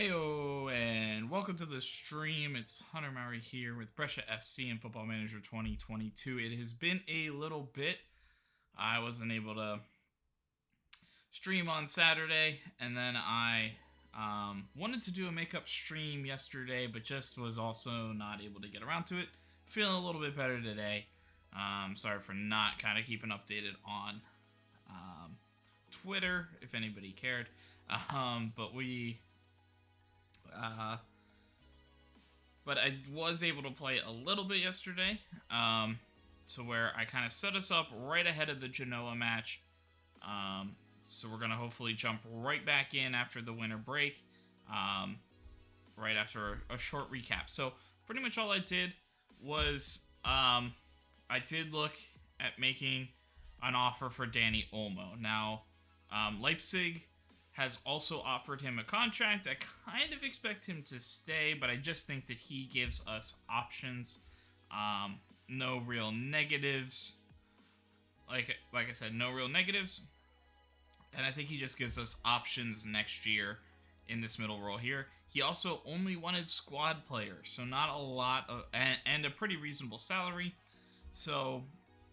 Heyo, and welcome to the stream. It's Hunter Murray here with Brescia FC and Football Manager 2022. It has been a little bit. I wasn't able to stream on Saturday, and then I wanted to do a makeup stream yesterday, but just was also not able to get around to it. Feeling a little bit better today. Sorry for not kind of keeping updated on Twitter, if anybody cared. But I was able to play a little bit yesterday, to where I kind of set us up right ahead of the Genoa match. So we're going to hopefully jump right back in after the winter break, right after a short recap. So pretty much all I did was I did look at making an offer for Dani Olmo. Now, Leipzig has also offered him a contract. I kind of expect him to stay, but I just think that he gives us options. No real negatives. Like I said, no real negatives. And I think he just gives us options next year in this middle role here. He also only wanted squad players, so not a lot of, and a pretty reasonable salary. So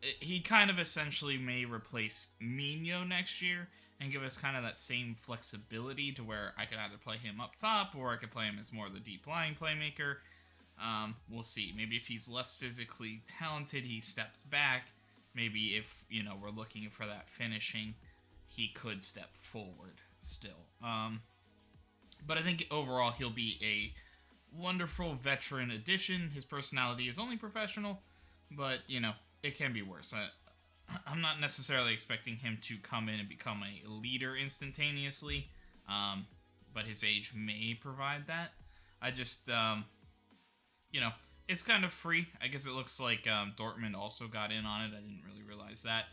he kind of essentially may replace Mino next year and give us kind of that same flexibility to where I could either play him up top or I could play him as more of the deep lying playmaker. We'll see. Maybe if he's less physically talented, he steps back. Maybe if, we're looking for that finishing, he could step forward still. But I think overall he'll be a wonderful veteran addition. His personality is only professional, but, it can be worse. I'm not necessarily expecting him to come in and become a leader instantaneously, but his age may provide that. I just, it's kind of free. I guess it looks like Dortmund also got in on it. I didn't really realize that.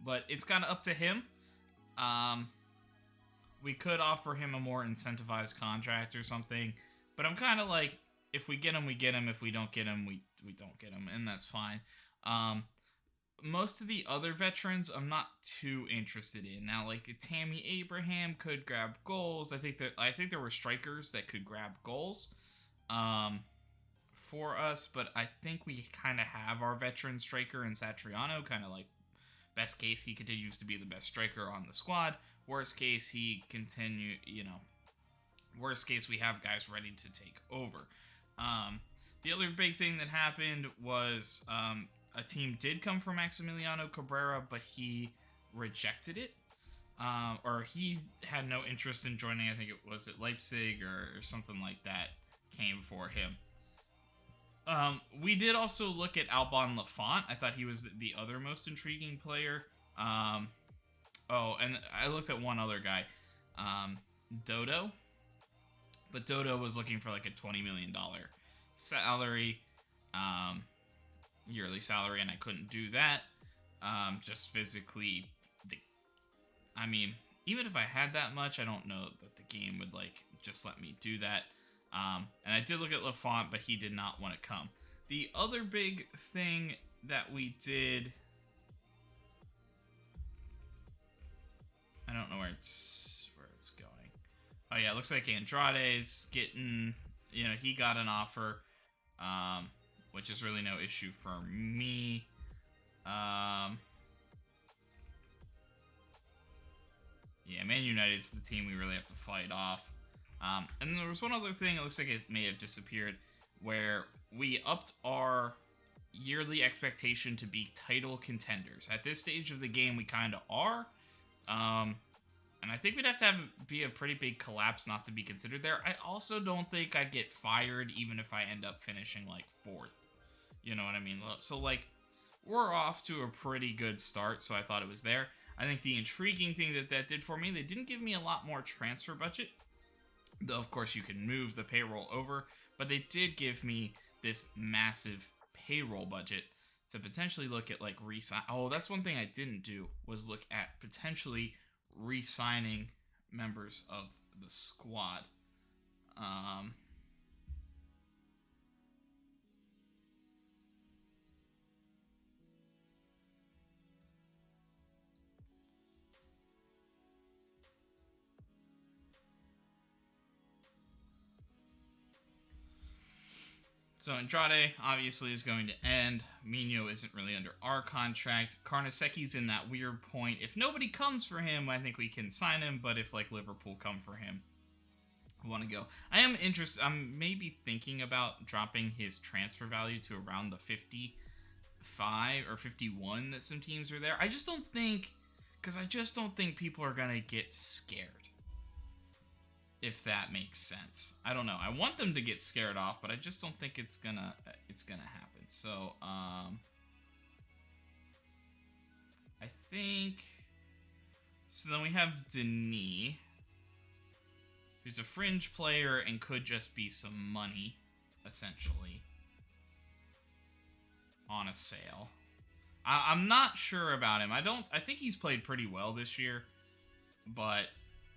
But it's kind of up to him. We could offer him a more incentivized contract or something, but I'm kind of like, if we get him, we get him. If we don't get him, we don't get him, and that's fine. Most of the other veterans I'm not too interested in. Now, like Tammy Abraham could grab goals. I think there were strikers that could grab goals for us, but I think we kind of have our veteran striker in Satriano. Kind of like best case, he continues to be the best striker on the squad. Worst case, worst case, we have guys ready to take over. The other big thing that happened was a team did come for Maximiliano Cabrera, but he rejected it. Or he had no interest in joining. I think it was at Leipzig or something like that came for him. We did also look at Alban Lafont. I thought he was the other most intriguing player. And I looked at one other guy, Dodo. But Dodo was looking for like a $20 million salary, yearly salary, and I couldn't do that. Just physically, even if I had that much, I don't know that the game would just let me do that. And I did look at Lafont, but he did not want to come. The other big thing that we did, I don't know where it's going. Oh yeah, it looks like Andrade's getting, he got an offer, which is really no issue for me. Yeah, Man United is the team we really have to fight off. And then there was one other thing, it looks like it may have disappeared, where we upped our yearly expectation to be title contenders. At this stage of the game, we kind of are. And I think we'd have to be a pretty big collapse not to be considered there. I also don't think I'd get fired even if I end up finishing fourth. You know what I mean? So we're off to a pretty good start, so I thought it was there. I think the intriguing thing that did for me, they didn't give me a lot more transfer budget. Though, of course, you can move the payroll over, but they did give me this massive payroll budget to potentially look at re-sign. Oh, that's one thing I didn't do, was look at potentially re-signing members of the squad. So Andrade obviously is going to end. Mino isn't really under our contract. Karnaseki's in that weird point. If nobody comes for him, I think we can sign him. But if like Liverpool come for him, I want to go. I am interested. I'm maybe thinking about dropping his transfer value to around the 55 or 51 that some teams are there. I just don't think, because I just don't think people are gonna get scared. If that makes sense. I don't know. I want them to get scared off, but I just don't think it's gonna happen. So, I think. So then we have Denis, who's a fringe player and could just be some money, essentially, on a sale. I'm not sure about him. I think he's played pretty well this year, but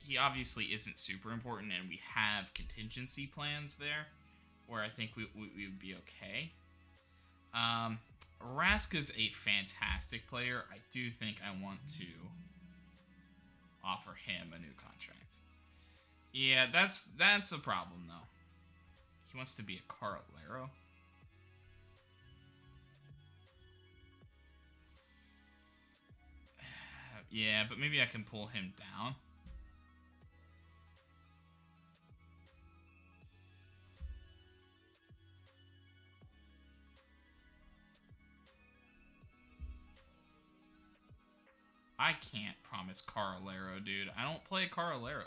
he obviously isn't super important, and we have contingency plans there where I think we would be okay. Raska's a fantastic player. I do think I want to offer him a new contract. Yeah, that's a problem, though. He wants to be a Carolero. Yeah, but maybe I can pull him down. I can't promise Carolero, dude. I don't play Carolero.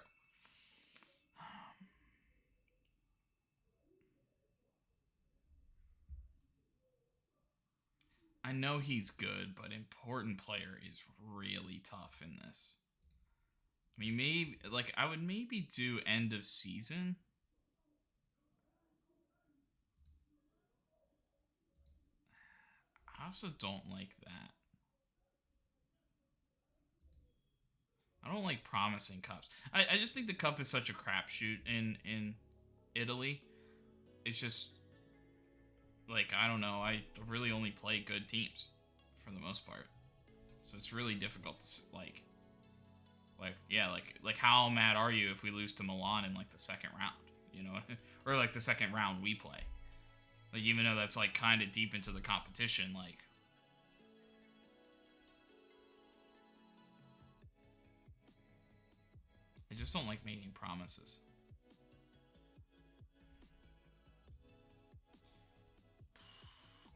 I know he's good, but important player is really tough in this. I mean, maybe, like, I would maybe do end of season. I also don't like that. I don't like promising cups. I just think the cup is such a crapshoot in Italy. It's just, like, I don't know. I really only play good teams for the most part. So it's really difficult to, like how mad are you if we lose to Milan in, like, the second round, you know? Or, like, the second round we play. Like, even though that's, like, kind of deep into the competition, like... I just don't like making promises.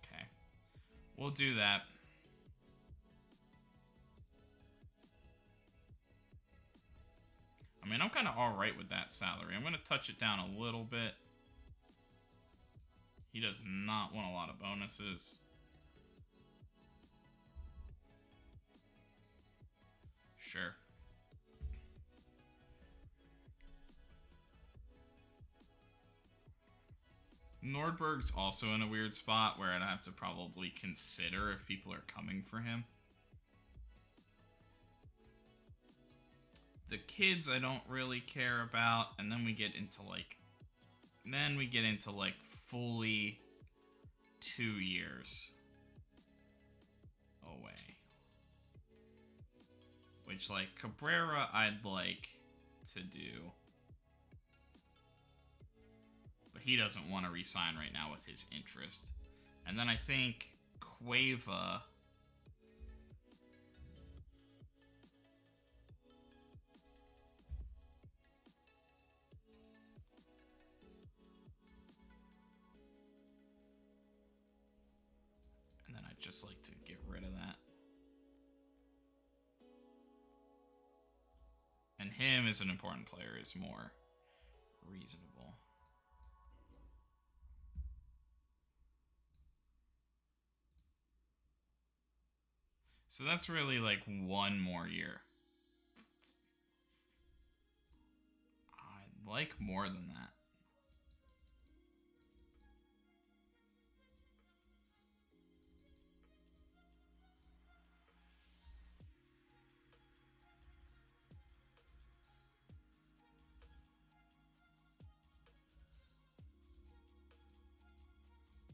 Okay. We'll do that. I mean, I'm kind of alright with that salary. I'm going to touch it down a little bit. He does not want a lot of bonuses. Sure. Nordberg's also in a weird spot where I'd have to probably consider if people are coming for him. The kids I don't really care about, and then we get into like fully 2 years away. Which, like, Cabrera I'd like to do. But he doesn't want to re-sign right now with his interest. And then I think Cueva... And then I'd just like to get rid of that. And him as an important player is more reasonable. So that's really like 1 more year. I'd like more than that.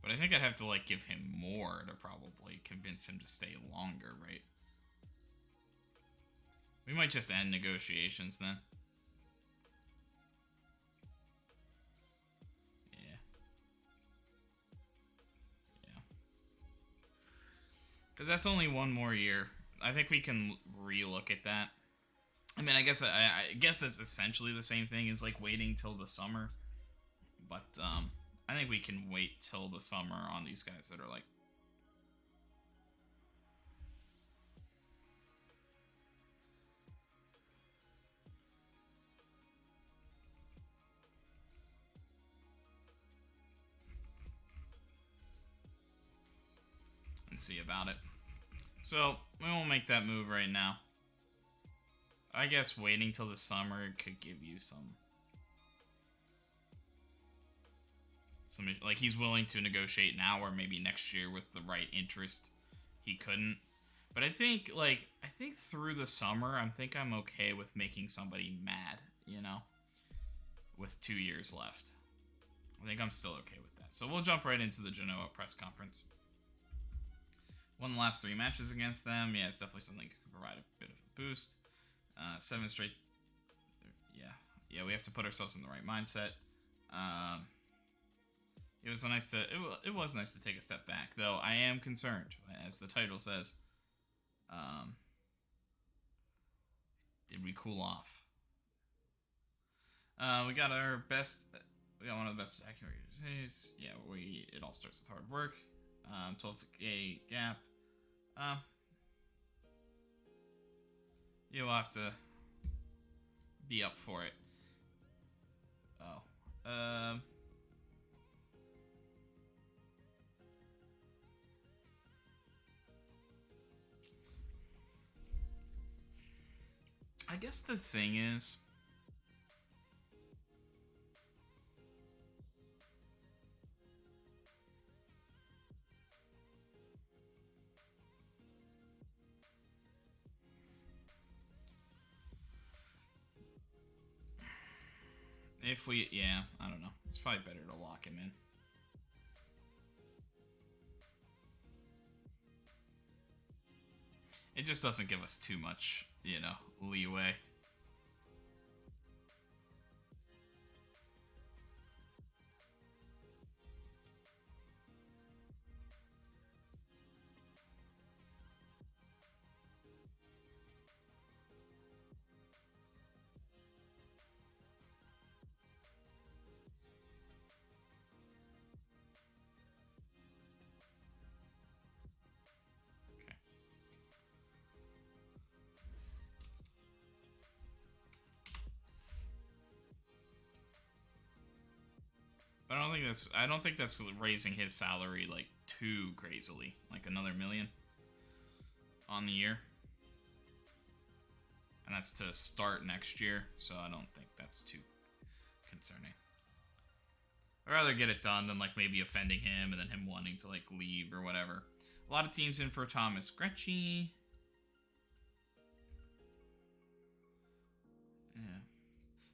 But I think I'd have to, like, give him more to probably convince him to stay longer, right? We might just end negotiations then. Yeah. Because that's only one more year. I think we can re-look at that. I mean, I guess that's essentially the same thing as like waiting till the summer. But I think we can wait till the summer on these guys that are like. And see about it. So we won't make that move right now. I guess waiting till the summer could give you some like he's willing to negotiate now or maybe next year with the right interest. He couldn't. But I think through the summer, I'm okay with making somebody mad, you know, with 2 years left. I think I'm still okay with that. So we'll jump right into the Genoa press conference. Won the last 3 matches against them. Yeah, it's definitely something that could provide a bit of a boost. 7 straight. Yeah, we have to put ourselves in the right mindset. It was nice to take a step back, though I am concerned, as the title says. Did we cool off? We got one of the best accuracies. Yeah, it all starts with hard work. 12K gap. You'll have to be up for it. I guess the thing is, I don't know. It's probably better to lock him in. It just doesn't give us too much, leeway. But I don't think that's raising his salary like too crazily, like another $1 million on the year. And that's to start next year, so I don't think that's too concerning. I'd rather get it done than like maybe offending him and then him wanting to like leave or whatever. A lot of teams in for Thomas Grecci. Yeah.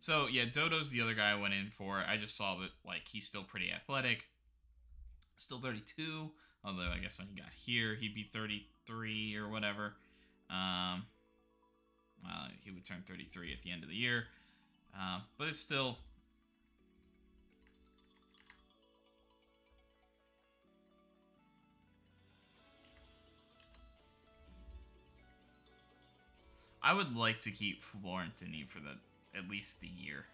So, yeah, Dodo's the other guy I went in for. I just saw that, like, he's still pretty athletic. Still 32. Although, I guess when he got here, he'd be 33 or whatever. He would turn 33 at the end of the year. But it's still... I would like to keep Florentini for at least the year.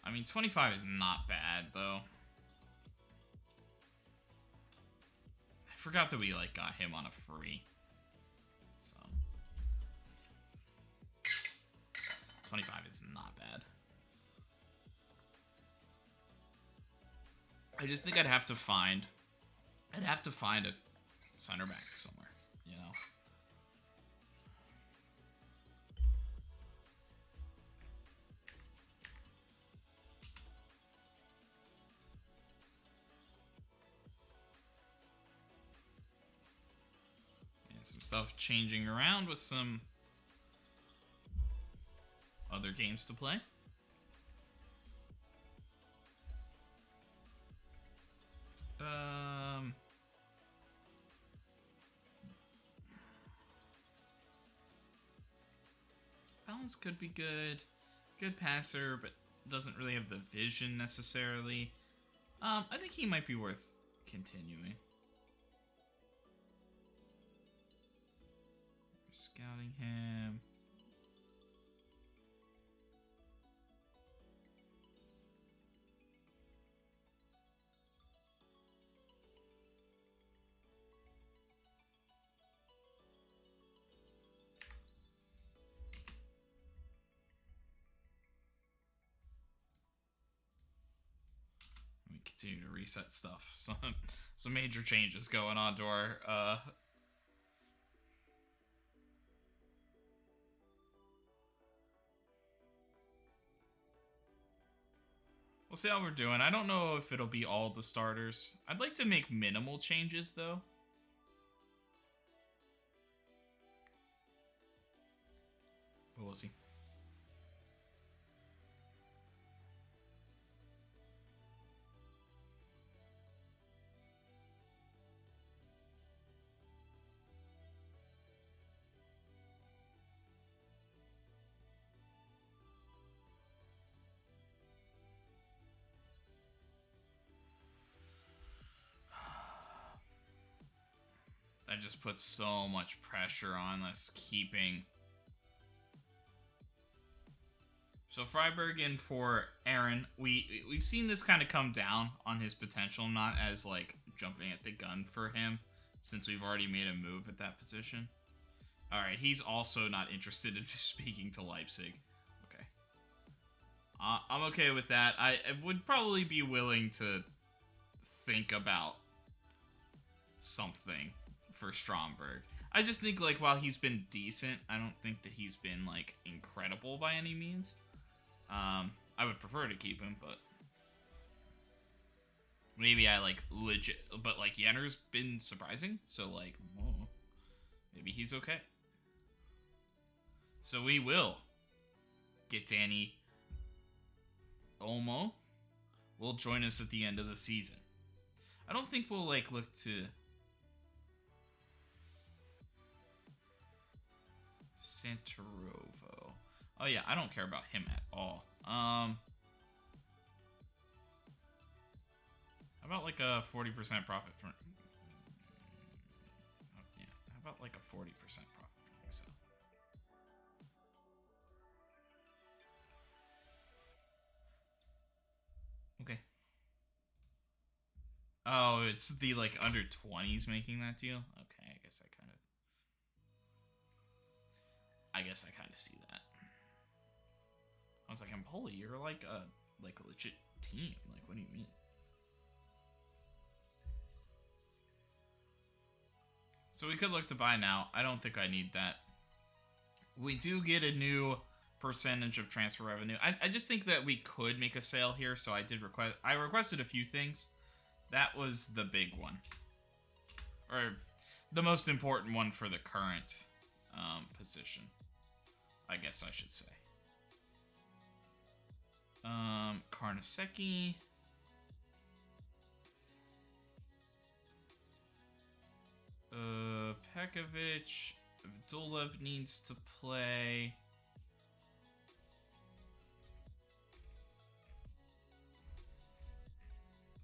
I mean, 25 is not bad, though. I forgot that we, like, got him on a free. So. 25 is not bad. I just think I'd have to find a center back somewhere, you know. Yeah, some stuff changing around with some other games to play. Balance could be good. Good passer, but doesn't really have the vision necessarily. I think he might be worth continuing. We're scouting him. Continue to reset stuff. Some major changes going on to our we'll see how we're doing. I don't know if it'll be all the starters. I'd like to make minimal changes though. But we'll see. That just puts so much pressure on us keeping. So Freiburg in for Aaron. We've seen this kind of come down on his potential, not as like jumping at the gun for him, since we've already made a move at that position. All right, he's also not interested in speaking to Leipzig. Okay, I'm okay with that. I would probably be willing to think about something for Stromberg. I just think, like, while he's been decent, I don't think that he's been, like, incredible by any means. I would prefer to keep him, but maybe I, like, legit, but, like, Jenner's been surprising, so, like, oh, maybe he's okay. So we will get Danny Olmo. Will join us at the end of the season. I don't think we'll, like, look to Santarovo. Oh yeah, I don't care about him at all. How about like a 40% profit for? Yeah, how about like a 40% profit for Excel? Okay. Oh, it's the like under 20s making that deal. Okay, I guess I kind of see that. I was like, Empoli, you're like a legit team. Like, what do you mean? So we could look to buy now. I don't think I need that. We do get a new percentage of transfer revenue. I just think that we could make a sale here, so I requested a few things. That was the big one. Or the most important one for the current position, I guess I should say. Karnaseki. Pekovic. Abdulev needs to play.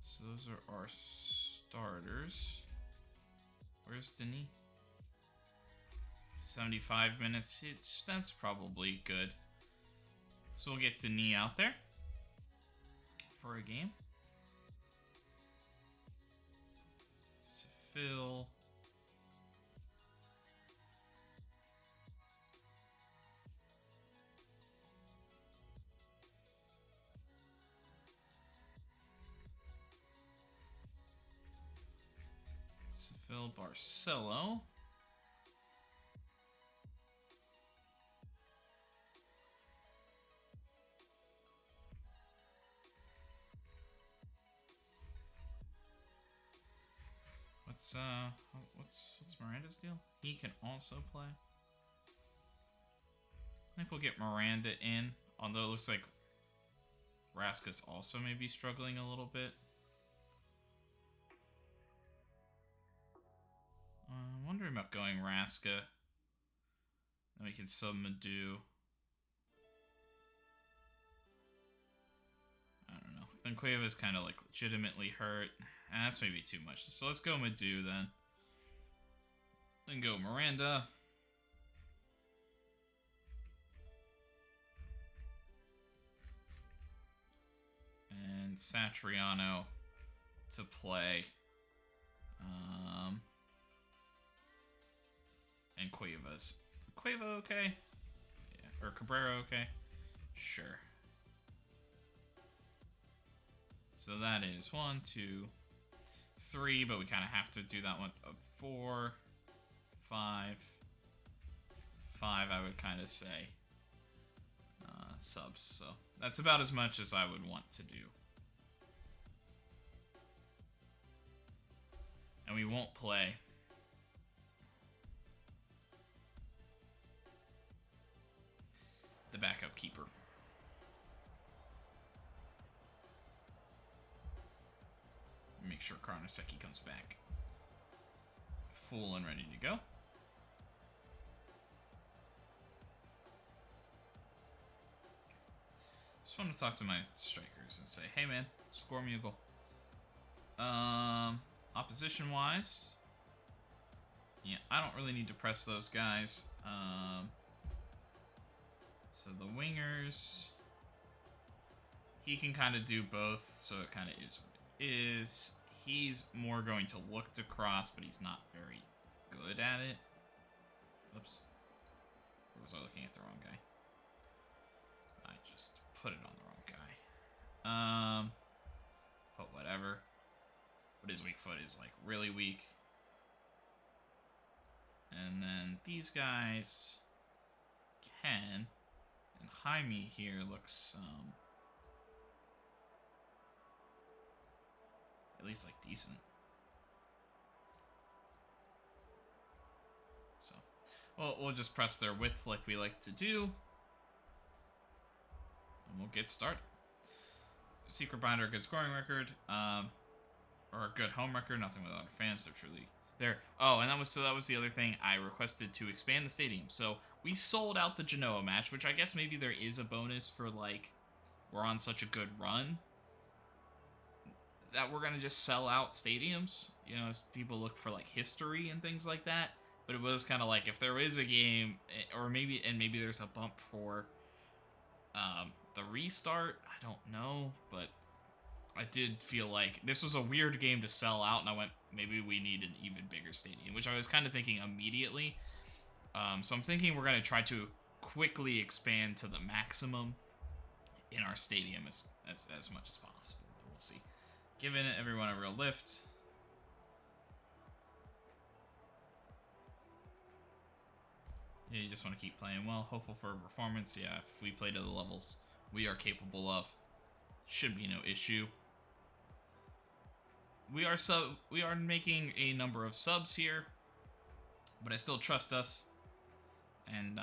So those are our starters. Where's Denis? 75 minutes. That's probably good. So we'll get Denis out there for a game. Phil. Phil Barcelo. What's Miranda's deal? He can also play. I think we'll get Miranda in, although it looks like Raska's also may be struggling a little bit. I'm wondering about going Raska. Then we can sub Madu. Then Cueva's kind of like legitimately hurt. And that's maybe too much. So let's go Madu then. Then go Miranda. And Satriano to play. And Cueva's. Cueva okay? Yeah. Or Cabrera okay? Sure. So that is 1, 2, 3, but we kind of have to do that one. 4, 5, 5, I would kind of say. Subs, so that's about as much as I would want to do. And we won't play the backup keeper. Make sure Karnaseki comes back full and ready to go. Just want to talk to my strikers and say, hey man, score me a goal. Opposition wise, yeah, I don't really need to press those guys. So the wingers, he can kind of do both, so it kind of is what it is. He's more going to look to cross, but he's not very good at it. Oops. Or was I looking at the wrong guy? I just put it on the wrong guy. But whatever. But his weak foot is like really weak. And then these guys can. And Jaime here looks at least like decent. So, well, we'll just press their width like we like to do. And we'll get started. Secret Binder, good scoring record. Or a good home record, nothing without our fans. They're truly there. Oh, and that was the other thing I requested to expand the stadium. So we sold out the Genoa match, which I guess maybe there is a bonus for like we're on such a good run that we're gonna just sell out stadiums, you know, as people look for like history and things like that. But it was kind of like if there is a game, or maybe there's a bump for the restart. I don't know, but I did feel like this was a weird game to sell out, and I went, maybe we need an even bigger stadium, which I was kind of thinking immediately. So I'm thinking we're going to try to quickly expand to the maximum in our stadium as much as possible. We'll see. Giving everyone a real lift. Yeah, you just want to keep playing well. Hopeful for a performance. Yeah, if we play to the levels we are capable of, should be no issue. We are making a number of subs here, but I still trust us. And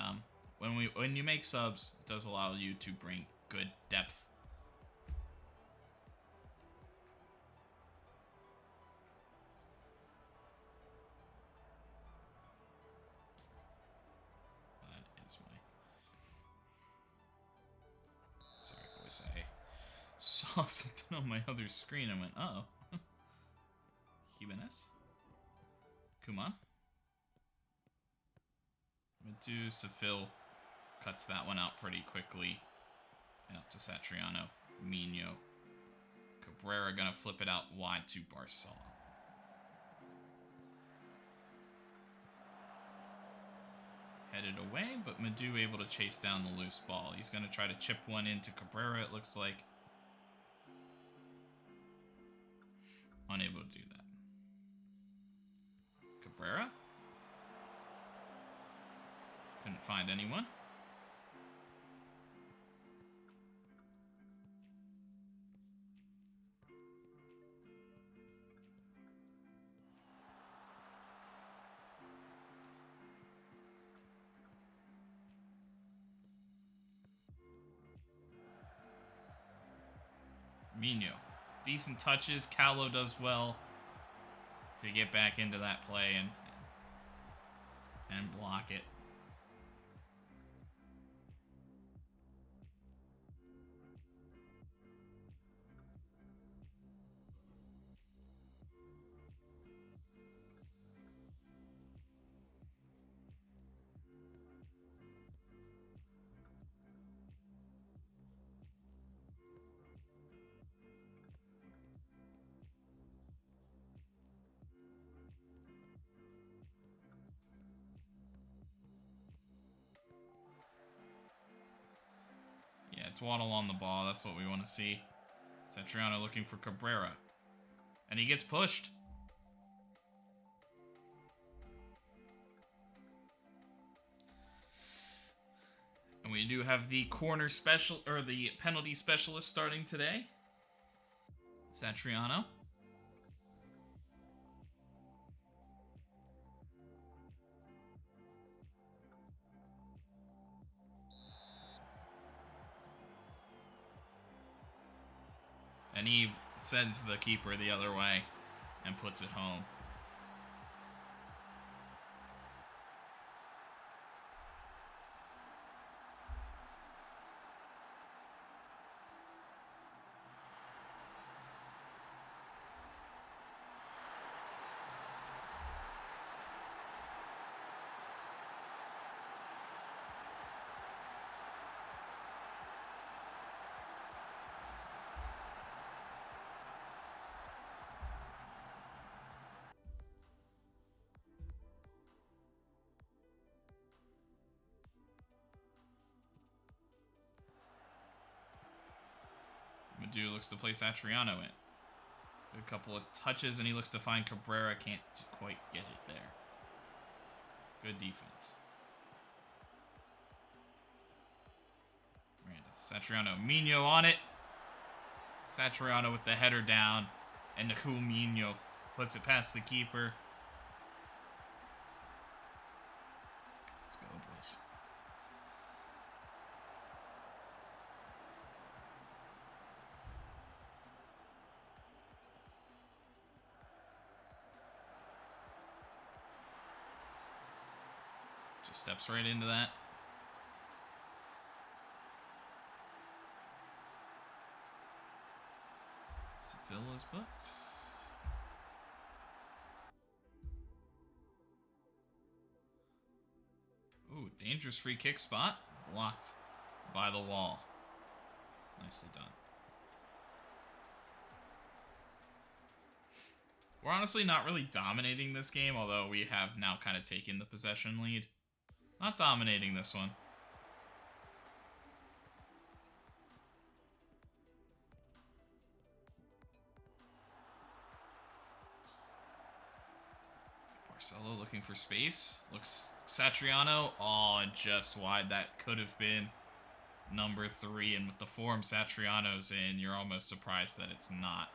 when you make subs, it does allow you to bring good depth. That is my. Sorry, boys. I saw something on my other screen and went, oh. Jimenez. Kuman. Madu Safil cuts that one out pretty quickly. And up to Satriano. Mino. Cabrera gonna flip it out wide to Barcella. Headed away, but Madu able to chase down the loose ball. He's gonna try to chip one into Cabrera, it looks like. Unable to do that. Cabrera. Couldn't find anyone. Mino. Decent touches. Callo does well to get back into that play and block it. Dwaddle on the ball. That's what we want to see. Satriano looking for Cabrera. And he gets pushed. And we do have the corner special, or the penalty specialist starting today. Satriano. And he sends the keeper the other way and puts it home. Madu looks to play Satriano in. A couple of touches, and he looks to find Cabrera. Can't quite get it there. Good defense. Miranda. Satriano. Mino on it. Satriano with the header down. And Nahul Mino puts it past the keeper. Let's go, boys. Just steps right into that. Sevilla's books. Ooh, dangerous free kick spot. Blocked by the wall. Nicely done. We're honestly not really dominating this game, although we have now kind of taken the possession lead. Not dominating this one. Marcelo looking for space. Looks Satriano. Oh, just wide. That could have been number 3. And with the form Satriano's in, you're almost surprised that it's not.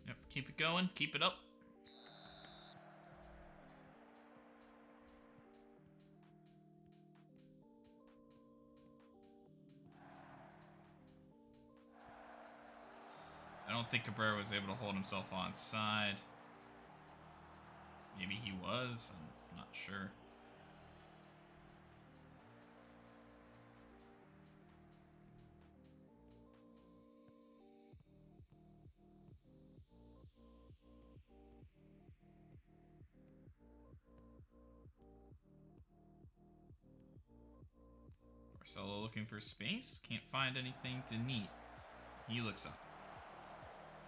Yep, keep it going. Keep it up. I don't think Cabrera was able to hold himself onside. Maybe he was. I'm not sure. Marcelo looking for space. Can't find anything to need. He looks up.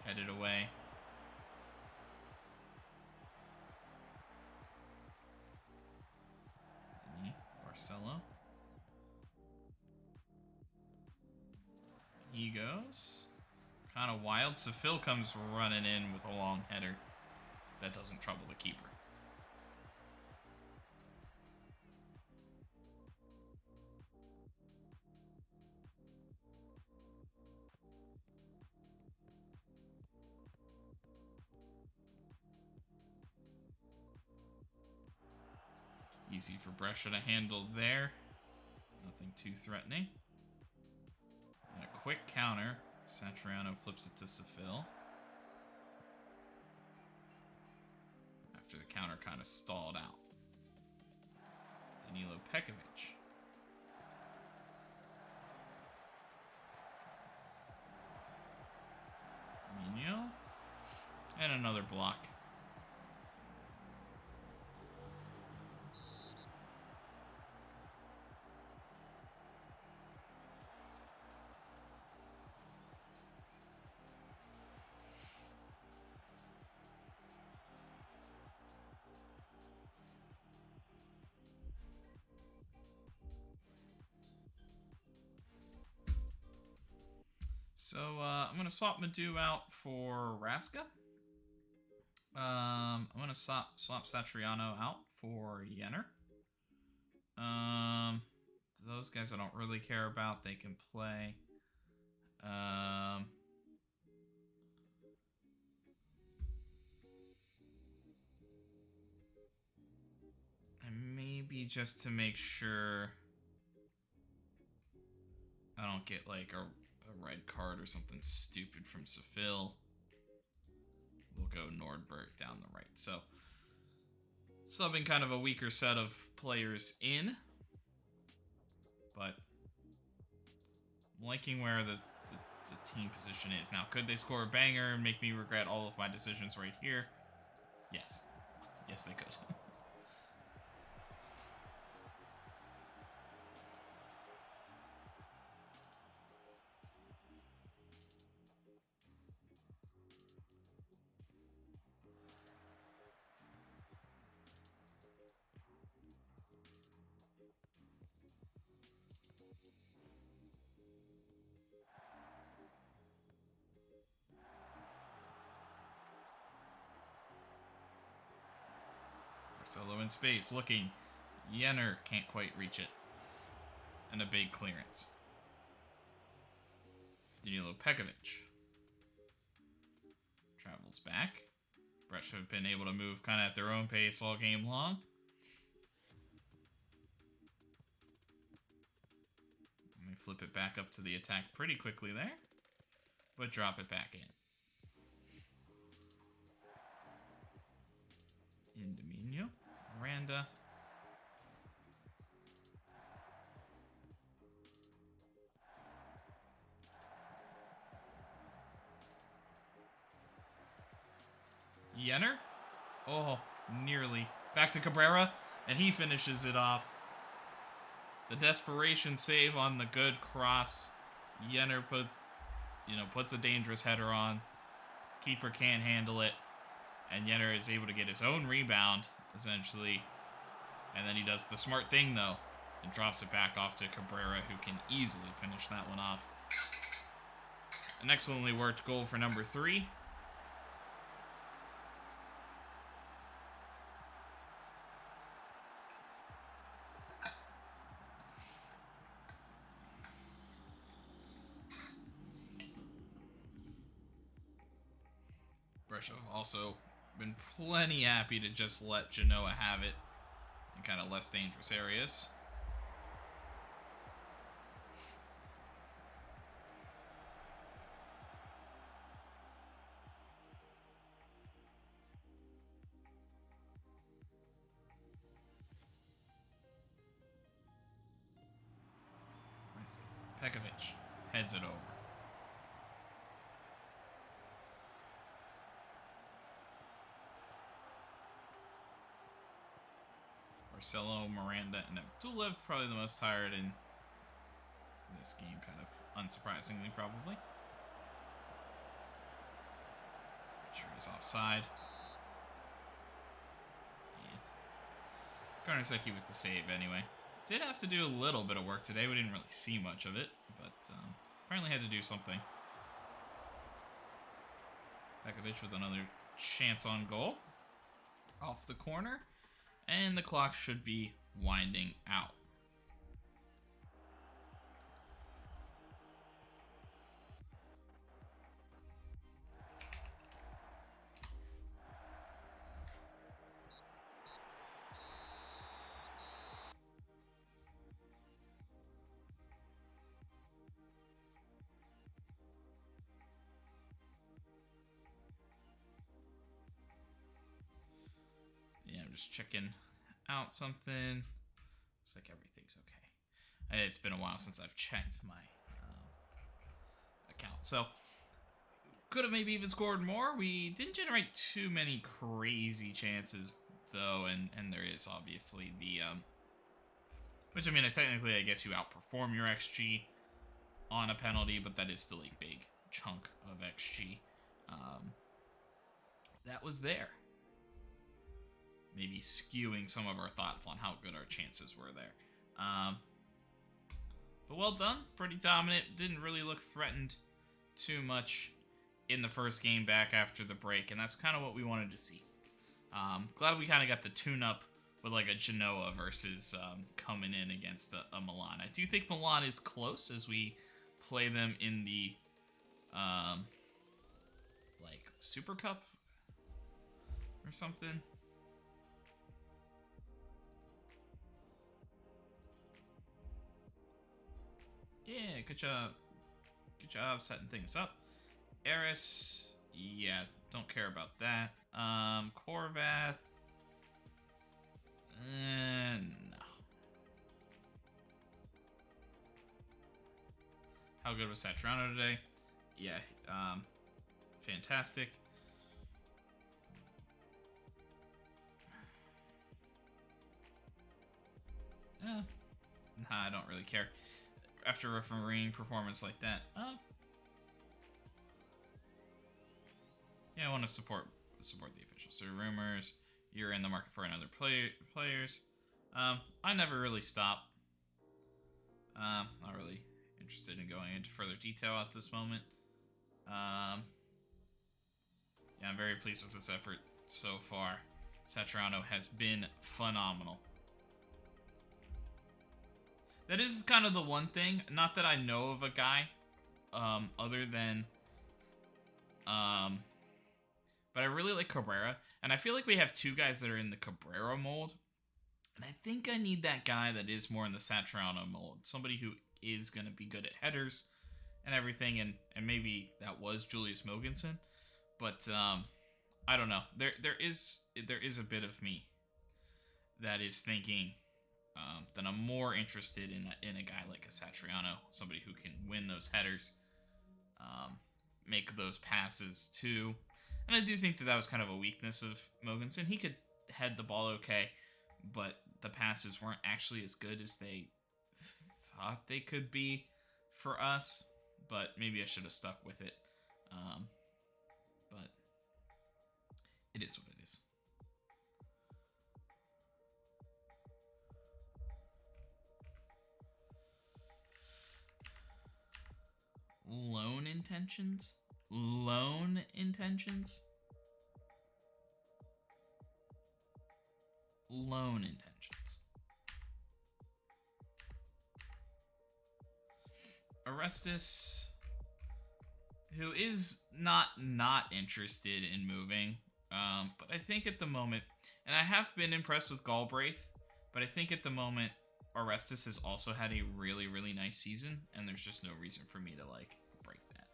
Headed away. Barcelo. He goes. Kind of wild. Seville comes running in with a long header. That doesn't trouble the keeper. Easy for Brescia to handle there. Nothing too threatening. And a quick counter. Satriano flips it to Seville. After the counter kind of stalled out. Danilo Pekovic. Mino. And another block. So I'm gonna swap Madu out for Raska. I'm gonna swap Satriano out for Yenner. Those guys I don't really care about. They can play. And maybe just to make sure I don't get like a red card or something stupid from Seville, we'll go Nordberg down the right. So subbing kind of a weaker set of players in, but I'm liking where the team position is. Now, could they score a banger and make me regret all of my decisions right here? Yes. Yes, they could. Solo in space, looking. Yenner can't quite reach it. And a big clearance. Danilo Pekovic travels back. Brescia have been able to move kind of at their own pace all game long. And they flip it back up to the attack pretty quickly there, but drop it back in. Indominio, Miranda. Yenner? Oh, nearly. Back to Cabrera, and he finishes it off. The desperation save on the good cross. Yenner puts a dangerous header on. Keeper can't handle it. And Yenner is able to get his own rebound, essentially. And then he does the smart thing, though, and drops it back off to Cabrera, who can easily finish that one off. An excellently worked goal for number 3. Brescia have also been plenty happy to just let Genoa have it in kind of less dangerous areas. Pekovic heads it over. Marcelo, Miranda, and Abdulev probably the most tired in this game, kind of unsurprisingly, probably. Sure he's offside. And Garnasecki with the save anyway. Did have to do a little bit of work today. We didn't really see much of it, but apparently had to do something. Pekovic with another chance on goal. Off the corner. And the clock should be winding out. Yeah, I'm just checking out something. Looks like everything's okay. It's been a while since I've checked my account. So, could have maybe even scored more. We didn't generate too many crazy chances, though, and there is obviously the, which, I mean, technically, I guess you outperform your XG on a penalty, but that is still a big chunk of XG. That was there. Maybe skewing some of our thoughts on how good our chances were there. But well done. Pretty dominant. Didn't really look threatened too much in the first game back after the break, and that's kind of what we wanted to see. Glad we kind of got the tune-up with like a Genoa versus coming in against a Milan. I do think Milan is close as we play them in the like Supercup or something. Yeah, good job. Good job setting things up. Eris, yeah, don't care about that. Korvath, no. How good was Satriano today? Yeah, fantastic. Nah, I don't really care. After a refereeing performance like that, yeah, I want to support the officials. So rumors, you're in the market for another players. I never really stop. Not really interested in going into further detail at this moment. Yeah, I'm very pleased with this effort so far. Satriano has been phenomenal. That is kind of the one thing. Not that I know of a guy, other than, but I really like Cabrera, and I feel like we have two guys that are in the Cabrera mold, and I think I need that guy that is more in the Satriano mold, somebody who is going to be good at headers and everything, and maybe that was Julius Mogensen, but I don't know. There is a bit of me that is thinking that I'm more interested in a guy like a Satriano, somebody who can win those headers, make those passes too. And I do think that was kind of a weakness of Mogensen. He could head the ball okay, but the passes weren't actually as good as they thought they could be for us. But maybe I should have stuck with it. But it is what it is. Loan intentions? Loan intentions? Loan intentions. Orestes, who is not interested in moving, but I think at the moment, and I have been impressed with Galbraith, but I think at the moment, Orestes has also had a really, really nice season, and there's just no reason for me to, like, break that.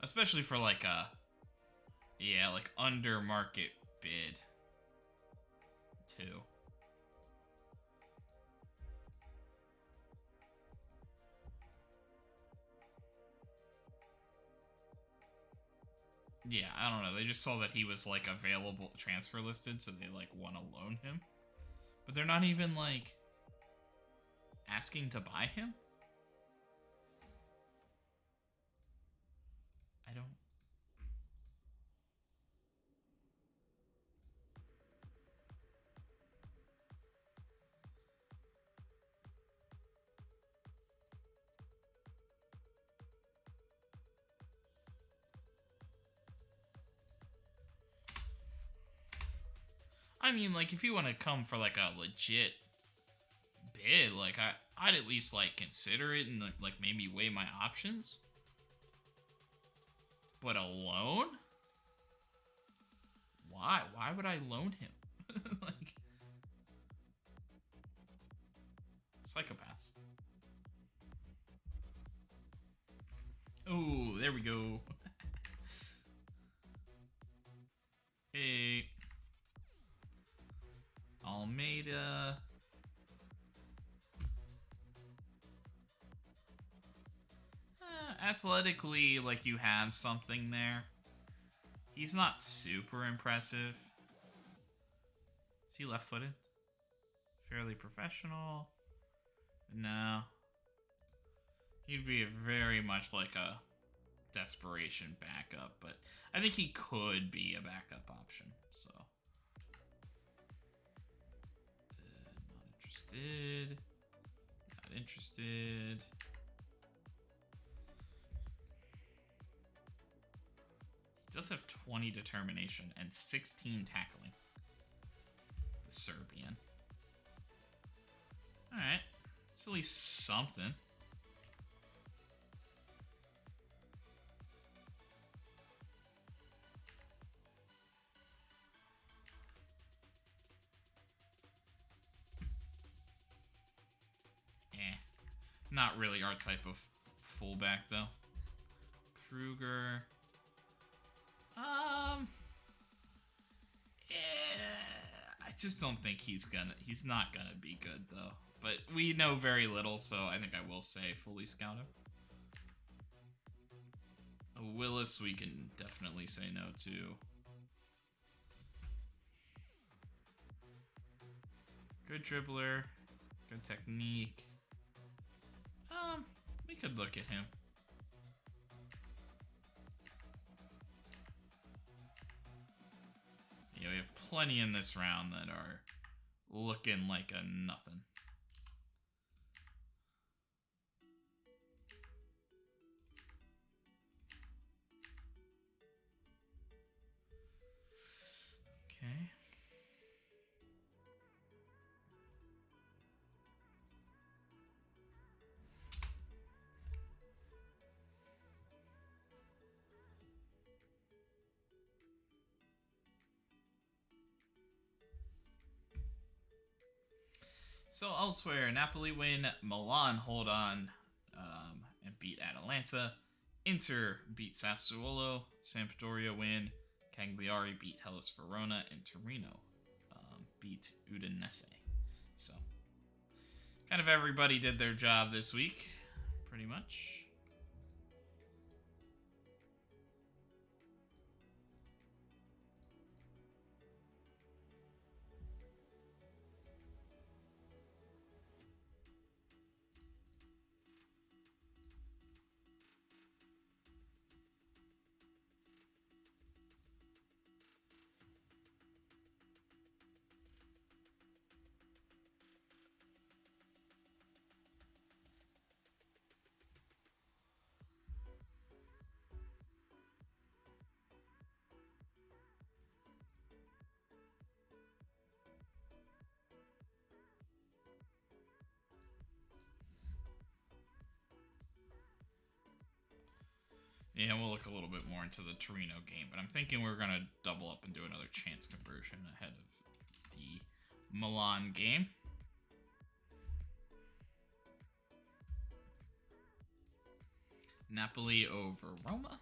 Especially for, like, like, under market bid, too. Yeah, I don't know. They just saw that he was, like, available, transfer listed, so they, like, want to loan him. But they're not even, like, asking to buy him? I don't... I mean, like, if you want to come for, like, a legit bid, like, I'd at least, like, consider it and, like, maybe weigh my options. But a loan? Why? Why would I loan him? Like, psychopaths. Oh, there we go. Hey. Almeida. Athletically, like, you have something there. He's not super impressive. Is he left-footed? Fairly professional. No. He'd be very much like a desperation backup, but I think he could be a backup option, so. interested. Not interested. He does have 20 determination and 16 tackling. The Serbian. Alright. It's at least something. Not really our type of fullback, though. Kruger. I just don't think he's not gonna be good, though. But we know very little, so I think I will say fully scout him. Willis, we can definitely say no to. Good dribbler. Good technique. We could look at him. Yeah, we have plenty in this round that are looking like a nothing. Okay. So elsewhere, Napoli win, Milan hold on and beat Atalanta, Inter beat Sassuolo, Sampdoria win, Cagliari beat Hellas Verona, and Torino beat Udinese. So, kind of everybody did their job this week, pretty much. Yeah, we'll look a little bit more into the Torino game, but I'm thinking we're going to double up and do another chance conversion ahead of the Milan game. Napoli over Roma.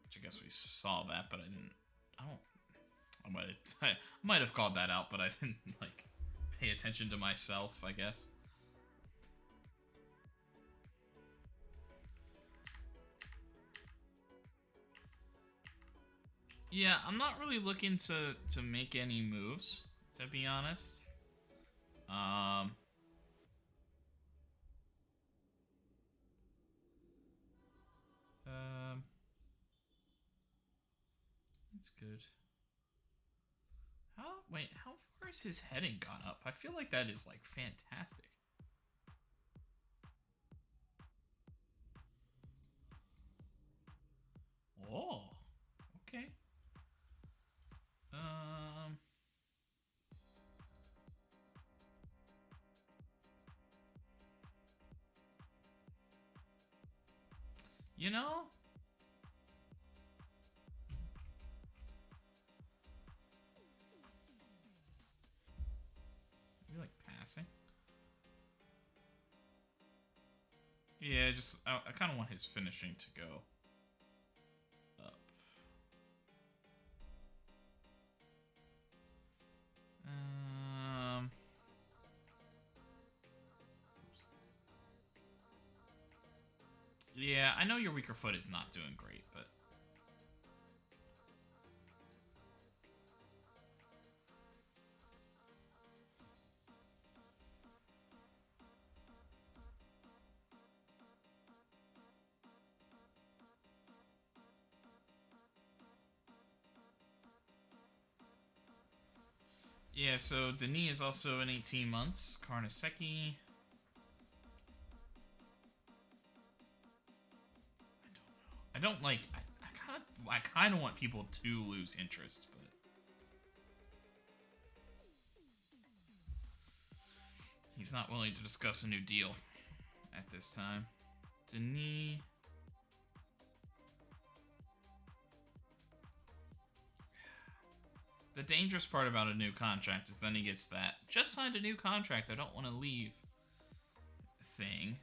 Which I guess we saw that, but I might have called that out, but I didn't, like, pay attention to myself, I guess. Yeah, I'm not really looking to make any moves, to be honest. That's good. How far has his heading gone up? I feel like that is, like, fantastic. Oh, okay. You know? Maybe, like, passing? Yeah, I kind of want his finishing to go up. Yeah, I know your weaker foot is not doing great, but... Yeah, so Denis is also in 18 months. Karnaseki. I don't like. I kind of want people to lose interest, but he's not willing to discuss a new deal at this time. Denis. The dangerous part about a new contract is then he gets that just signed a new contract, I don't want to leave thing.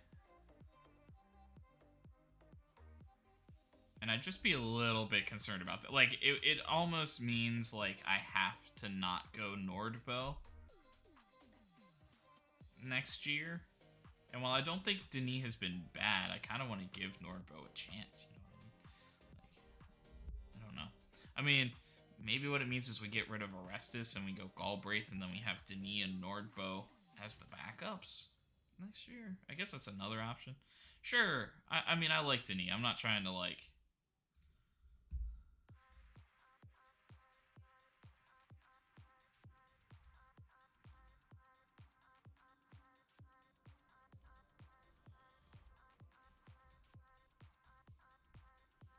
And I'd just be a little bit concerned about that. Like, it almost means, like, I have to not go Nordbo next year. And while I don't think Denis has been bad, I kind of want to give Nordbo a chance, you know what I mean? Like, I don't know. I mean, maybe what it means is we get rid of Orestes and we go Galbraith, and then we have Denis and Nordbo as the backups next year. I guess that's another option. Sure. I mean, I like Denis. I'm not trying to, like...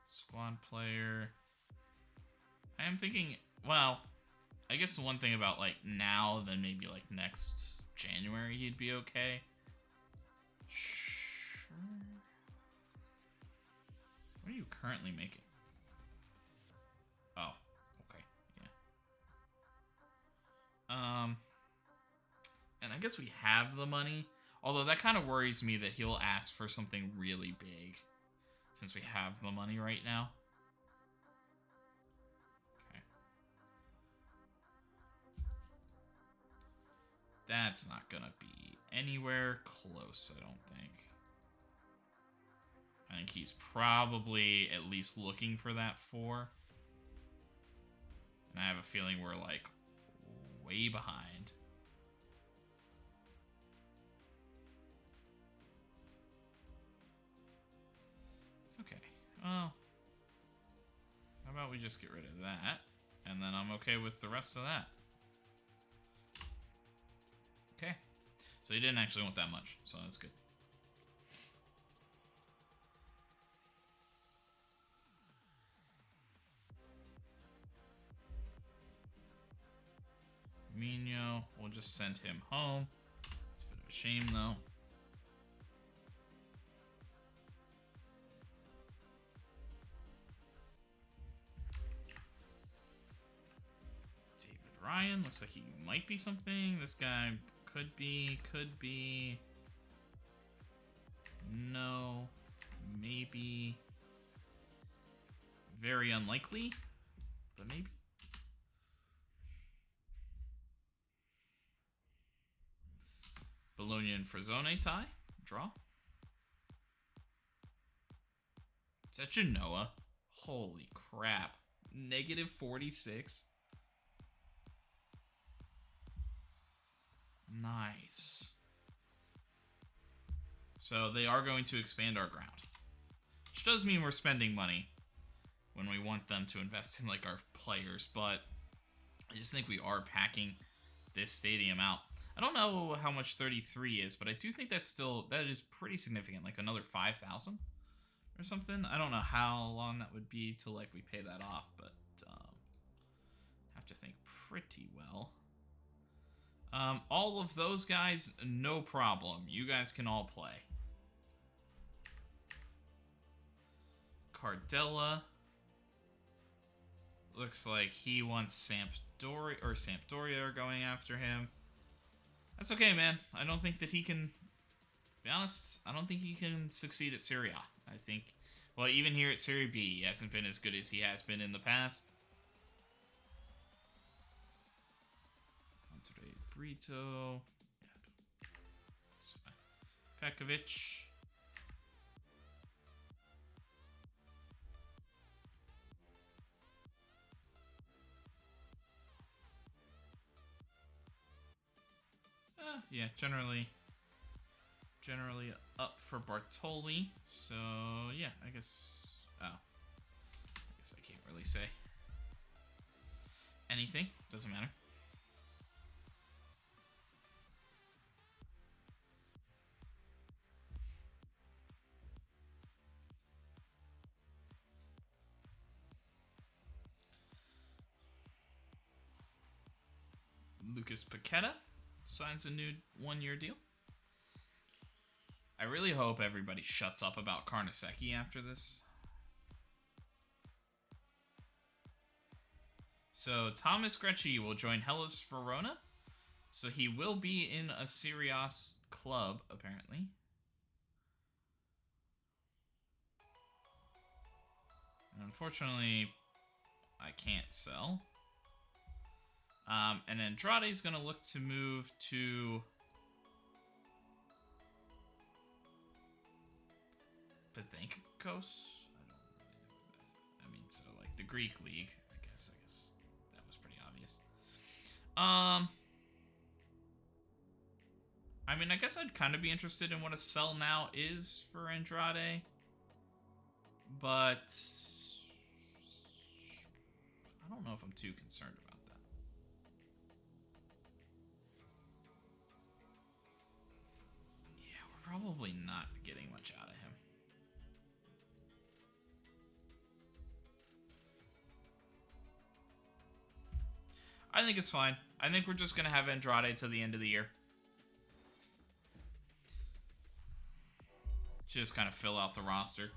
Squad player. I am thinking, well, I guess the one thing about, like, now, then maybe, like, next January he'd be okay. Sure. What are you currently making? Oh, okay, yeah. And I guess we have the money, although that kind of worries me that he'll ask for something really big, since we have the money right now. That's not gonna be anywhere close, I don't think. I think he's probably at least looking for that 4. And I have a feeling we're, like, way behind. Okay, well, how about we just get rid of that, and then I'm okay with the rest of that. Okay, so you didn't actually want that much, so that's good. Mino, we'll just send him home. It's a bit of a shame, though. David Ryan, looks like he might be something. This guy could be. No, maybe. Very unlikely, but maybe. Bologna and Frosinone tie. Draw. Is that Genoa? Holy crap. Negative 46. Nice. So they are going to expand our ground, which does mean we're spending money when we want them to invest in, like, our players, but I just think we are packing this stadium out. I don't know how much 33 is, but I do think that is pretty significant, like another 5,000 or something. I don't know how long that would be till, like, we pay that off, but have to think pretty well. All of those guys, no problem. You guys can all play. Cardella. Looks like he wants Sampdoria are going after him. That's okay, man. I don't think that he can... To be honest, I don't think he can succeed at Serie A. I think... Well, even here at Serie B, he hasn't been as good as he has been in the past. Andre Brito. Pekovic. Yeah, generally up for Bartoli. So yeah, I guess I can't really say anything. Doesn't matter. Lucas Paqueta signs a new 1-year deal. I really hope everybody shuts up about Carnesecchi after this. So Thomas Grecci will join Hellas Verona. So he will be in a Serie A club, apparently. And unfortunately, I can't sell. And Andrade's going to look to move to Pathakos. I mean, so like the Greek league. I guess that was pretty obvious. I mean, I guess I'd kind of be interested in what a sell now is for Andrade, but I don't know if I'm too concerned about that. Yeah, we're probably not getting much out of him. I think it's fine. I think we're just going to have Andrade to the end of the year. Just kind of fill out the roster.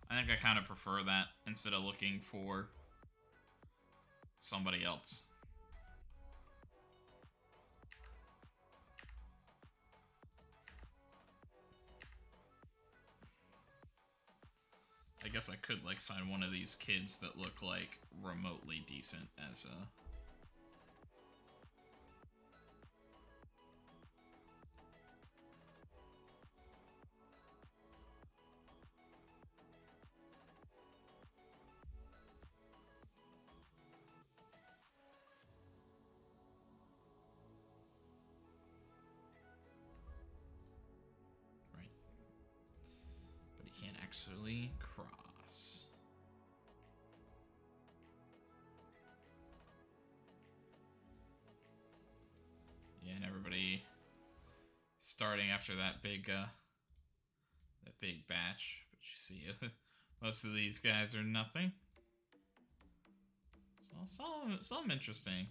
I think I kind of prefer that instead of looking for somebody else. I guess I could like sign one of these kids that look like remotely decent as a... Can't actually cross. Yeah, and everybody starting after that big batch. But you see, most of these guys are nothing. So some interesting.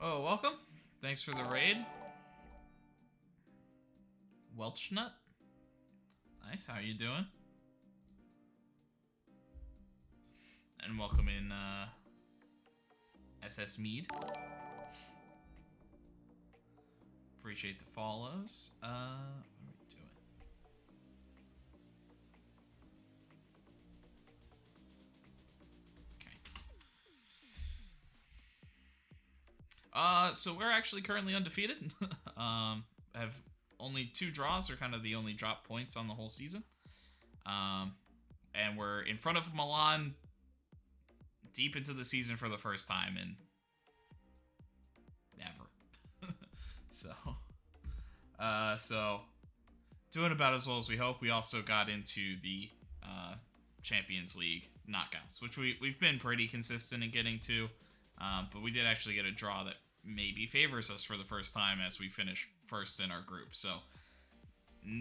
Oh, welcome. Thanks for the raid. Welchnut. Nice, how you doing? And welcome in, SS Mead. Appreciate the follows. What are we doing? So we're actually currently undefeated. Have only 2 draws, are kind of the only drop points on the whole season. And we're in front of Milan deep into the season for the first time in ever. So doing about as well as we hope. We also got into the Champions League knockouts, which we've been pretty consistent in getting to. But we did actually get a draw that maybe favors us for the first time as we finish first in our group. So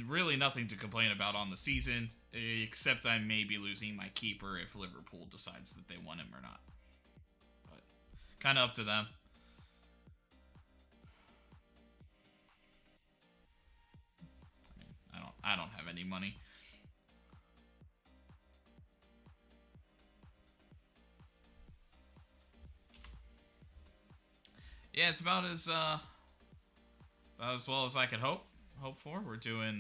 really nothing to complain about on the season, except I may be losing my keeper if Liverpool decides that they want him or not. But kind of up to them. I don't have any money. Yeah, it's about as well as I could hope for. We're doing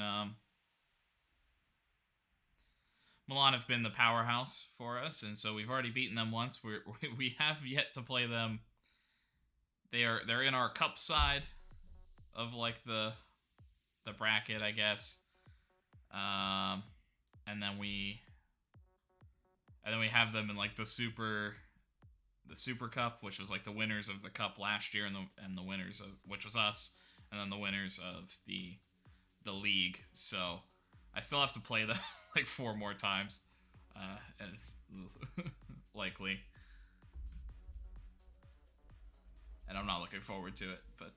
Milan have been the powerhouse for us, and so we've already beaten them once. We have yet to play them. They're in our cup side of like the bracket, I guess. And then we have them in like the Supercup, which was like the winners of the cup last year, and the winners of which was us, and then the winners of the league. So I still have to play them like 4 more times, and it's likely, and I'm not looking forward to it. But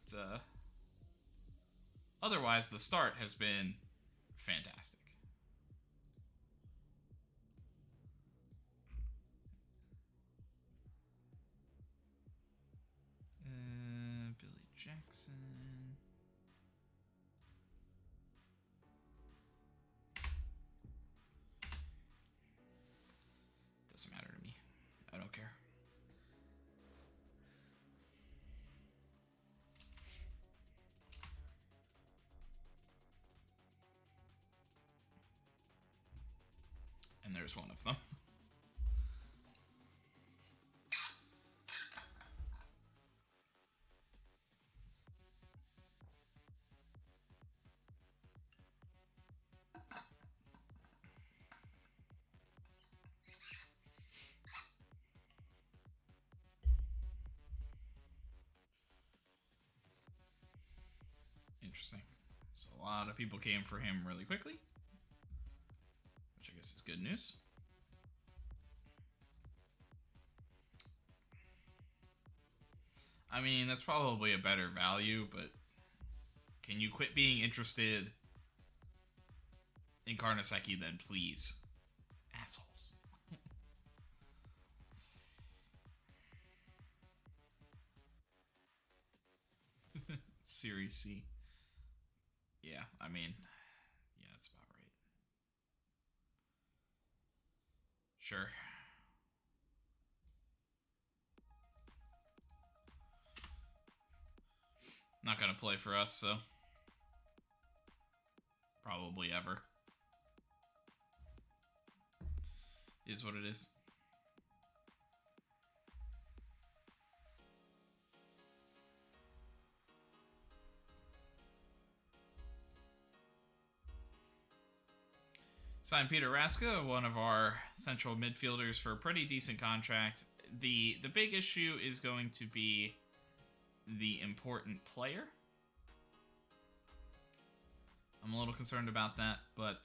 Otherwise, the start has been fantastic. Billy Jackson. Doesn't matter to me. I don't care. And there's one of them. Interesting. So a lot of people came for him really quickly, which I guess is good news. I mean, that's probably a better value, but can you quit being interested in Karnaseki then, please? Assholes. Series C. Yeah, I mean, yeah, that's about right. Sure. Not gonna play for us, so probably ever. Is what it is. Signed Peter Raska, one of our central midfielders, for a pretty decent contract. The big issue is going to be the important player. I'm a little concerned about that, but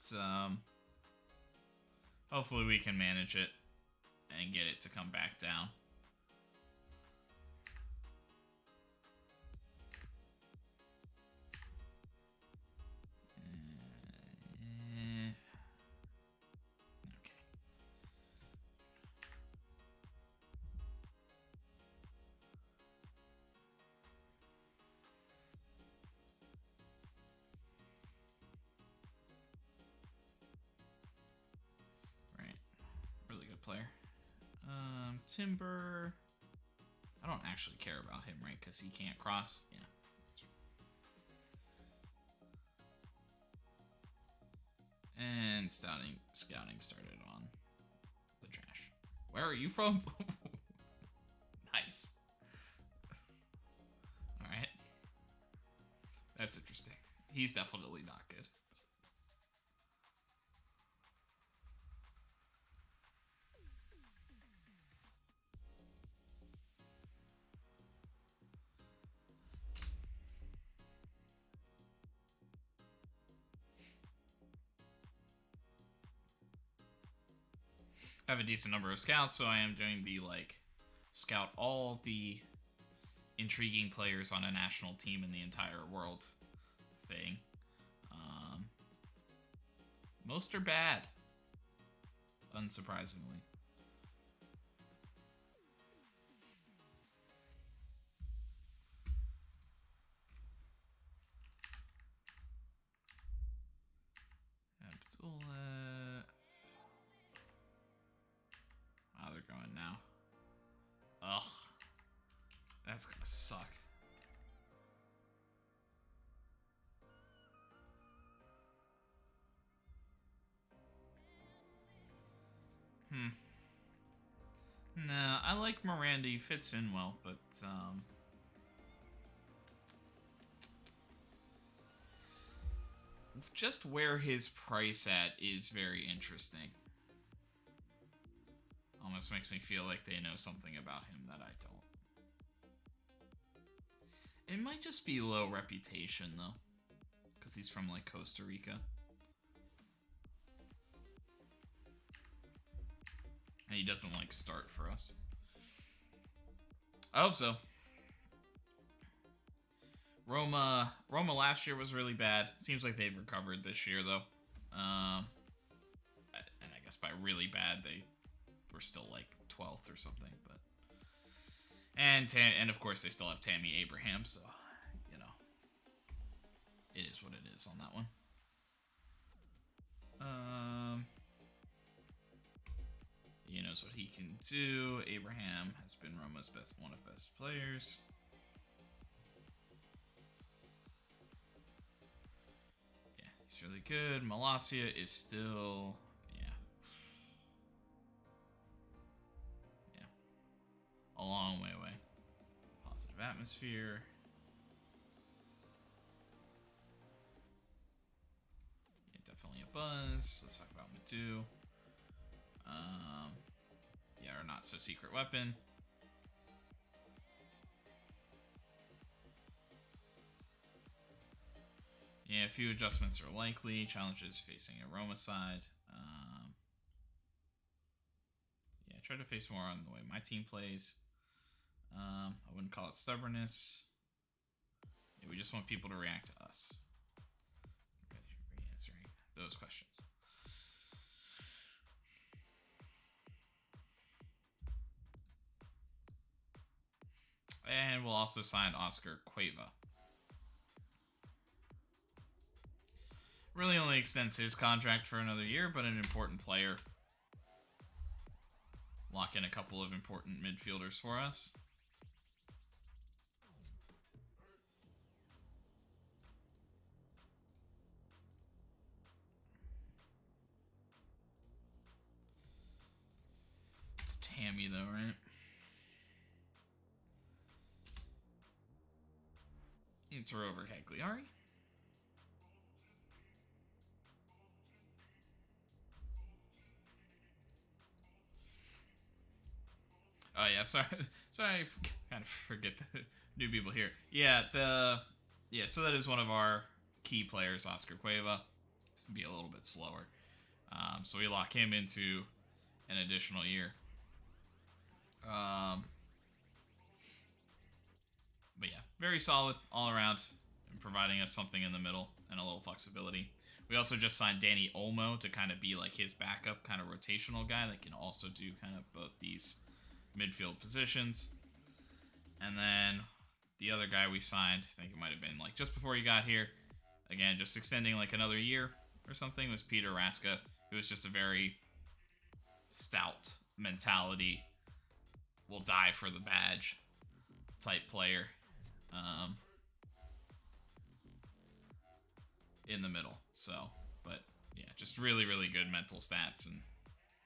hopefully we can manage it and get it to come back down. Player. Timber. I don't actually care about him, right? Because he can't cross. Yeah. And scouting started on the trash. Where are you from? Nice. All right. That's interesting. He's definitely not good. I have a decent number of scouts, so I am doing the, scout all the intriguing players on a national team in the entire world thing. Most are bad, unsurprisingly. Abdullah. Oh, they're going now. Ugh. That's gonna suck. Nah, I like Miranda. He fits in well, but, just where his price at is very interesting. Almost makes me feel like they know something about him that I don't. It might just be low reputation, though. Because he's from, Costa Rica. And he doesn't, start for us. I hope so. Roma last year was really bad. Seems like they've recovered this year though. And I guess by really bad they were still like 12th or something, but and of course they still have Tammy Abraham, so you know it is what it is on that one. He knows what he can do. Abraham has been Roma's one of best players. Yeah, he's really good. Malacia is still, yeah, a long way away. Positive atmosphere. Yeah, definitely a buzz. Let's talk about Matu. Yeah, or not so secret weapon. Yeah, a few adjustments are likely. Challenges facing a Roma side. Yeah, try to face more on the way my team plays. I wouldn't call it stubbornness. Yeah, we just want people to react to us. Answering those questions. And we'll also sign Oscar Cueva. Really only extends his contract for another year, but an important player. Lock in a couple of important midfielders for us. It's Tammy though, right? You throw over Cagliari. Oh yeah, sorry, I kind of forget the new people here. Yeah, so that is one of our key players, Oscar Cueva. Be a little bit slower, so we lock him into an additional year. But yeah, very solid all around, and providing us something in the middle and a little flexibility. We also just signed Danny Olmo to kind of be like his backup, kind of rotational guy that can also do kind of both these midfield positions. And then the other guy we signed, I think it might have been like just before you got here, again, just extending like another year or something, was Peter Raska, who was just a very stout mentality, will die for the badge type player. In the middle. So, but yeah, just really, really good mental stats and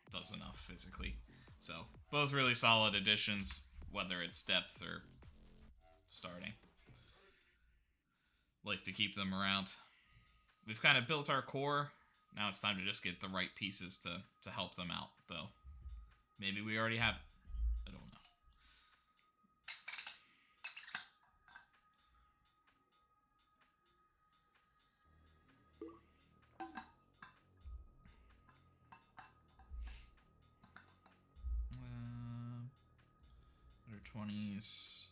does enough physically. So, both really solid additions, whether it's depth or starting. Like to keep them around. We've kind of built our core. Now it's time to just get the right pieces to help them out, though. Maybe we already have it. I don't know. Under 20s.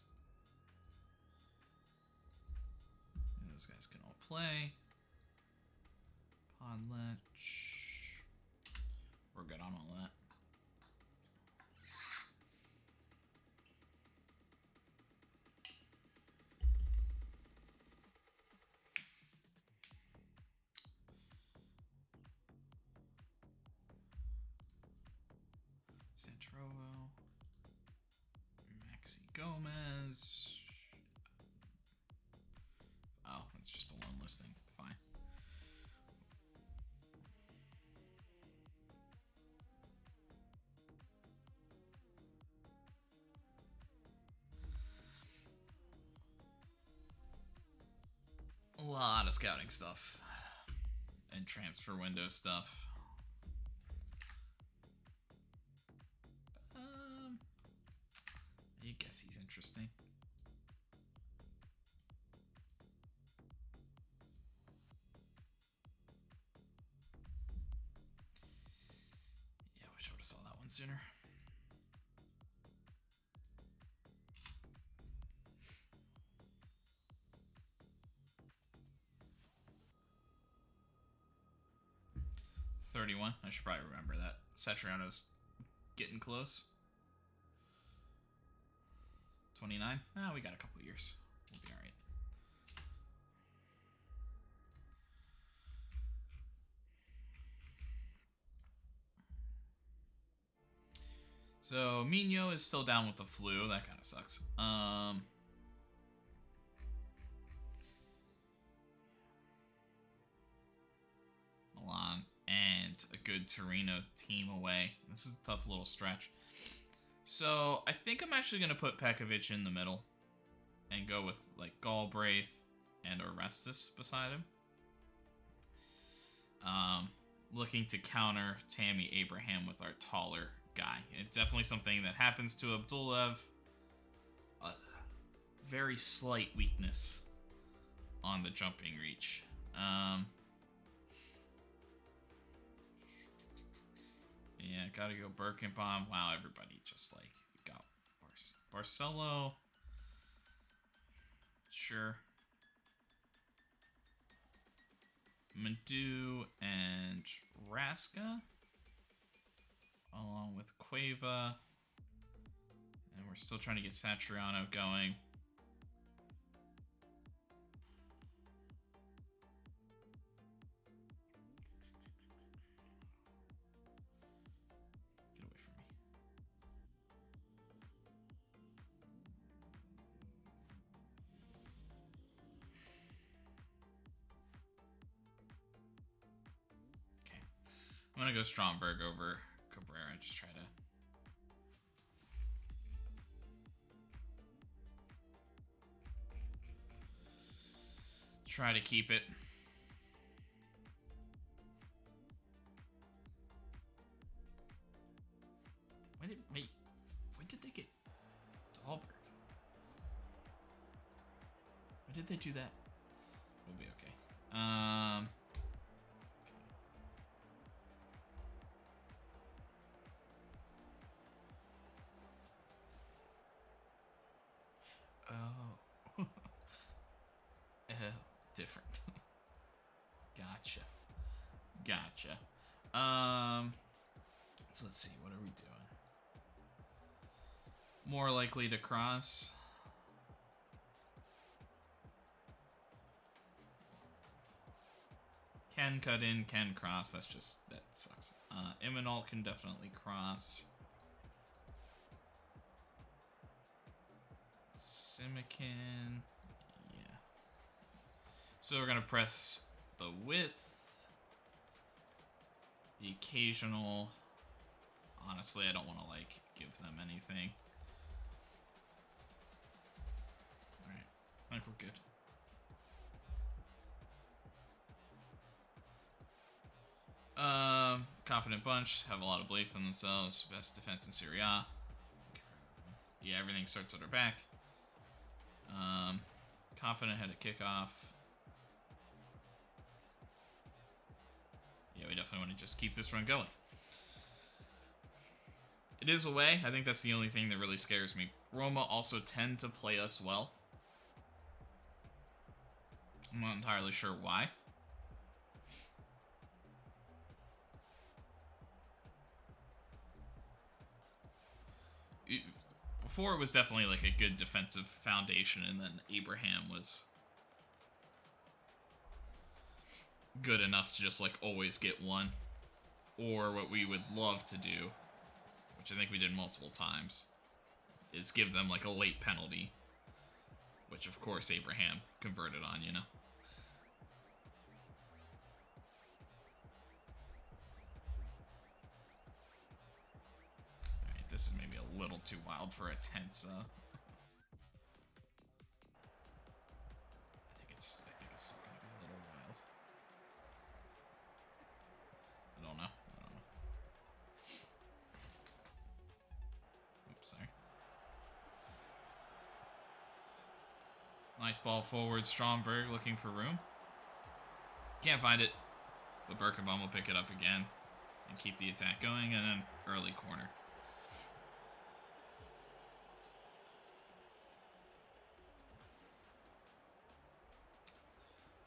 Those guys can all play. Podlech. We're good on all that. Santrovo. Maxi Gomez. Oh, it's just a loan listing. Fine. A lot of scouting stuff and transfer window stuff. I guess he's interesting. Yeah, I wish I would have saw that one sooner. 31. I should probably remember that. Satriano's getting close. 29. Ah, we got a couple years. We'll be alright. So, Mino is still down with the flu. That kind of sucks. Milan and a good Torino team away. This is a tough little stretch. So, I think I'm actually going to put Pekovic in the middle and go with, like, Galbraith and Orestes beside him. Looking to counter Tammy Abraham with our taller guy. It's definitely something that happens to Abdullaev. A very slight weakness on the jumping reach. Yeah, gotta go Birkenbaum. Wow, everybody just like got Barcelo. Sure. Madu and Raska, along with Cueva. And we're still trying to get Satriano going. Get away from me. Okay. I'm going to go Stromberg over Cabrera. Just try to keep it. When did they get Dahlberg? When did they do that? We'll be okay. Oh. Different. Gotcha. So let's see, what are we doing? More likely to cross. Can cut in, can cross. That sucks. Imanol can definitely cross. Simikin. Yeah. So we're gonna press the width. The occasional. Honestly, I don't want to like give them anything. Alright. I think we're good. Confident bunch, have a lot of belief in themselves. Best defense in Serie A. Yeah, everything starts at our back. Confident head at kickoff. Yeah, we definitely want to just keep this run going. It is away. I think that's the only thing that really scares me. Roma also tend to play us well. I'm not entirely sure why. Before it was definitely like a good defensive foundation, and then Abraham was good enough to just like always get one. Or what we would love to do, which I think we did multiple times, is give them like a late penalty, which of course Abraham converted on, you know. Alright, this is maybe a little too wild for a tense, I think it's still gonna be a little wild. I don't know. Oops, sorry. Nice ball forward. Stromberg looking for room. Can't find it. But Birkenbaum will pick it up again and keep the attack going, and then early corner.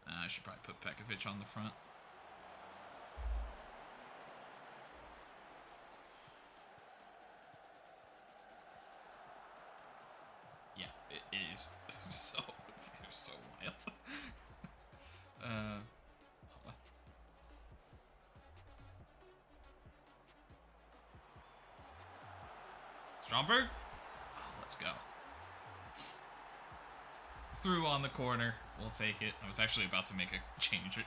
I should probably put Pekovic on the front. these they're so wild. Hold on. Stromberg? Oh, let's go. Through on the corner. We'll take it. I was actually about to make a change it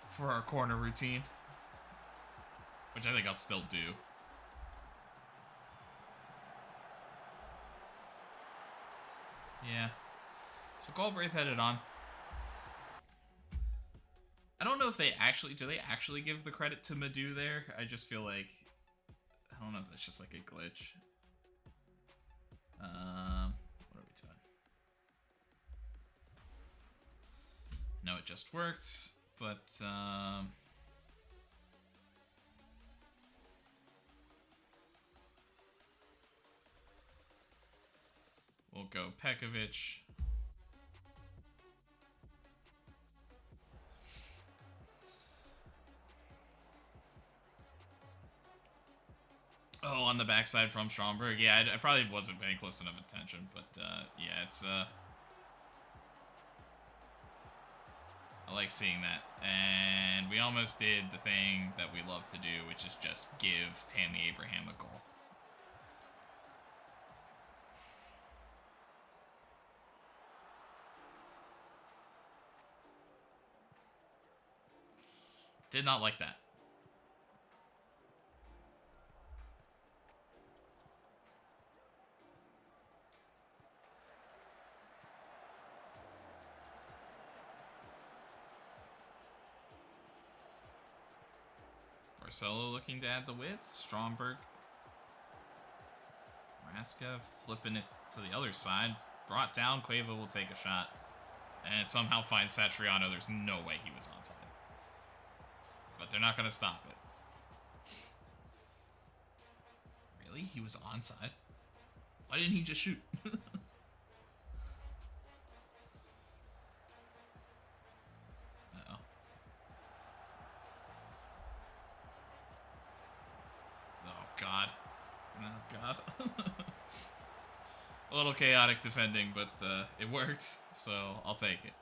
for our corner routine, which I think I'll still do. Yeah. So Galbraith headed on. I don't know if they actually... Do they actually give the credit to Madu there? I just feel like... I don't know if that's just like a glitch. What are we doing? No, it just worked, but... We'll go Pekovic. Oh, on the backside from Stromberg. Yeah, I probably wasn't paying close enough attention, but yeah, it's I like seeing that. And we almost did the thing that we love to do, which is just give Tammy Abraham a goal. Did not like that. Marcelo looking to add the width. Stromberg. Raska flipping it to the other side. Brought down. Cueva will take a shot. And it somehow finds Satriano. There's no way he was onside. But they're not going to stop it. Really? He was onside? Why didn't he just shoot? Uh-oh. Oh, God. Oh, God. A little chaotic defending, but it worked, so I'll take it.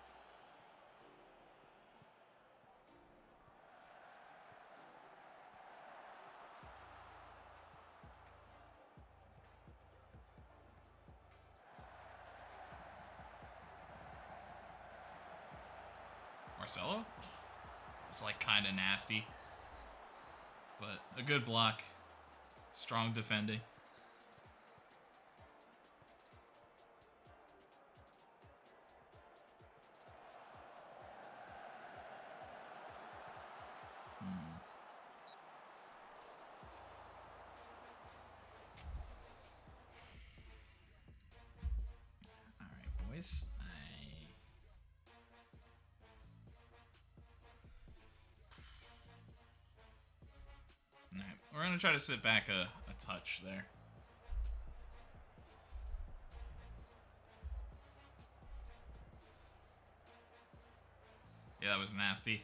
Marcelo? It's like kind of nasty. But a good block. Strong defending. Alright, boys. Alright, we're going to try to sit back a touch there. Yeah, that was nasty.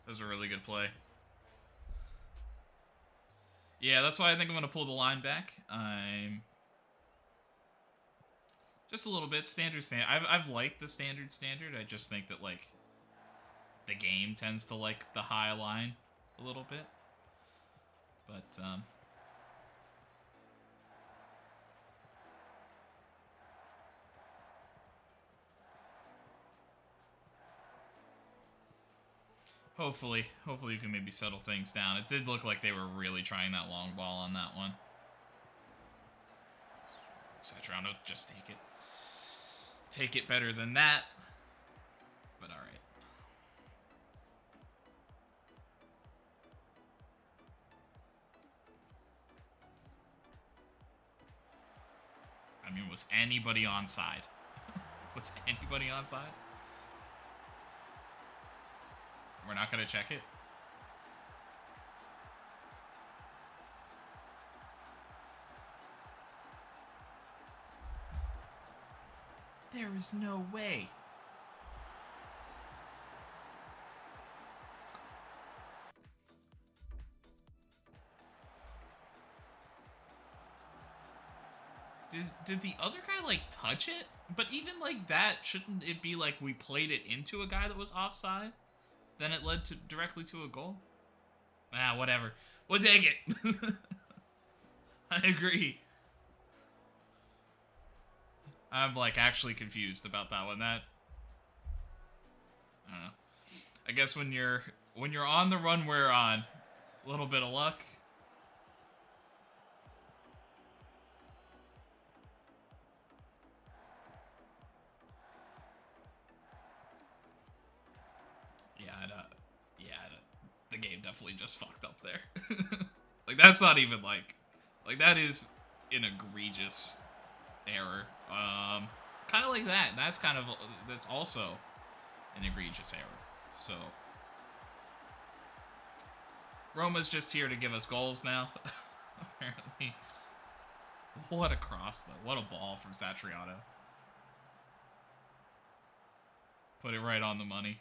That was a really good play. Yeah, that's why I think I'm going to pull the line back. I'm... Just a little bit. Standard. I've liked the standard. I just think that, like, the game tends to like the high line a little bit. But, hopefully you can maybe settle things down. It did look like they were really trying that long ball on that one. Satriano, just take it. Take it better than that. But alright. I mean, was anybody onside? Was anybody onside? We're not going to check it? There is no way. Did the other guy, like, touch it? But even like that, shouldn't it be like we played it into a guy that was offside? Then it led to directly to a goal? Ah, whatever. We'll take it. I agree. I'm like actually confused about that one. I don't know. I guess when you're on the run we're on, a little bit of luck. The game definitely just fucked up there. Like that's not even like that is an egregious error. Kind of like that. That's also an egregious error. So Roma's just here to give us goals now. Apparently. What a cross though. What a ball from Satriano. Put it right on the money.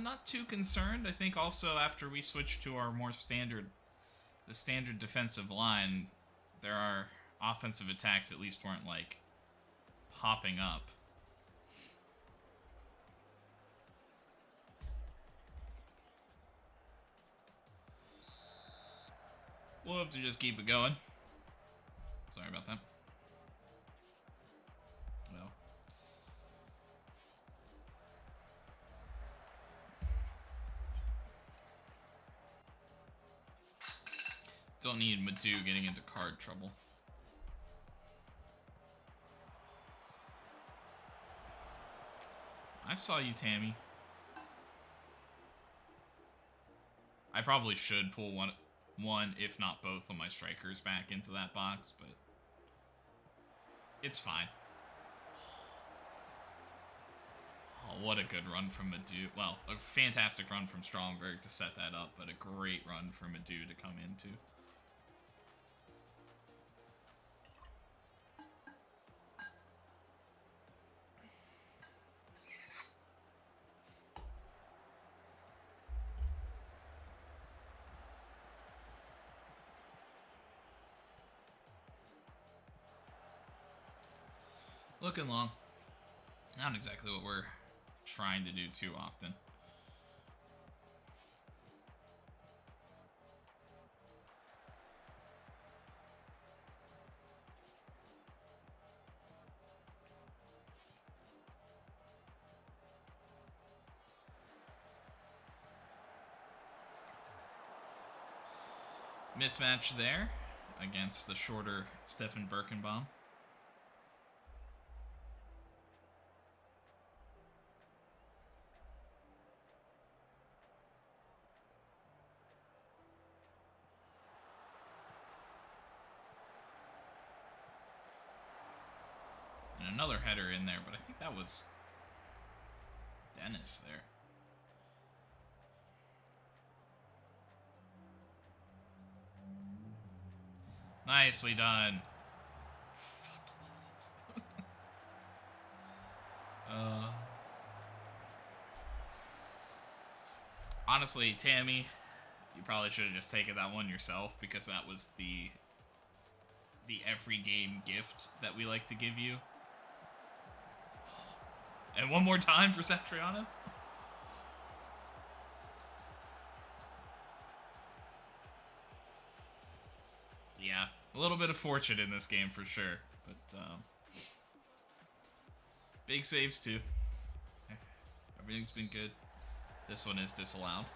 Not too concerned. I think also after we switched to our more standard defensive line, our offensive attacks at least weren't like popping up. We'll have to just keep it going. Sorry about that. Well. Don't need Madu getting into card trouble. I saw you, Tammy. I probably should pull one, if not both, of my strikers back into that box, but it's fine. Oh, what a good run from Madu. Well, a fantastic run from Stromberg to set that up, but a great run from Madu to come into. Looking long. Not exactly what we're trying to do too often. Mismatch there against the shorter Stefan Birkenbaum. And another header in there, but I think that was Dennis there. Nicely done. Fucking idiots. Honestly, Tammy, you probably should have just taken that one yourself, because that was the every game gift that we like to give you. And one more time for Satriano. Yeah, a little bit of fortune in this game for sure, but big saves too. Everything's been good. This one is disallowed.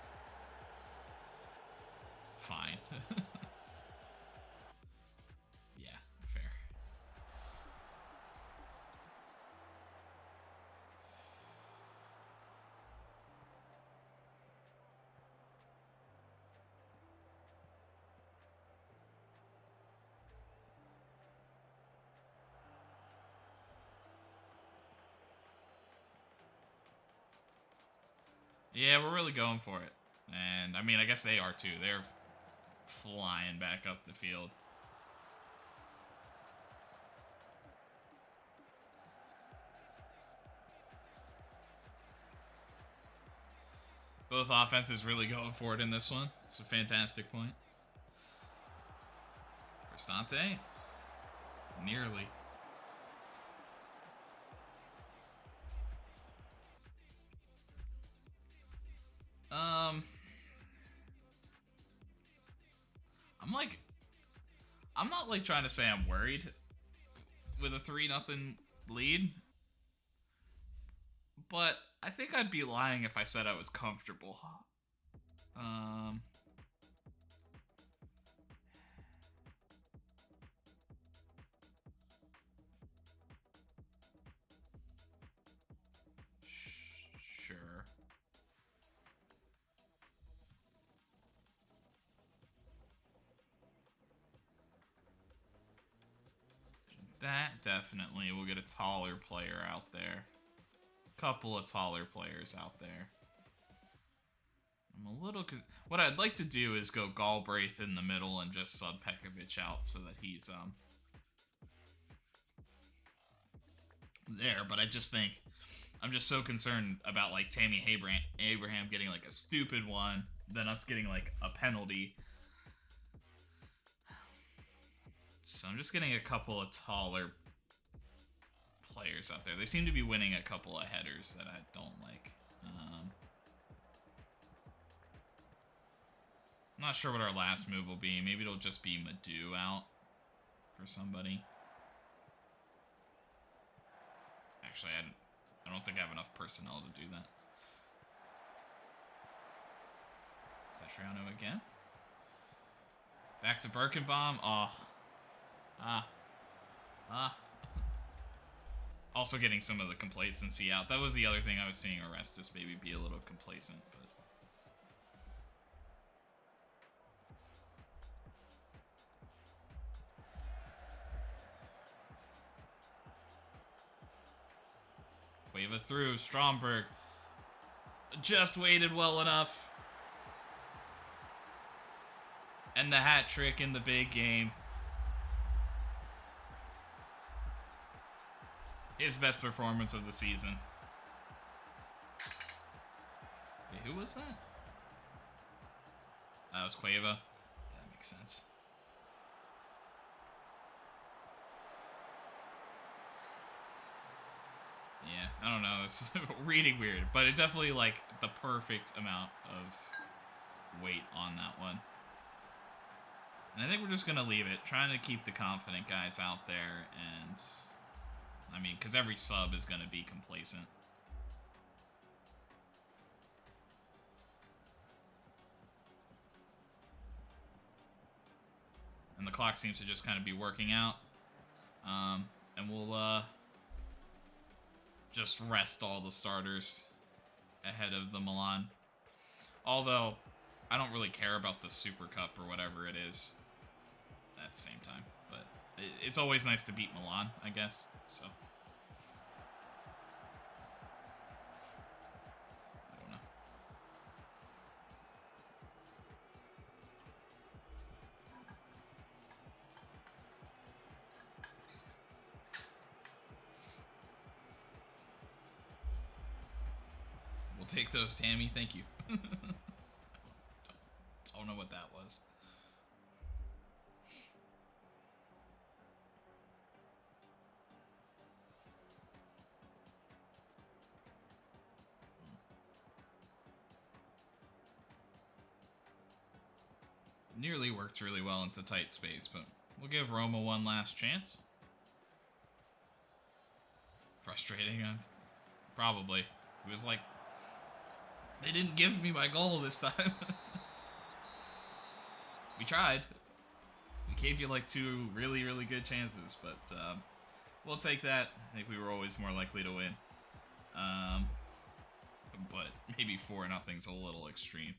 Fine. Yeah, fair. Yeah, we're really going for it. And, I mean, I guess they are too. They're flying back up the field. Both offenses really going for it in this one. It's a fantastic point. Cristante. Nearly. I'm not like trying to say I'm worried with a 3-0 lead, but I think I'd be lying if I said I was comfortable. Sure. That definitely will get a taller player out there. Couple of taller players out there. I'm a little... What I'd like to do is go Galbraith in the middle and just sub Pekovic out so that he's there, but I just think I'm just so concerned about like Tammy Abraham getting like a stupid one, then us getting like a penalty. So I'm just getting a couple of taller players out there. They seem to be winning a couple of headers that I don't like. I'm not sure what our last move will be. Maybe it'll just be Madu out for somebody. Actually, I don't think I have enough personnel to do that. Satriano again. Back to Birkenbaum. Oh. Also getting some of the complacency out. That was the other thing I was seeing Orestes maybe be a little complacent, but... Cueva through. Stromberg just waited well enough. And the hat trick in the big game. His best performance of the season. Wait, who was that? That was Cueva. Yeah, that makes sense. Yeah, I don't know. It's reading weird, but it definitely like the perfect amount of weight on that one. And I think we're just gonna leave it, trying to keep the confident guys out there, and I mean, because every sub is gonna be complacent. And the clock seems to just kind of be working out. And we'll just rest all the starters ahead of the Milan. Although, I don't really care about the Supercup or whatever it is at the same time. But it's always nice to beat Milan, I guess. So, I don't know. We'll take those, Tammy. Thank you. Don't know what that was. Nearly worked really well into tight space, but we'll give Roma one last chance. Frustrating, probably. It was like, they didn't give me my goal this time. We tried. We gave you like 2 really, really good chances, but we'll take that. I think we were always more likely to win. But maybe 4-0's a little extreme.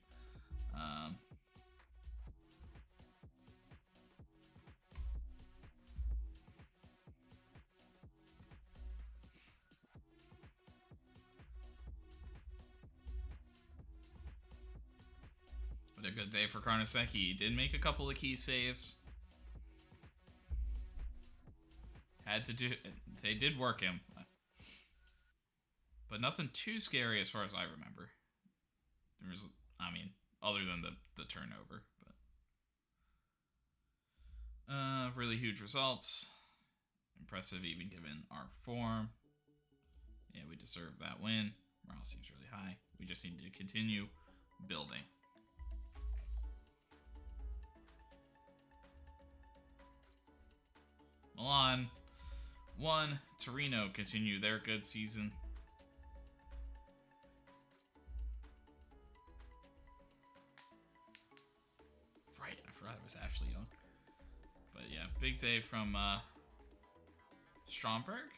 good day for Karnaseki. He did make a couple of key saves. Had to do... They did work him. But nothing too scary as far as I remember. There was, I mean, other than the turnover. But really huge results. Impressive even given our form. Yeah, we deserve that win. Morale seems really high. We just need to continue building. Milan won. Torino continue their good season. Right, I forgot it was Ashley Young. But yeah, big day from Stromberg.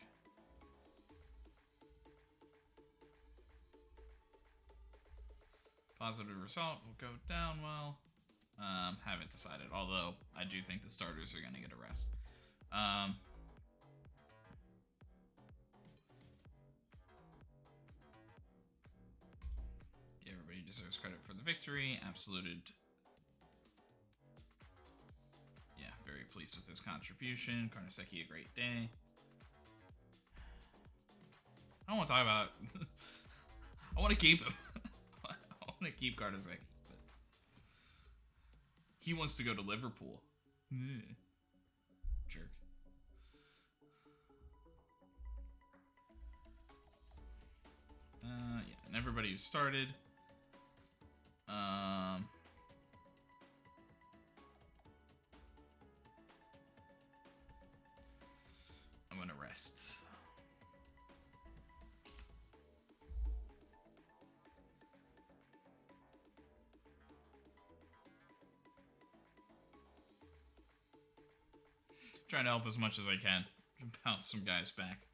Positive result will go down well. Haven't decided, although I do think the starters are going to get a rest. Yeah, everybody deserves credit for the victory. Absoluted. Yeah, very pleased with his contribution. Karnaseki, a great day. I don't want to talk about... I want to keep him. I want to keep Karnaseki. But he wants to go to Liverpool. Jerk. Yeah, and everybody who started. I'm gonna rest. Trying to help as much as I can. Bounce some guys back.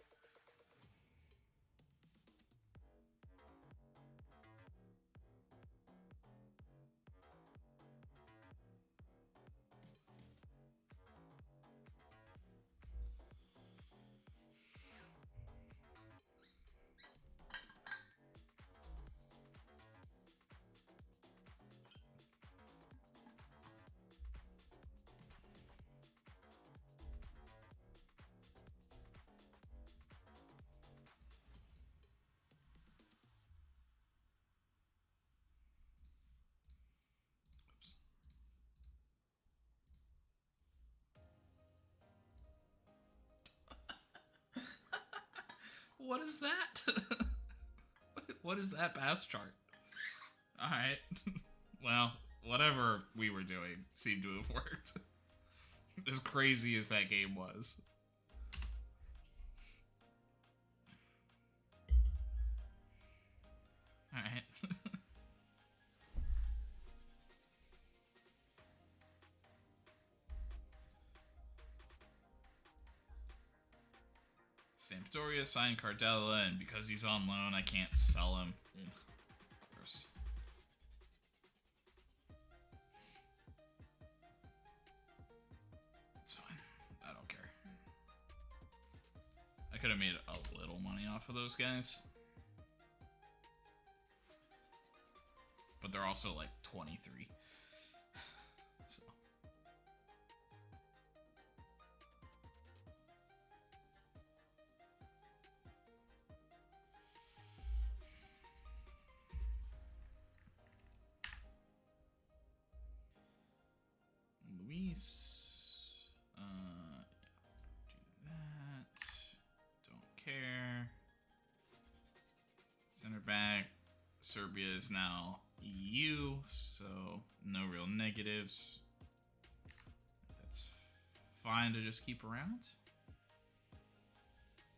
What is that? What is that pass chart? Alright. Well, whatever we were doing seemed to have worked. As crazy as that game was. Alright. Sampdoria signed Cardella, and because he's on loan, I can't sell him. Gross. It's fine. I don't care. I could have made a little money off of those guys. But they're also like 23. So. Luis, do that. Don't care. Center back. Serbia is now EU, so no real negatives. That's fine to just keep around.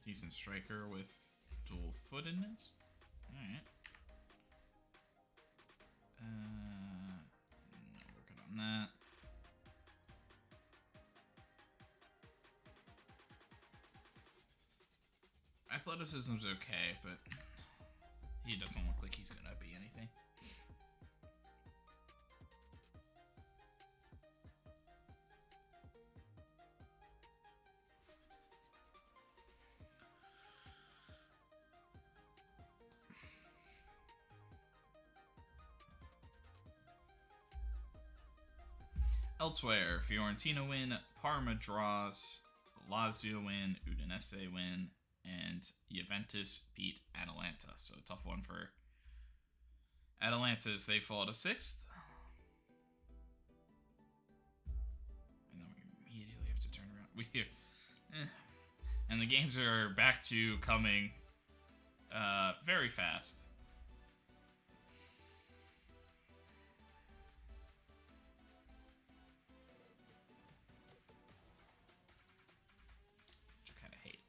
Decent striker with dual-footedness. Alright. We're good on that. Athleticism's okay, but he doesn't look like he's gonna be anything. Elsewhere, Fiorentina win, Parma draws, Lazio win, Udinese win, and Juventus beat Atalanta. So a tough one for Atalanta as they fall to 6th. And then we immediately have to turn around. And the games are back to coming very fast. Which I kind of hate.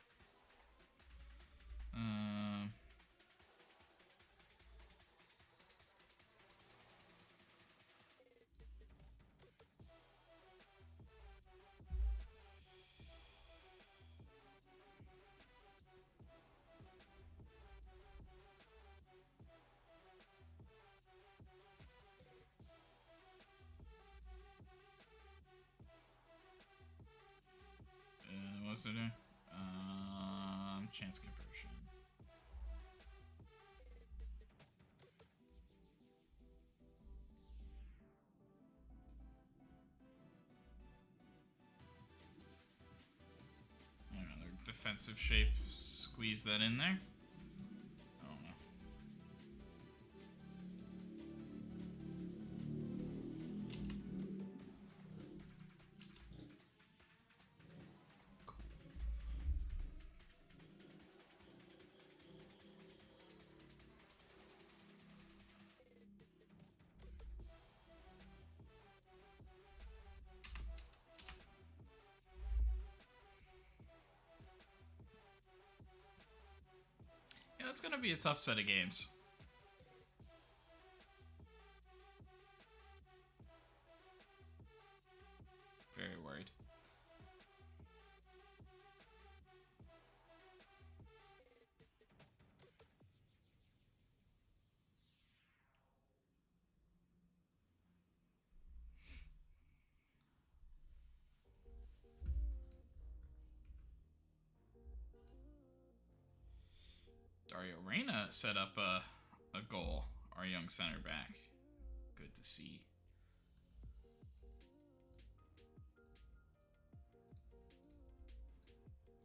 What's it doing? Chance conversion. I don't know, their defensive shape, squeeze that in there. I don't know. Yeah, that's gonna be a tough set of games. Very worried. Dario Reina set up a goal, our young center back. Good to see.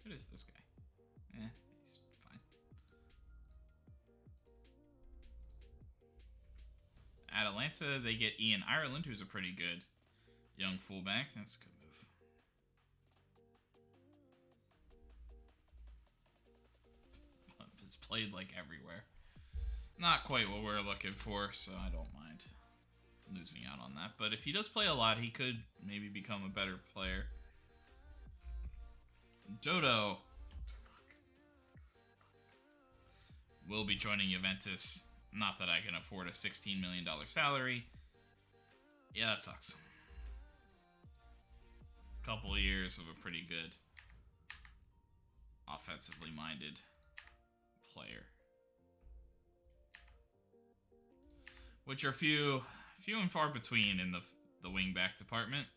What is this guy? He's fine. Atalanta, they get Ian Ireland, who's a pretty good young fullback. That's a good move. It's played like everywhere. Not quite what we're looking for, so I don't mind losing out on that. But if he does play a lot, he could maybe become a better player. Dodo will be joining Juventus. Not that I can afford a $16 million salary. Yeah, that sucks. Couple of years of a pretty good offensively minded player, which are few and far between in the wingback department.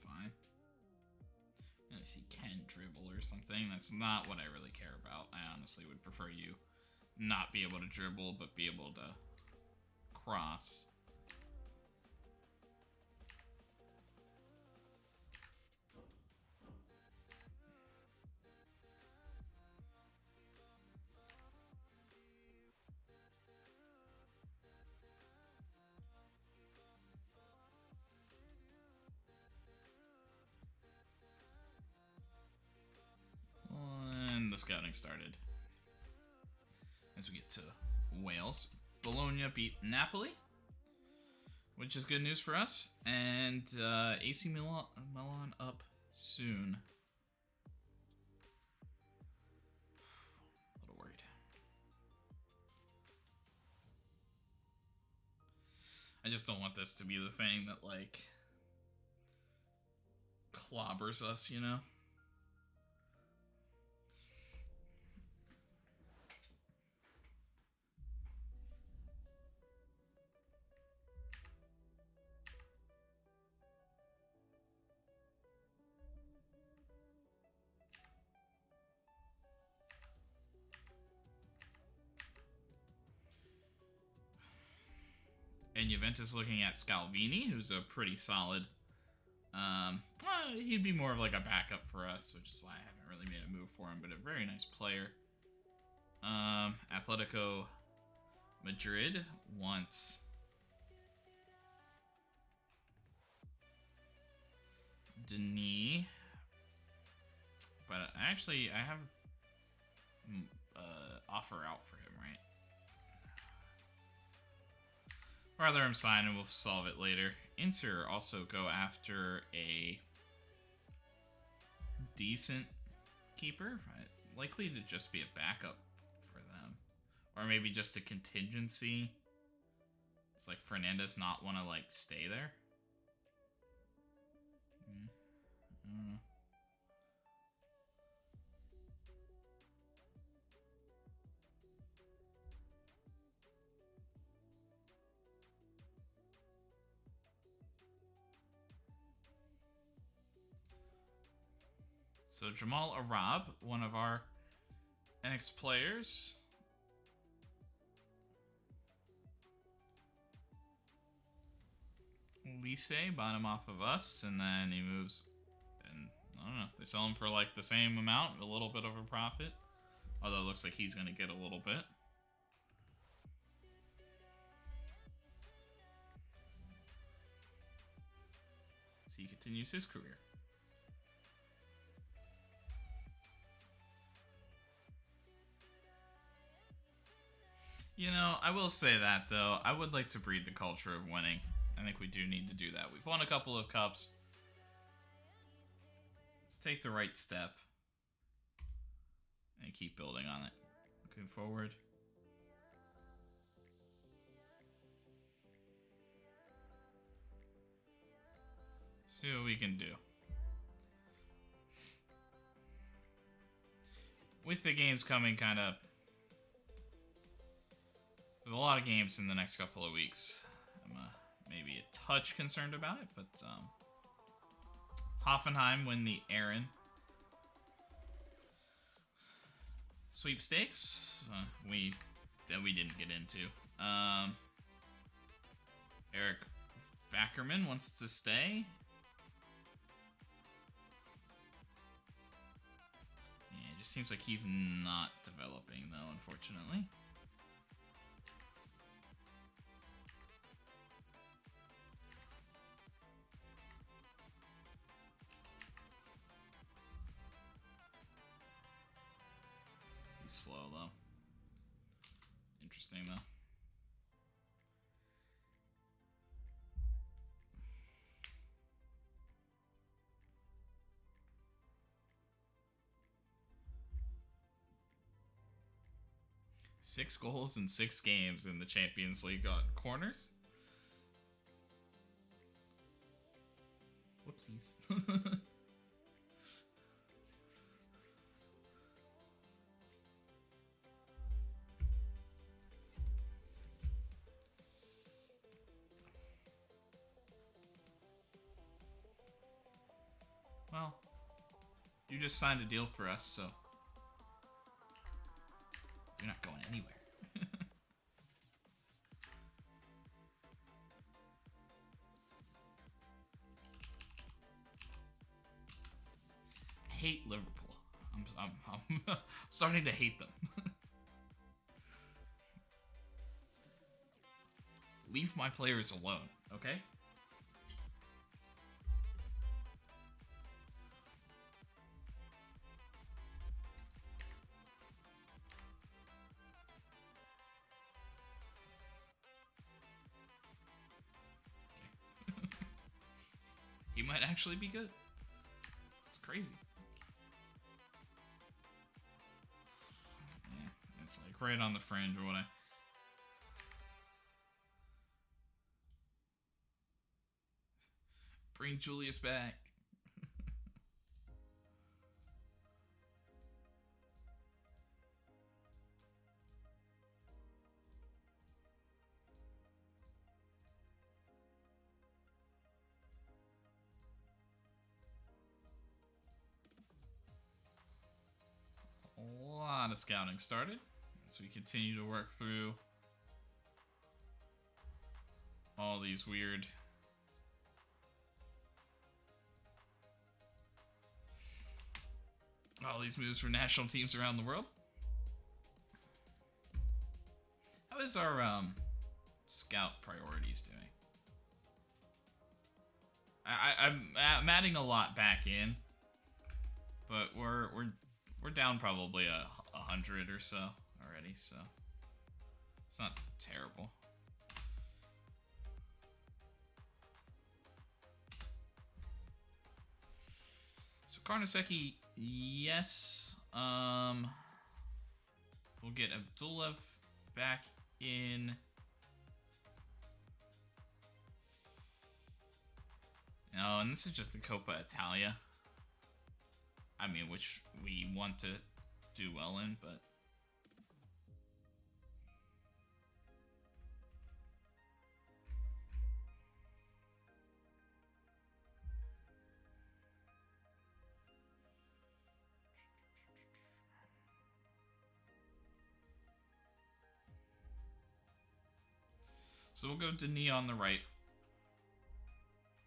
Fine. Unless he can dribble or something. That's not what I really care about. I honestly would prefer you not be able to dribble, but be able to cross. And the scouting started. As we get to Wales, Bologna beat Napoli, which is good news for us, and AC Milan up soon. A little worried. I just don't want this to be the thing that, like, clobbers us, you know? And Juventus looking at Scalvini, who's a pretty solid. He'd be more of like a backup for us, which is why I haven't really made a move for him, but a very nice player. Atletico Madrid wants Denis, but actually I have offer out for him, right? Rather him sign and we'll solve it later. Inter also go after a decent keeper, right? Likely to just be a backup for them, or maybe just a contingency. It's like Fernandez not want to like stay there. So Jamal Arab, one of our NX players. Lise bought him off of us, and then he moves, and I don't know, they sell him for like the same amount, a little bit of a profit. Although it looks like he's going to get a little bit. So he continues his career. You know, I will say that, though. I would like to breed the culture of winning. I think we do need to do that. We've won a couple of cups. Let's take the right step and keep building on it. Looking forward. See what we can do. With the games coming kind of... There's a lot of games in the next couple of weeks. I'm maybe a touch concerned about it, but Hoffenheim win the Aaron sweepstakes. We didn't get into. Eric Backerman wants to stay. Yeah, it just seems like he's not developing, though, unfortunately. He's slow, though. Interesting, though. Six goals in 6 games in the Champions League on corners. Whoopsies. Well, you just signed a deal for us, so you're not going anywhere. I hate Liverpool. I'm starting to hate them. Leave my players alone, okay? He might actually be good. It's crazy. Yeah, it's like right on the fringe of what I... Bring Julius back. A lot of scouting started as we continue to work through all these weird... all these moves for national teams around the world. How is our scout priorities doing? I'm adding a lot back in, but we're down probably 100 or so already, so it's not terrible. So Karnaseki, yes. We'll get Abdulev back in. Oh, and this is just the Coppa Italia. I mean, which we want to do well in, but... So we'll go Denis on the right.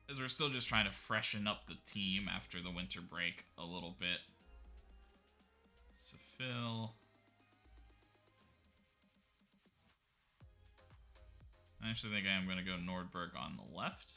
As we're still just trying to freshen up the team after the winter break a little bit. Sefil. I actually think I am going to go Nordberg on the left.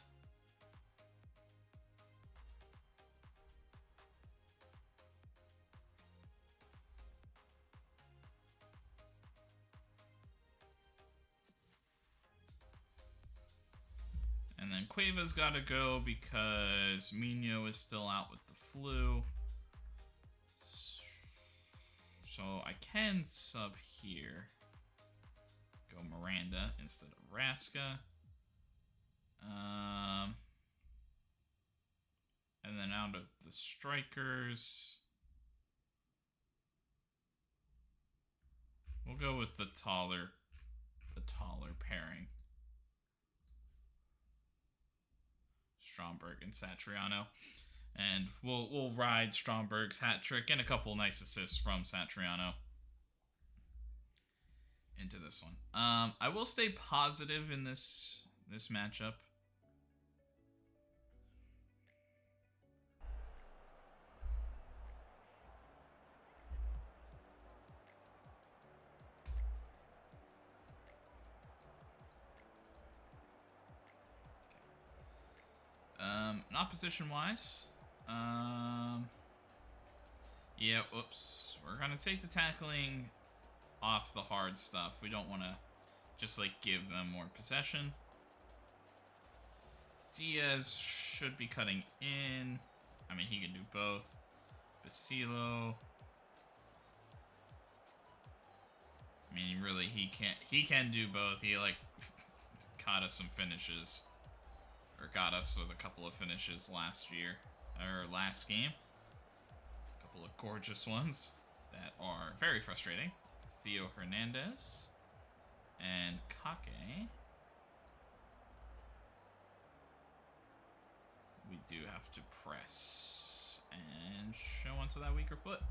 And then Cueva's got to go because Mino is still out with the flu. So I can sub here. Go Miranda instead of Raska. And then out of the strikers, we'll go with the taller pairing. Stromberg and Satriano, and we'll ride Stromberg's hat trick and a couple nice assists from Satriano into this one. I will stay positive in this matchup. Not position-wise. Yeah, whoops. We're going to take the tackling off the hard stuff. We don't want to just, like, give them more possession. Diaz should be cutting in. I mean, he can do both. Basilo. I mean, really, he can do both. He, like, caught us some finishes. Or got us with a couple of finishes last year, or last game. A couple of gorgeous ones that are very frustrating. Theo Hernandez and Kake. We do have to press and show onto that weaker foot,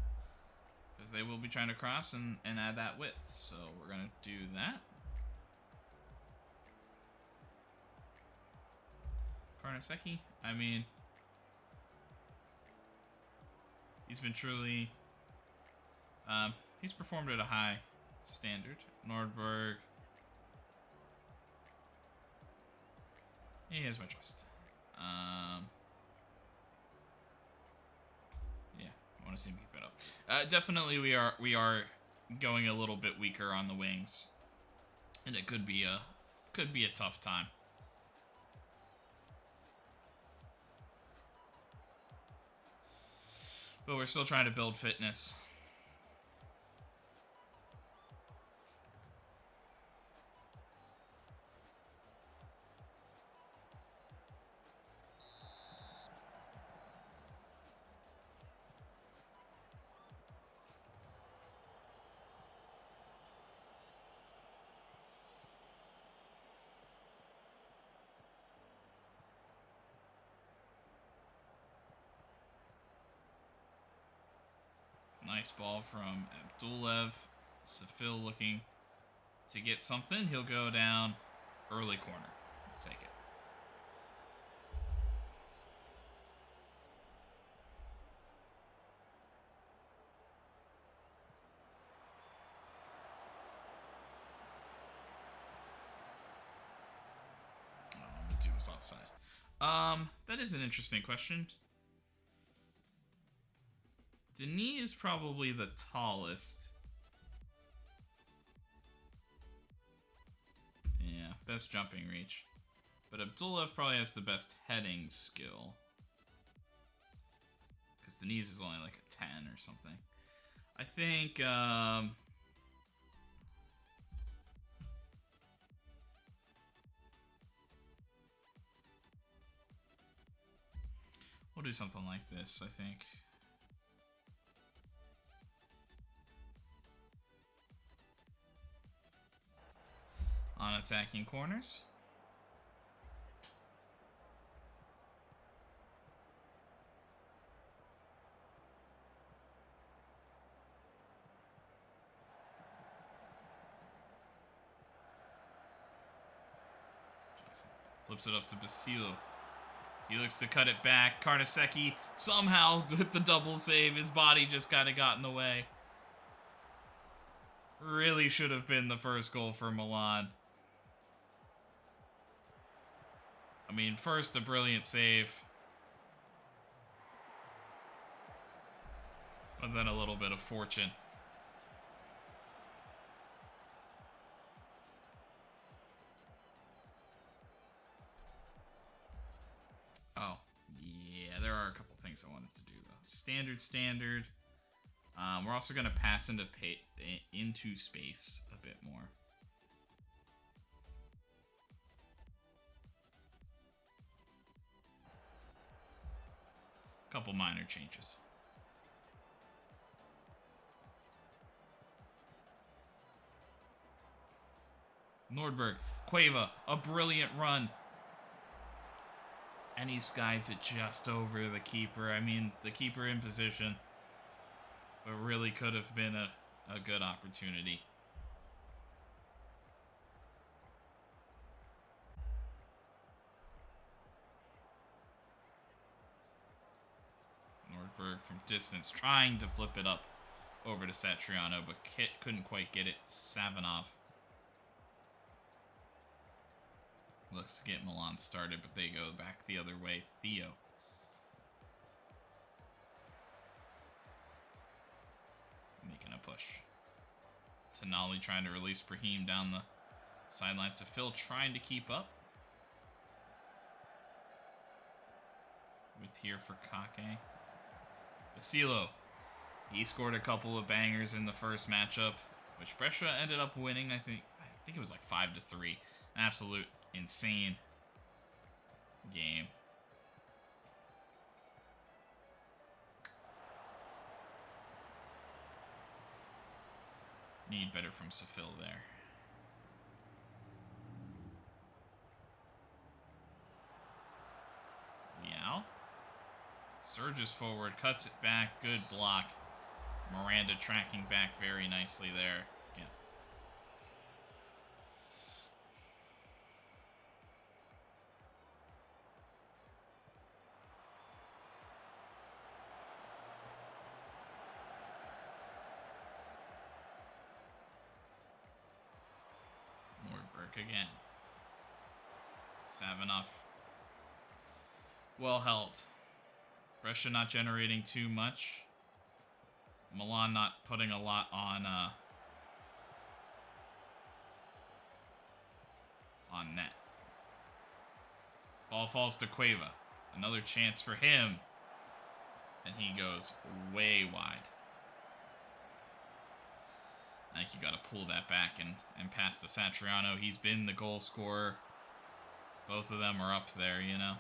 because they will be trying to cross and add that width. So we're going to do that. Karnaseki, I mean, he's been truly, he's performed at a high standard. Nordberg, he has my trust. Yeah, I want to see him keep it up. Definitely, we are going a little bit weaker on the wings, and it could be a tough time. But we're still trying to build fitness. Nice ball from Abdulev. Sefil looking to get something. He'll go down early corner. Take it. Two was offside. That is an interesting question. Denis is probably the tallest. Yeah, best jumping reach. But Abdullah probably has the best heading skill. Because Denis is only like a 10 or something. I think, we'll do something like this, I think. On attacking corners. Flips it up to Basile. He looks to cut it back. Karnaseki somehow with the double save. His body just kind of got in the way. Really should have been the first goal for Milan. I mean, first a brilliant save. But then a little bit of fortune. Oh, yeah, there are a couple things I wanted to do, though. Standard. We're also going to pass into space a bit more. Couple minor changes. Nordberg, Cueva, a brilliant run. And he skies it just over the keeper. I mean, the keeper in position. But really could have been a good opportunity. Nordberg from distance, trying to flip it up over to Satriano, but Kit couldn't quite get it. Savinov looks to get Milan started, but they go back the other way. Theo. Making a push. Tonali trying to release Brahim down the sidelines to Phil, trying to keep up. With here for Kake. Basilo. He scored a couple of bangers in the first matchup, which Brescia ended up winning. I think it was like 5-3. An absolute insane game. Need better from Sefil there. Liao. Surges forward, cuts it back, good block. Miranda tracking back very nicely there. Yeah. Nordberg again. Savinov. Well held. Brescia not generating too much. Milan not putting a lot on net. Ball falls to Cueva. Another chance for him. And he goes way wide. I think you got to pull that back and pass to Satriano. He's been the goal scorer. Both of them are up there, you know.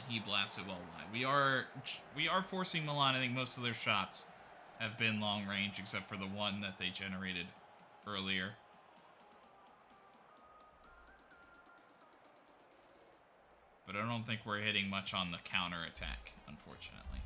He blasts it well wide. We are forcing Milan. I think most of their shots have been long range, except for the one that they generated earlier. But I don't think we're hitting much on the counter attack, unfortunately.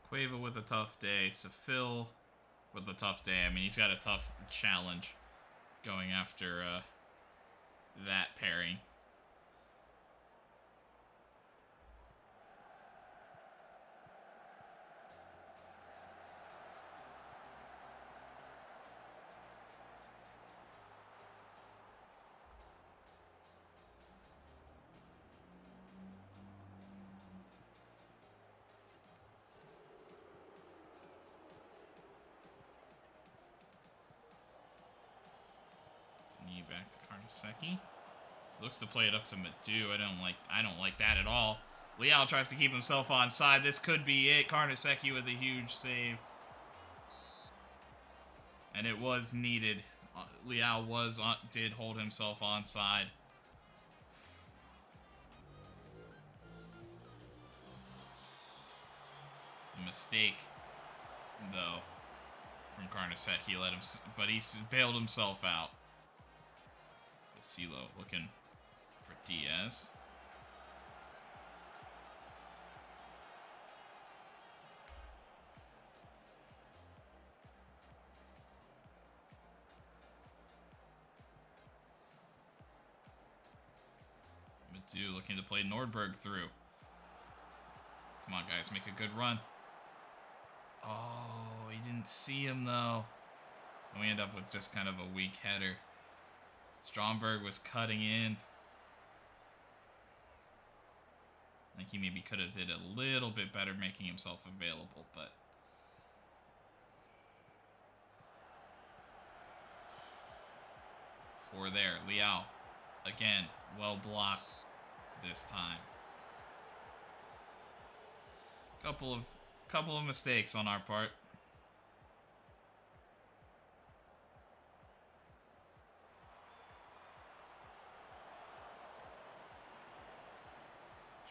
Cueva with a tough day. Safil with a tough day. I mean, he's got a tough challenge going after that pairing. Back to Karnaseki. Looks to play it up to Madu. I don't like that at all. Leao tries to keep himself onside. This could be it. Karnaseki with a huge save. And it was needed. Leao did hold himself onside. A mistake, though, from Karnaseki. But he bailed himself out. CeeLo looking for Diaz. Madu looking to play Nordberg through. Come on, guys, make a good run. Oh, he didn't see him, though. And we end up with just kind of a weak header. Stromberg was cutting in. I think he maybe could have did a little bit better making himself available, but... Poor there. Leao. Again, well blocked this time. Couple of mistakes on our part.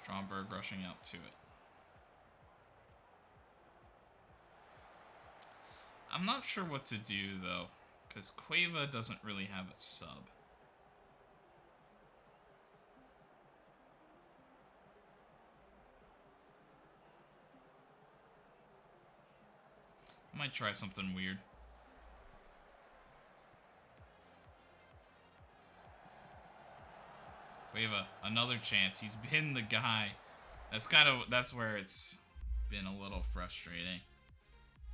Stromberg rushing out to it. I'm not sure what to do, though, because Cueva doesn't really have a sub. I might try something weird. Cueva, another chance. He's been the guy. That's where it's been a little frustrating.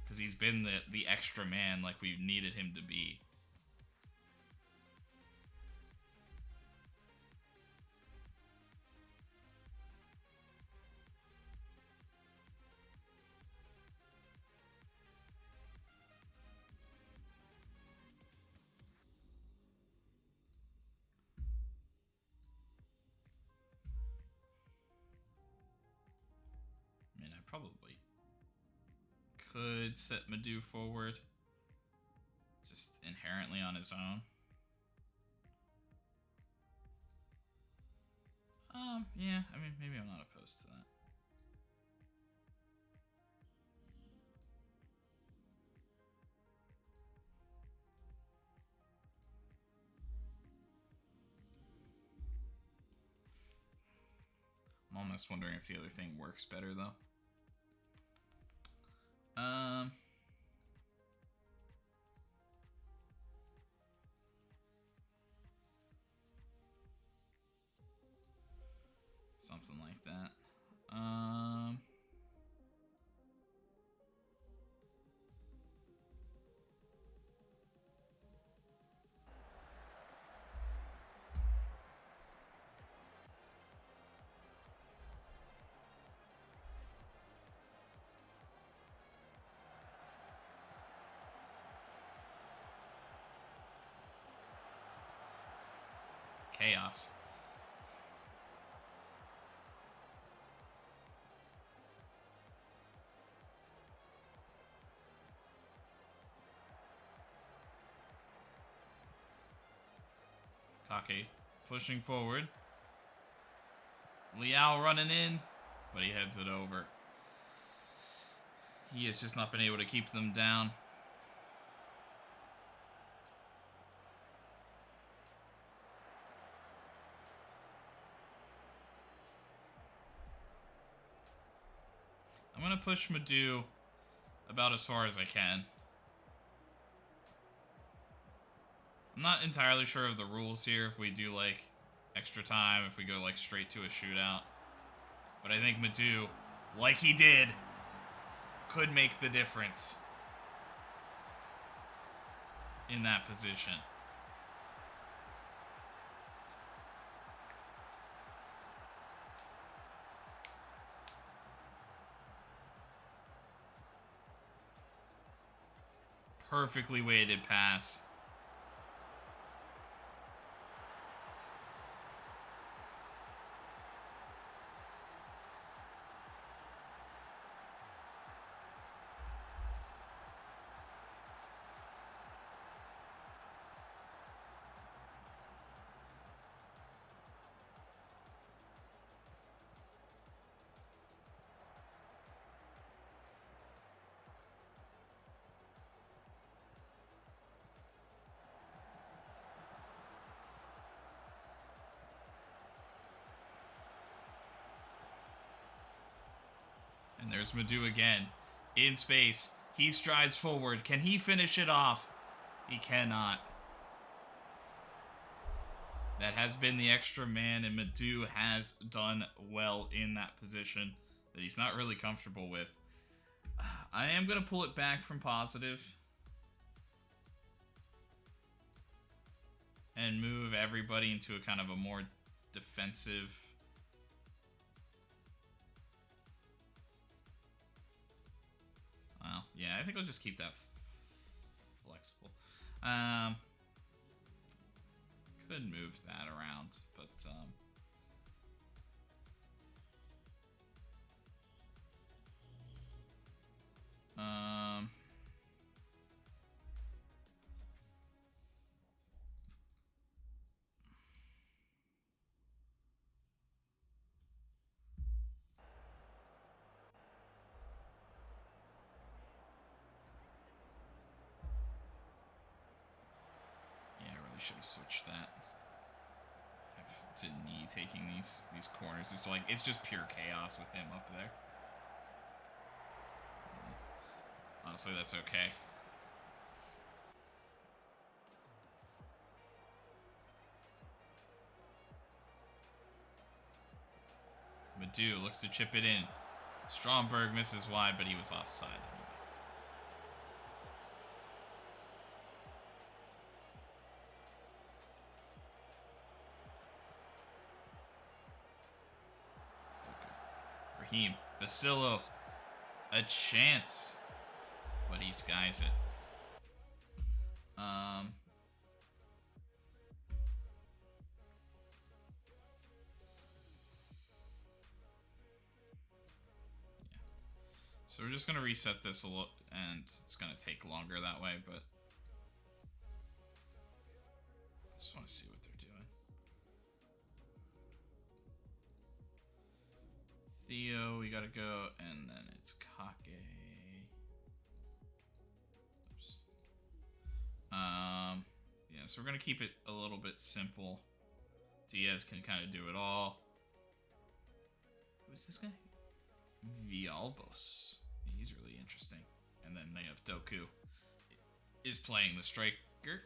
Because he's been the extra man like we needed him to be. Probably could set Madu forward just inherently on his own. Yeah, I mean, maybe I'm not opposed to that. I'm almost wondering if the other thing works better, though. Something like that. Chaos. Kake pushing forward. Liao running in, but he heads it over. He has just not been able to keep them down. I'm going to push Madu about as far as I can. I'm not entirely sure of the rules here, if we do, like, extra time, if we go, like, straight to a shootout. But I think Madu, like he did, could make the difference in that position. Perfectly weighted pass. And there's Madu again. In space. He strides forward. Can he finish it off? He cannot. That has been the extra man, and Madu has done well in that position that he's not really comfortable with. I am going to pull it back from positive and move everybody into a kind of a more defensive. Well, yeah, I think I'll just keep that flexible. Could move that around, but should have switched that. To knee taking these corners. It's just pure chaos with him up there. Honestly, that's okay. Madu looks to chip it in. Stromberg misses wide, but he was offside. Raheem, Basillo, a chance, but he skies it. Yeah. So we're just gonna reset this a little, and it's gonna take longer that way, but I just want to see what they're doing. Theo, we gotta go, and then it's Kake. Oops. Yeah, so we're gonna keep it a little bit simple. Diaz can kind of do it all. Who's this guy? Villalobos. He's really interesting. And then they have Doku is playing the striker.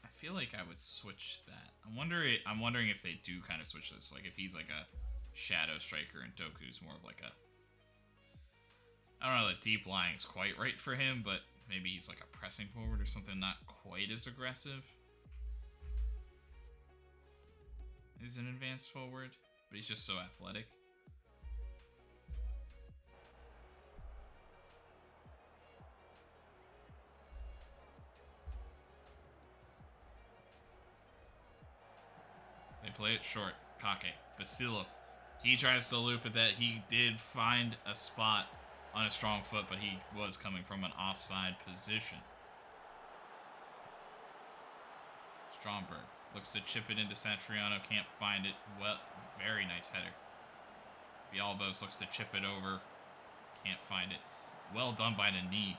I feel like I would switch that. I'm wondering if they do kind of switch this. Like if he's like a shadow striker and Doku's more of like a, I don't know that deep lying is quite right for him, but maybe he's like a pressing forward or something, not quite as aggressive. He's an advanced forward, but he's just so athletic. They play it short. Kake, Basillo. He tries to loop at that. He did find a spot on a strong foot, but he was coming from an offside position. Stromberg looks to chip it into Satriano, can't find it. Well, very nice header. Villalobos looks to chip it over, can't find it. Well done by the knee.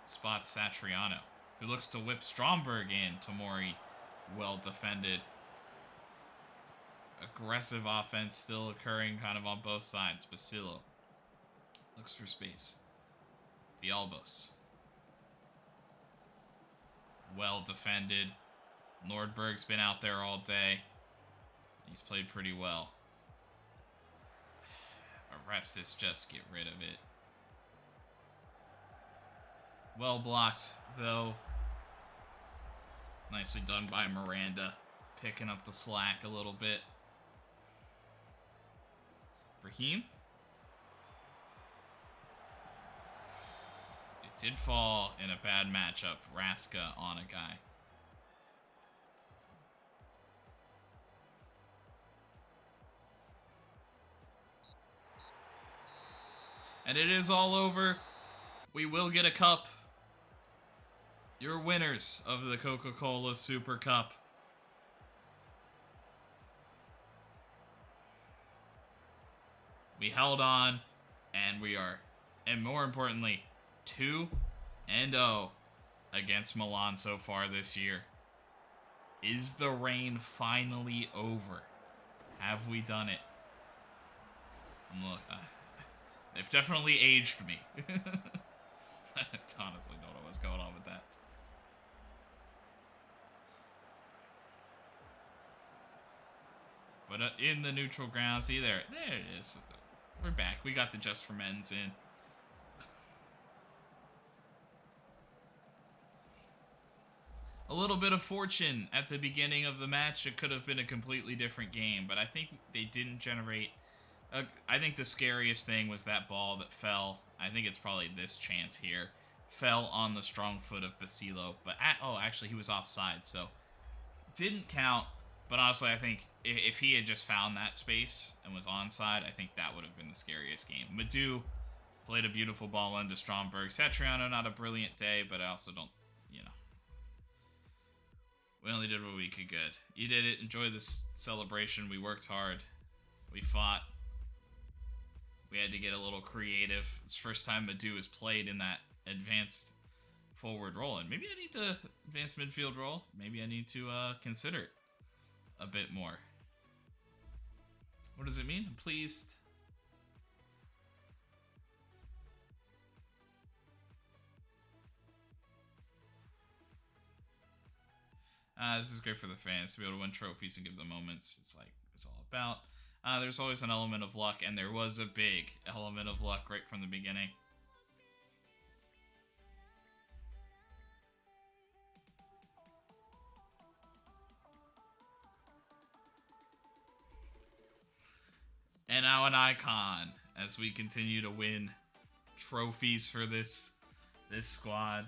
Spots Satriano, who looks to whip Stromberg in. Tomori, well defended. Aggressive offense still occurring kind of on both sides. Basilio looks for space. Villalobos. Well defended. Nordberg's been out there all day. He's played pretty well. Orestes, just get rid of it. Well blocked, though. Nicely done by Miranda. Picking up the slack a little bit. Raheem. It did fall in a bad matchup. Raska on a guy. And it is all over. We will get a cup. You're winners of the Coca-Cola Super Cup. We held on, and we are, and more importantly, 2-0 against Milan so far this year. Is the reign finally over? Have we done it? Look, they've definitely aged me. I honestly don't know what's going on with that. But in the neutral ground, see there it is. We're back. We got the Just for Men's in. A little bit of fortune at the beginning of the match. It could have been a completely different game, but I think they didn't generate... I think the scariest thing was that ball that fell. I think it's probably this chance here. Fell on the strong foot of Basilio. But, actually, he was offside, so... Didn't count, but honestly, I think if he had just found that space and was onside, I think that would have been the scariest game. Madu played a beautiful ball into Stromberg. Satriano, not a brilliant day, but I also don't, we only did what we could good. You did it. Enjoy this celebration. We worked hard. We fought. We had to get a little creative. It's the first time Madu has played in that advanced forward role. And maybe I need to advance midfield role. Maybe I need to consider it a bit more. What does it mean? I'm pleased. This is great for the fans to be able to win trophies and give them moments. It's like it's all about. There's always an element of luck, and there was a big element of luck right from the beginning. And now an icon as we continue to win trophies for this squad.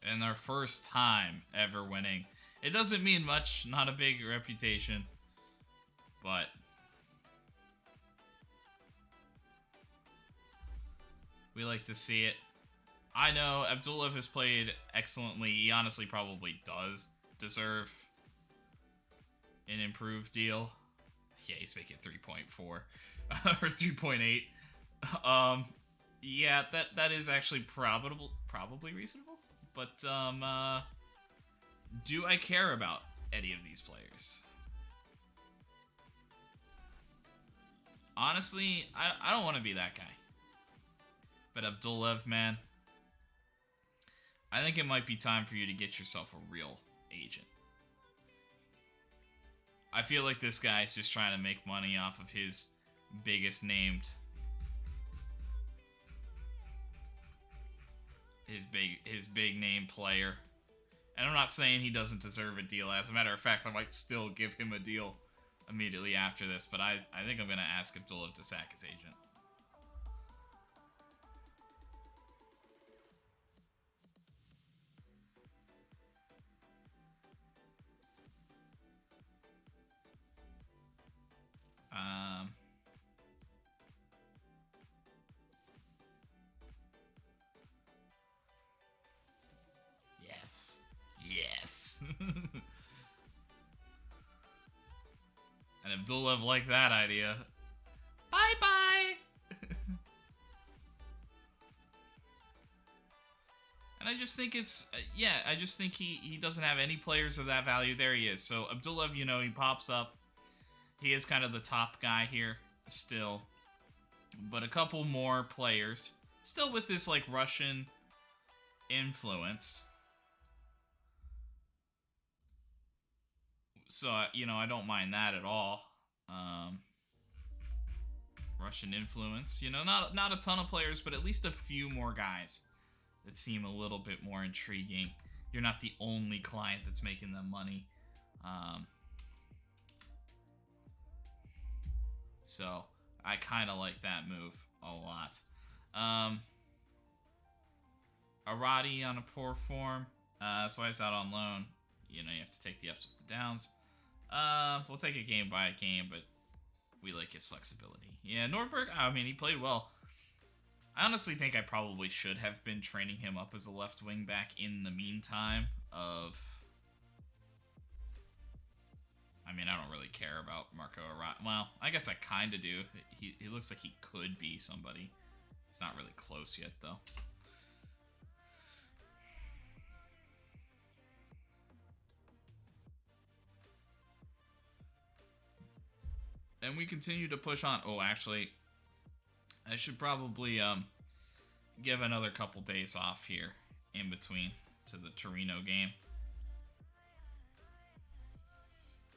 And our first time ever winning. It doesn't mean much, not a big reputation, but we like to see it. I know Abdullah has played excellently. He honestly probably does deserve an improved deal. Yeah, he's making 3.4 or 3.8. Yeah, that is actually probably reasonable. But do I care about any of these players? Honestly, I don't want to be that guy. But Abdullah, man, I think it might be time for you to get yourself a real agent. I feel like this guy's just trying to make money off of his biggest named, his big name player. And I'm not saying he doesn't deserve a deal. As a matter of fact, I might still give him a deal immediately after this, but I think I'm going to ask Abdullah to sack his agent. And Abdullah liked that idea. Bye-bye! And I just think it's, yeah, I just think he doesn't have any players of that value. There he is. So Abdullah, you know, he pops up. He is kind of the top guy here still. But a couple more players, still with this, like, Russian influence. So, you know, I don't mind that at all. Russian influence, you know, not a ton of players, but at least a few more guys that seem a little bit more intriguing. You're not the only client that's making them money. So I kind of like that move a lot. Arati on a poor form. That's why he's out on loan. You know, you have to take the ups with the downs. We'll take it game by game, but we like his flexibility. Yeah, Nordberg, I mean, he played well. I honestly think I probably should have been training him up as a left wing back in the meantime of... I mean, I don't really care about Marco Arati. Well, I guess I kind of do. He looks like he could be somebody. He's not really close yet, though. And we continue to push on. Oh, actually, I should probably give another couple days off here in between to the Torino game.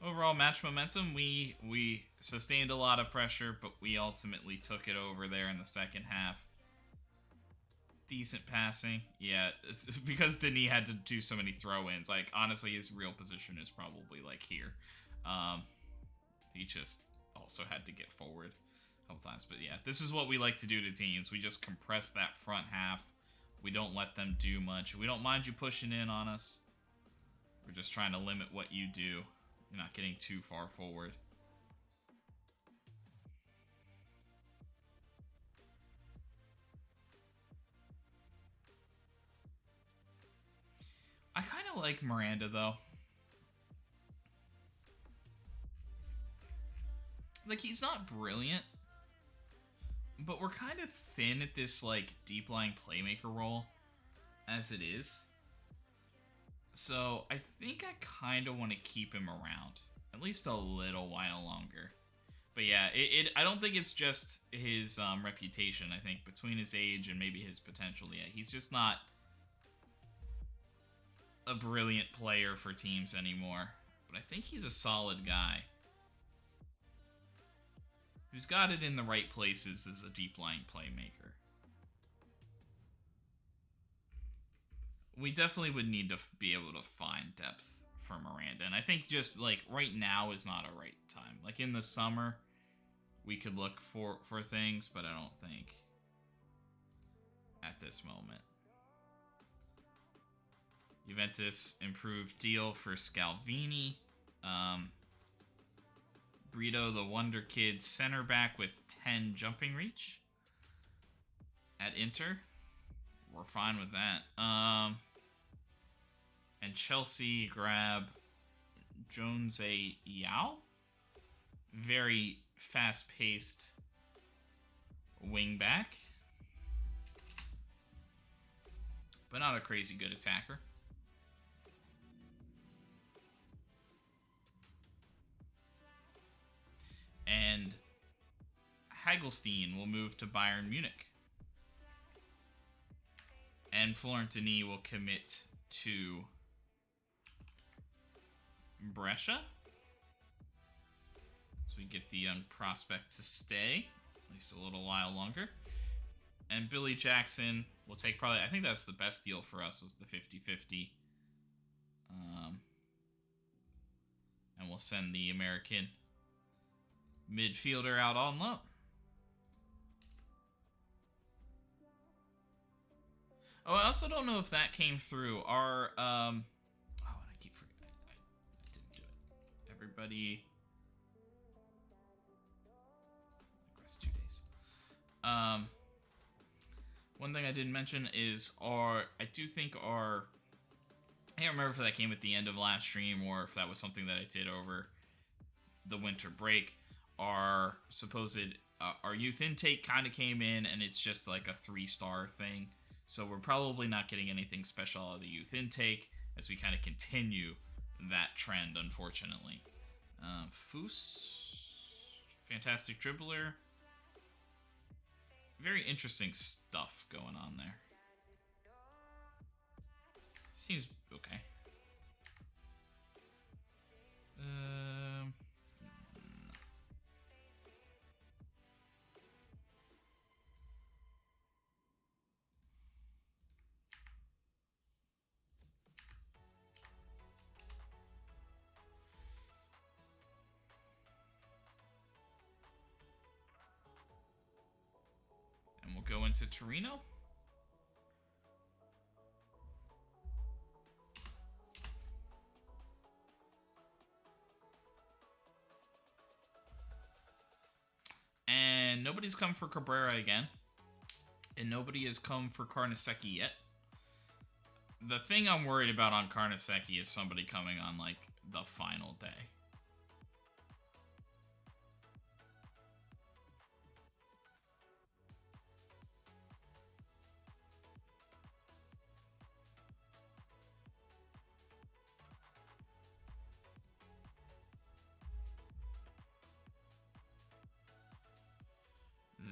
Overall match momentum, we sustained a lot of pressure, but we ultimately took it over there in the second half. Decent passing. Yeah, it's because Denis had to do so many throw-ins. Like, honestly, his real position is probably, like, here. He just also had to get forward a couple times. But yeah, this is what we like to do to teams. We just compress that front half. We don't let them do much. We don't mind you pushing in on us. We're just trying to limit what you do. You're not getting too far forward. I kind of like Miranda, though. Like, he's not brilliant, but we're kind of thin at this, like, deep-lying playmaker role as it is. So I think I kind of want to keep him around at least a little while longer. But yeah, I don't think it's just his reputation. I think between his age and maybe his potential, yeah, he's just not a brilliant player for teams anymore. But I think he's a solid guy who's got it in the right places as a deep-lying playmaker. We definitely would need to be able to find depth for Miranda. And I think just, like, right now is not a right time. Like, in the summer, we could look for things, but I don't think at this moment. Juventus improved deal for Scalvini. Brito, the Wonder Kid, center back with 10 jumping reach at Inter. We're fine with that. And Chelsea grab Jones Yao. Very fast-paced wing back. But not a crazy good attacker. And Hagelstein will move to Bayern Munich. And Florent Denis will commit to Brescia. So we get the young prospect to stay at least a little while longer. And Billy Jackson will take probably, I think that's the best deal for us, was the 50-50. And we'll send the American midfielder out on loan. Oh, I also don't know if that came through. Our, oh, and I keep forgetting. I didn't do it. Everybody. Request 2 days. One thing I didn't mention is I do think I can't remember if that came at the end of last stream or if that was something that I did over the winter break. Our supposed our youth intake kind of came in, and it's just like a 3-star thing. So we're probably not getting anything special out of the youth intake as we kind of continue that trend, unfortunately. Foos, fantastic dribbler. Very interesting stuff going on there. Seems okay. And we'll go into Torino. And nobody's come for Cabrera again. And nobody has come for Carnesecchi yet. The thing I'm worried about on Carnesecchi is somebody coming on, like, the final day.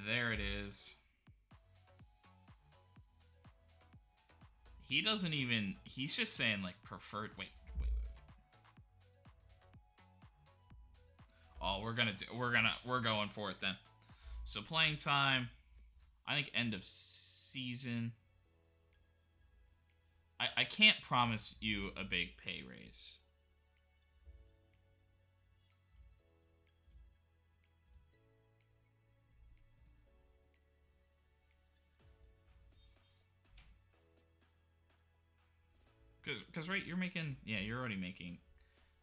There it is. He doesn't even... He's just saying, like, preferred... Wait. Oh, we're going for it then. So playing time, I think end of season. I can't promise you a big pay raise. Because right, you're making... Yeah, you're already making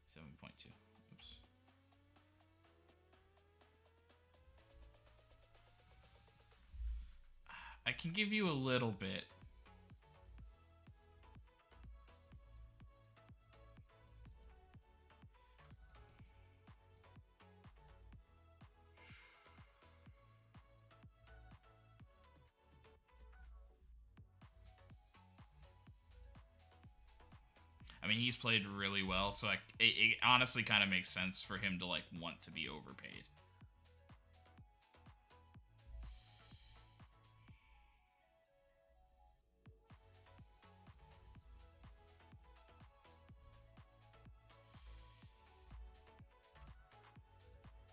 7.2. Oops. I can give you a little bit. I mean, he's played really well, so it honestly kind of makes sense for him to, like, want to be overpaid.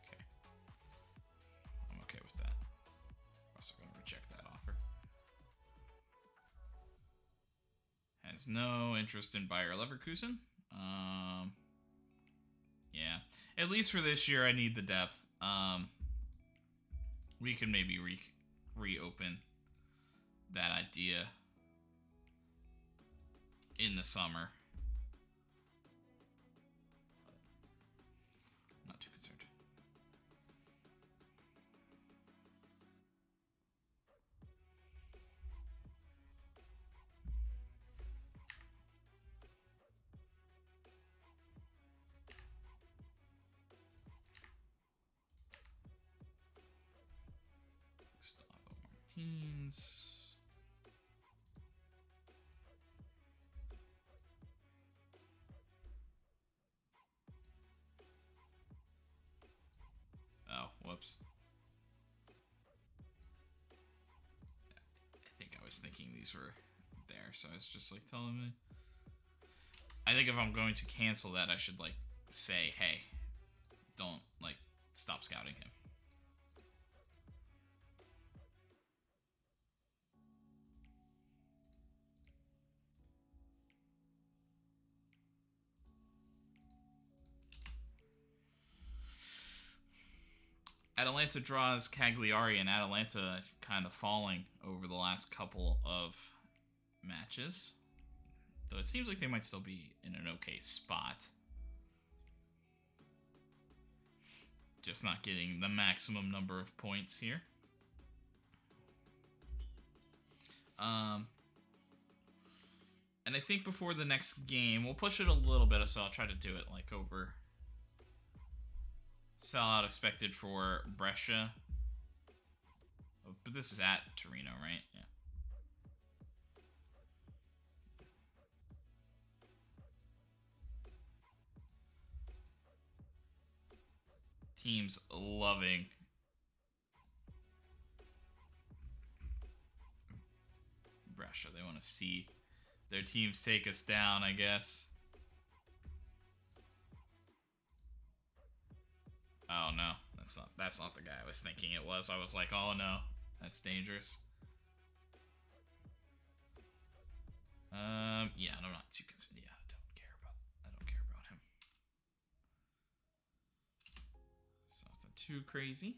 Okay. I'm okay with that. I'm also going to reject that offer. Has no interest in Bayer Leverkusen. Yeah. At least for this year, I need the depth. We can maybe reopen that idea in the summer. Not too concerned. Teens. Oh, whoops. I think I was thinking these were there, so I was just like telling me. I think if I'm going to cancel that, I should, like, say, hey, don't, like, stop scouting him. Atalanta draws Cagliari, and Atalanta kind of falling over the last couple of matches. Though it seems like they might still be in an okay spot. Just not getting the maximum number of points here. And I think before the next game, we'll push it a little bit, so I'll try to do it like over Sellout expected for Brescia. Oh, but this is at Torino, right? Yeah. Teams loving Brescia. They want to see their teams take us down, I guess. Oh no, that's not the guy I was thinking it was. I was like, oh no, that's dangerous. Yeah, and I'm not too concerned. Yeah, I don't care about him. So nothing too crazy.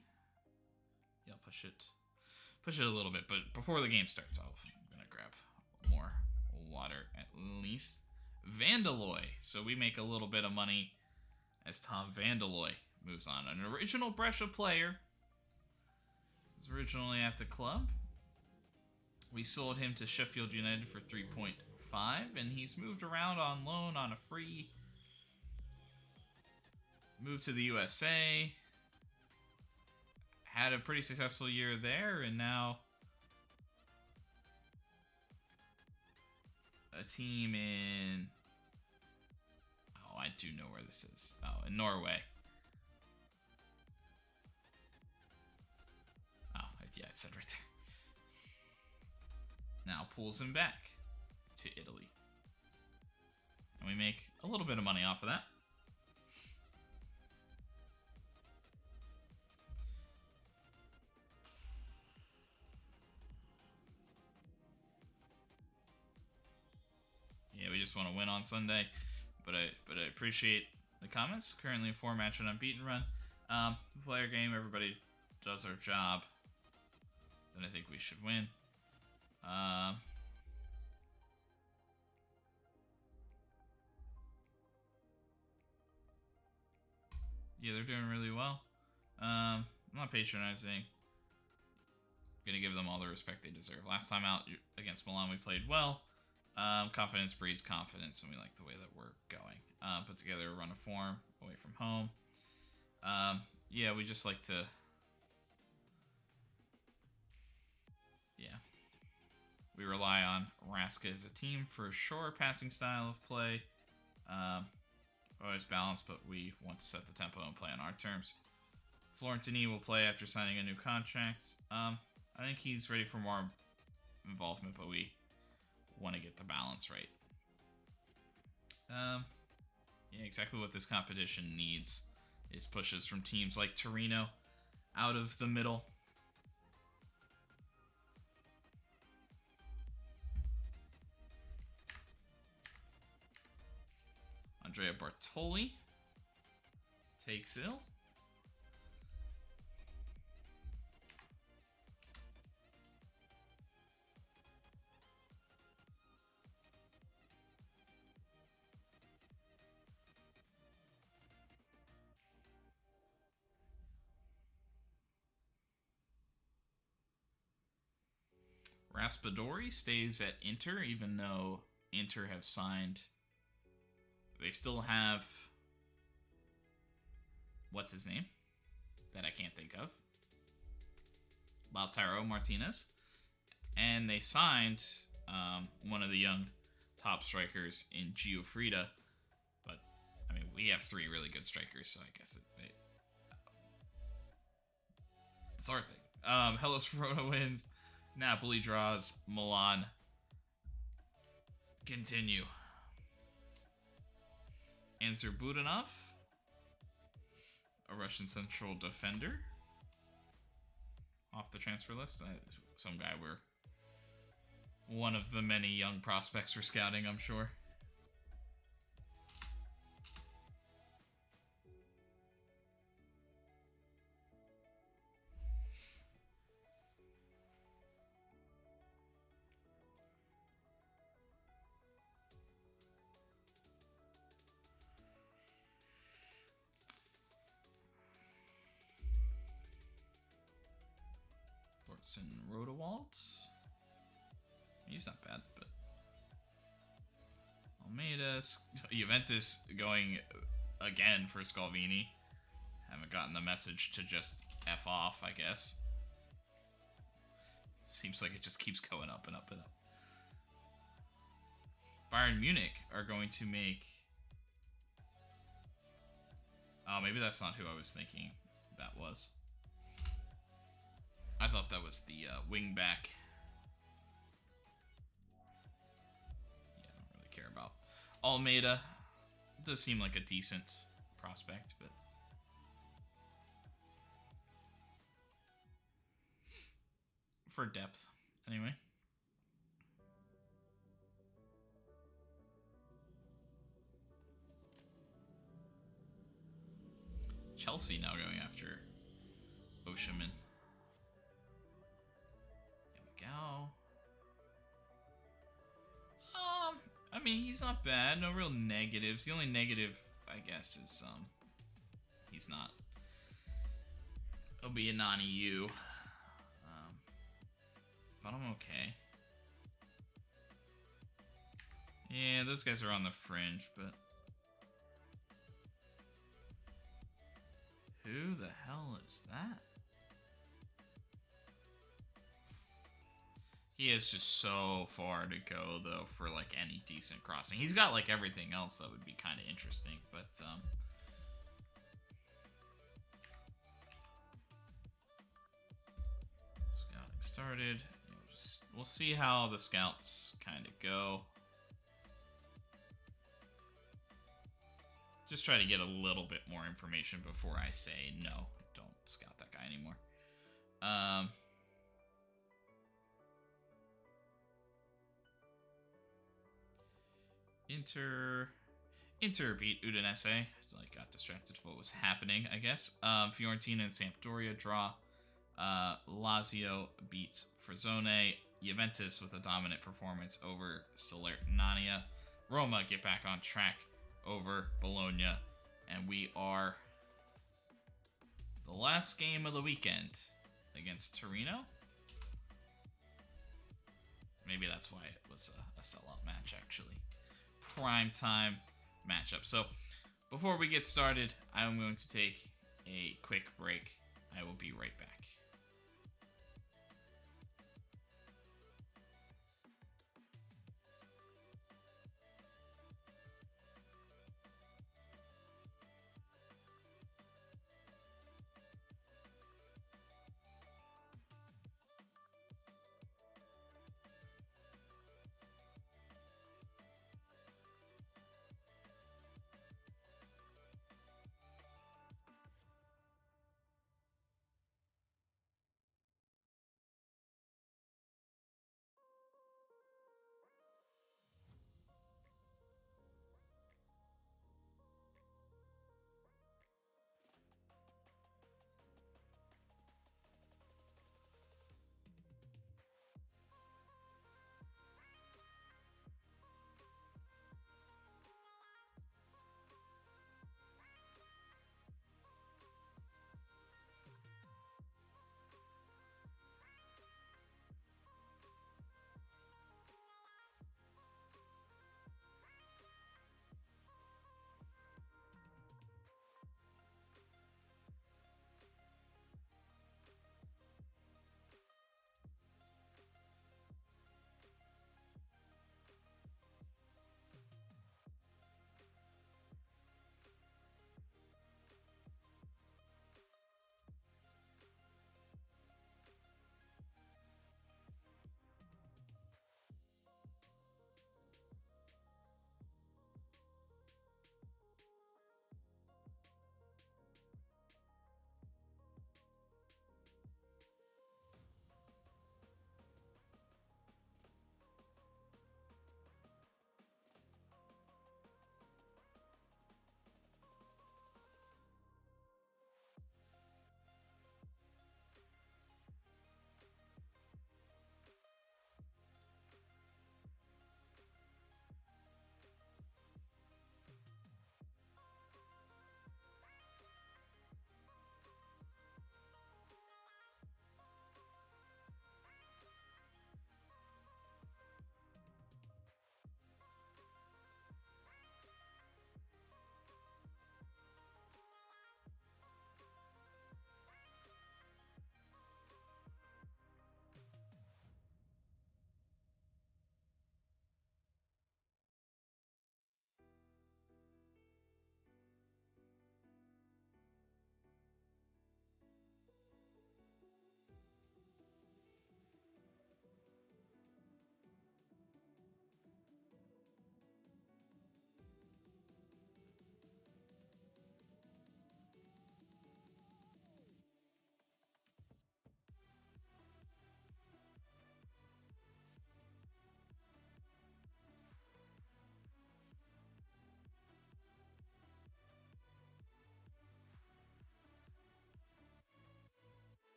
Yeah, I'll push it a little bit, but before the game starts, I'm gonna grab more water at least. Vandaloy. So we make a little bit of money as Tom Vandaloy moves on. An original Brescia player. Was originally at the club. We sold him to Sheffield United for 3.5, and he's moved around on loan on a free. Moved to the USA. Had a pretty successful year there, and now a team in... Oh, I do know where this is. Oh, in Norway. Oh, yeah, it said right there. Now pulls him back to Italy. And we make a little bit of money off of that. Yeah, we just want to win on Sunday, but I appreciate the comments. Currently a 4-match and unbeaten run. Player game, everybody does our job. Then I think we should win. Yeah, they're doing really well. I'm not patronizing. Gonna give them all the respect they deserve. Last time out against Milan, we played well. Confidence breeds confidence, and we like the way that we're going. Put together a run of form away from home. Yeah, we just like to... Yeah. We rely on Raska as a team for a sure passing style of play. Always balanced, but we want to set the tempo and play on our terms. Florentini will play after signing a new contract. I think he's ready for more involvement, but we want to get the balance right. Yeah, exactly what this competition needs is pushes from teams like Torino out of the middle. Andrea Bartoli takes ill. Raspadori stays at Inter, even though Inter have signed. They still have... What's his name? That I can't think of. Lautaro Martinez. And they signed one of the young top strikers in Giuffrida. But, I mean, we have 3 really good strikers, so I guess it's our thing. Hellas Verona wins. Napoli draws. Milan continue. Answer Budanov, a Russian central defender, off the transfer list. Some guy we're one of the many young prospects we're scouting, I'm sure. Thorsten Rodewald. He's not bad, but Almeida, Juventus going again for Scalvini. Haven't gotten the message to just F off, I guess. Seems like it just keeps going up and up and up. Bayern Munich are going to make... Oh, maybe that's not who I was thinking that was. I thought that was the wing back. Yeah, I don't really care about Almeida. Does seem like a decent prospect, but... For depth, anyway. Chelsea now going after Oshiman. There we go. I mean, he's not bad. No real negatives. The only negative, I guess, is he's not. He'll be a non-EU. But I'm okay. Yeah, those guys are on the fringe, but... Who the hell is that? He is just so far to go, though, for, like, any decent crossing. He's got, like, everything else that would be kind of interesting, but, Scouting started. We'll see how the scouts kind of go. Just try to get a little bit more information before I say, no, don't scout that guy anymore. Inter beat Udinese. I got distracted with what was happening, I guess. Fiorentina and Sampdoria draw. Lazio beats Frosinone. Juventus with a dominant performance over Salernitana. Roma get back on track over Bologna. And we are the last game of the weekend against Torino. Maybe that's why it was a sellout match, actually. Prime time matchup. So, before we get started, I'm going to take a quick break. I will be right back.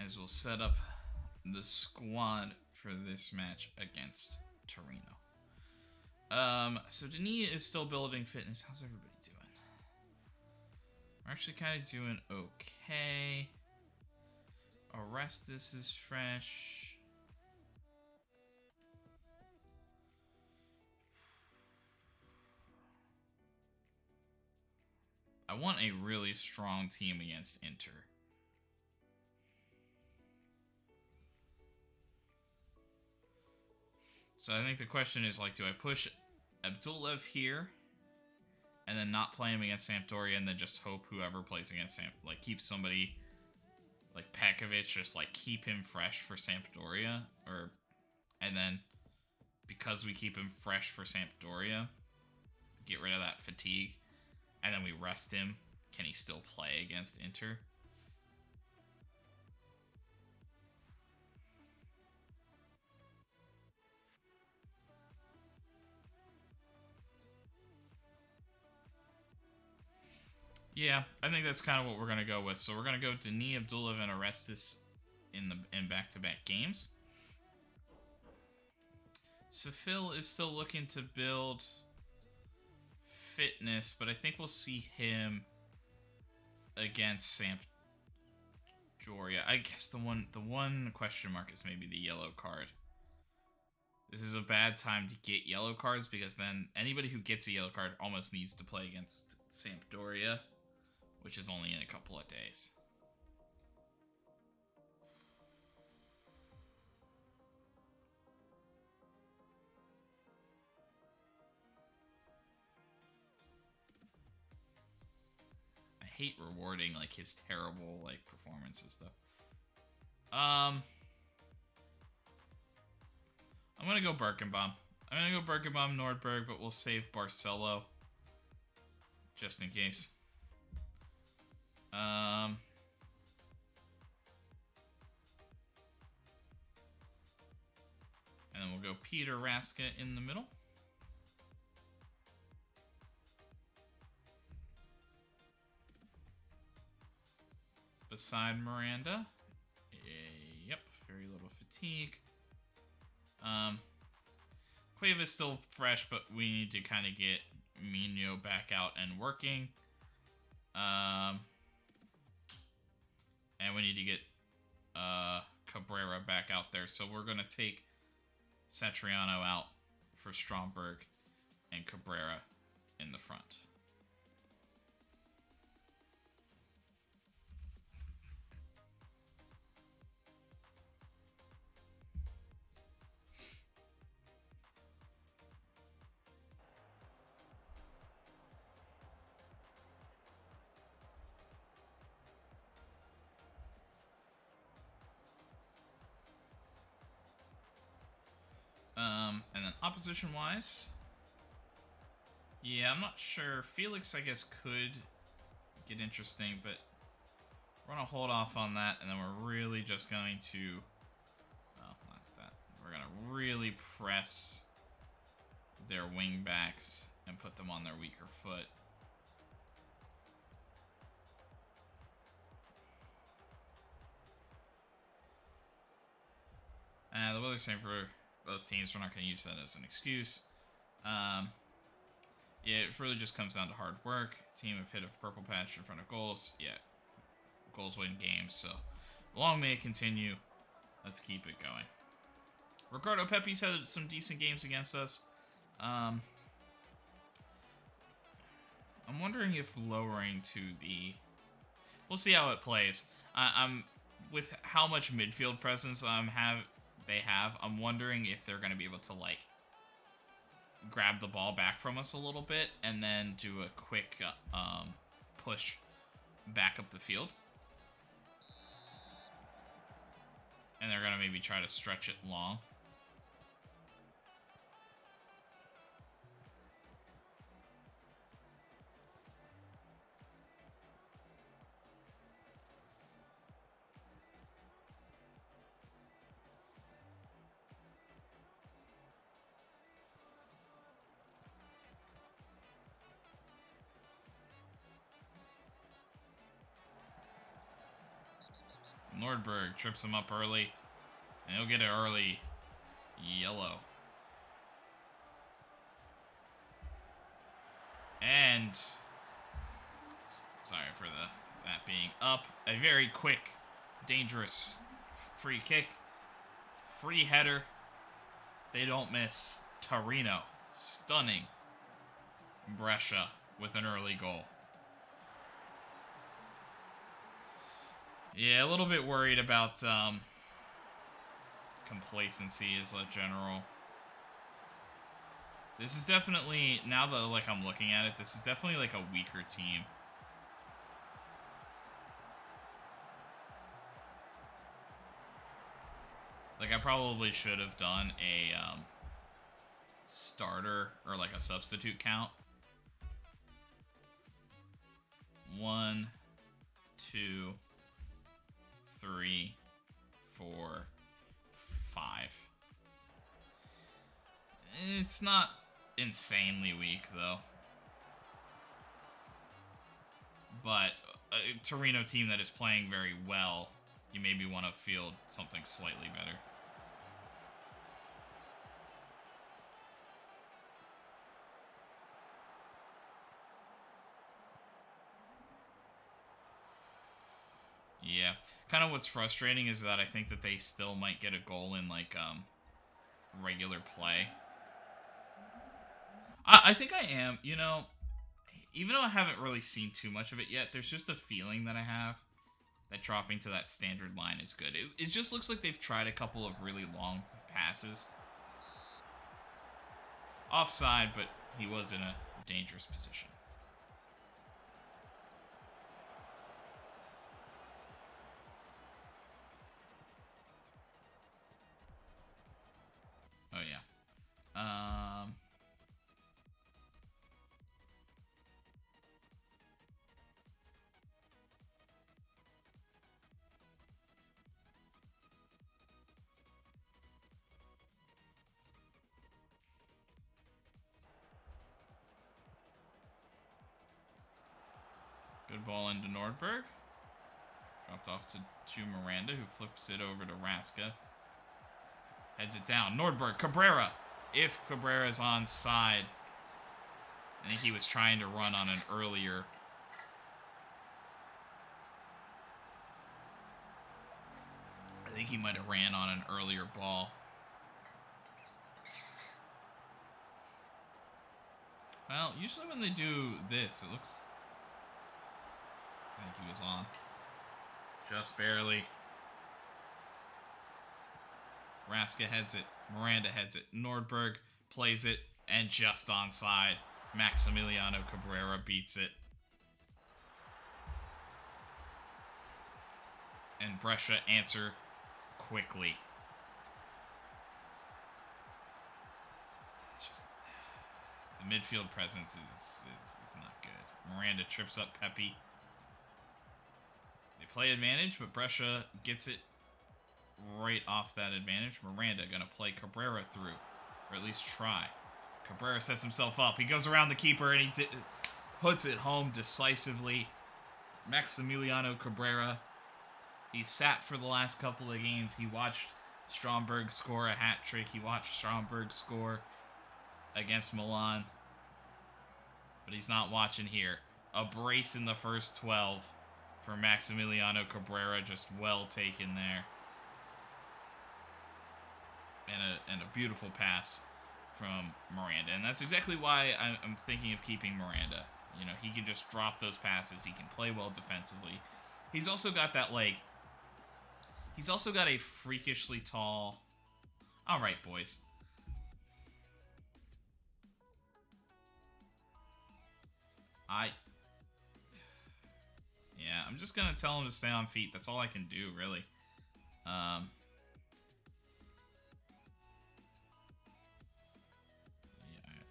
as well set up the squad for this match against Torino. So Denis is still building fitness. How's everybody doing? We're actually kind of doing okay. Orestes is fresh. I want a really strong team against Inter. So I think the question is, like, do I push Abdulev here and then not play him against Sampdoria and then just hope whoever plays against like, keep somebody like Pekovic, just, like, keep him fresh for Sampdoria? And then, because we keep him fresh for Sampdoria, get rid of that fatigue, and then we rest him, can he still play against Inter? Yeah, I think that's kind of what we're going to go with. So we're going to go Denis, Abdulev, and Orestes in back-to-back games. So Phil is still looking to build fitness, but I think we'll see him against Sampdoria. I guess the one question mark is maybe the yellow card. This is a bad time to get yellow cards, because then anybody who gets a yellow card almost needs to play against Sampdoria, which is only in a couple of days. I hate rewarding, like, his terrible, like, performances, though. I'm gonna go Birkenbaum. Nordberg, but we'll save Barcelo just in case. And then we'll go Peter Raska in the middle. Beside Miranda. Yep, very little fatigue. Cueva is still fresh, but we need to kind of get Mino back out and working. And we need to get Cabrera back out there. So we're going to take Satriano out for Stromberg and Cabrera in the front. And then opposition-wise, yeah, I'm not sure. Felix, I guess, could get interesting, but we're going to hold off on that, and then we're really just going to, well, not that. We're going to really press their wing backs and put them on their weaker foot. The weather's same for both teams. We're not going to use that as an excuse. Yeah, it really just comes down to hard work. Team have hit a purple patch in front of goals. Yeah, goals win games. So, long may it continue. Let's keep it going. Ricardo Pepe's had some decent games against us. I'm wondering if lowering to the... We'll see how it plays. I'm with how much midfield presence they have, I'm wondering if they're going to be able to, like, grab the ball back from us a little bit and then do a quick push back up the field. And they're going to maybe try to stretch it long. Nordberg trips him up early. And he'll get it early. Yellow. And sorry for that being up. A very quick, dangerous free kick. Free header. They don't miss. Torino stunning Brescia with an early goal. Yeah, a little bit worried about complacency as a general. This is definitely, now that like I'm looking at it, this is definitely like a weaker team. Like I probably should have done a starter or like a substitute count. 1, 2, 3, 4, 5. It's not insanely weak, though. But a Torino team that is playing very well, you maybe want to field something slightly better. Yeah. Kind of what's frustrating is that I think that they still might get a goal in, like, regular play. I think I am, you know, even though I haven't really seen too much of it yet, there's just a feeling that I have that dropping to that standard line is good. It just looks like they've tried a couple of really long passes. Offside, but he was in a dangerous position. Oh, yeah. Good ball into Nordberg. Dropped off to Miranda, who flips it over to Raska. Heads it down. Nordberg, Cabrera. If Cabrera's onside. I think he was trying to run on an earlier. I think he might have ran on an earlier ball. Well, usually when they do this, it looks... I think he was on. Just barely. Raska heads it. Miranda heads it. Nordberg plays it. And just onside. Maximiliano Cabrera beats it. And Brescia answer quickly. It's just... the midfield presence is not good. Miranda trips up Pepe. They play advantage, but Brescia gets it right off that advantage. Miranda going to play Cabrera through, or at least try. Cabrera sets himself up. He goes around the keeper, and he puts it home decisively. Maximiliano Cabrera. He sat for the last couple of games. He watched Stromberg score a hat trick. He watched Stromberg score against Milan. But he's not watching here. A brace in the first 12 for Maximiliano Cabrera. Just well taken there. And a beautiful pass from Miranda. And that's exactly why I'm thinking of keeping Miranda. You know, he can just drop those passes. He can play well defensively. He's also got that, like... He's also got a freakishly tall... Alright, boys. Yeah, I'm just gonna tell him to stay on feet. That's all I can do, really. Yeah,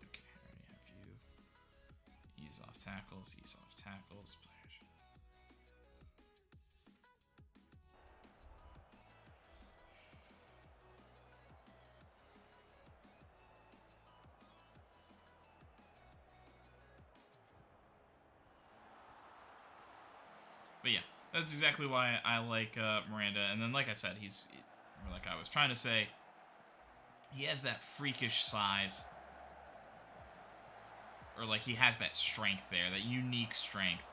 okay, I already have you. Ease off tackles, ease off tackles. But yeah, That's exactly why I like Miranda. And then, like I said, or like I was trying to say, he has that freakish size. Or like he has that strength there, that unique strength,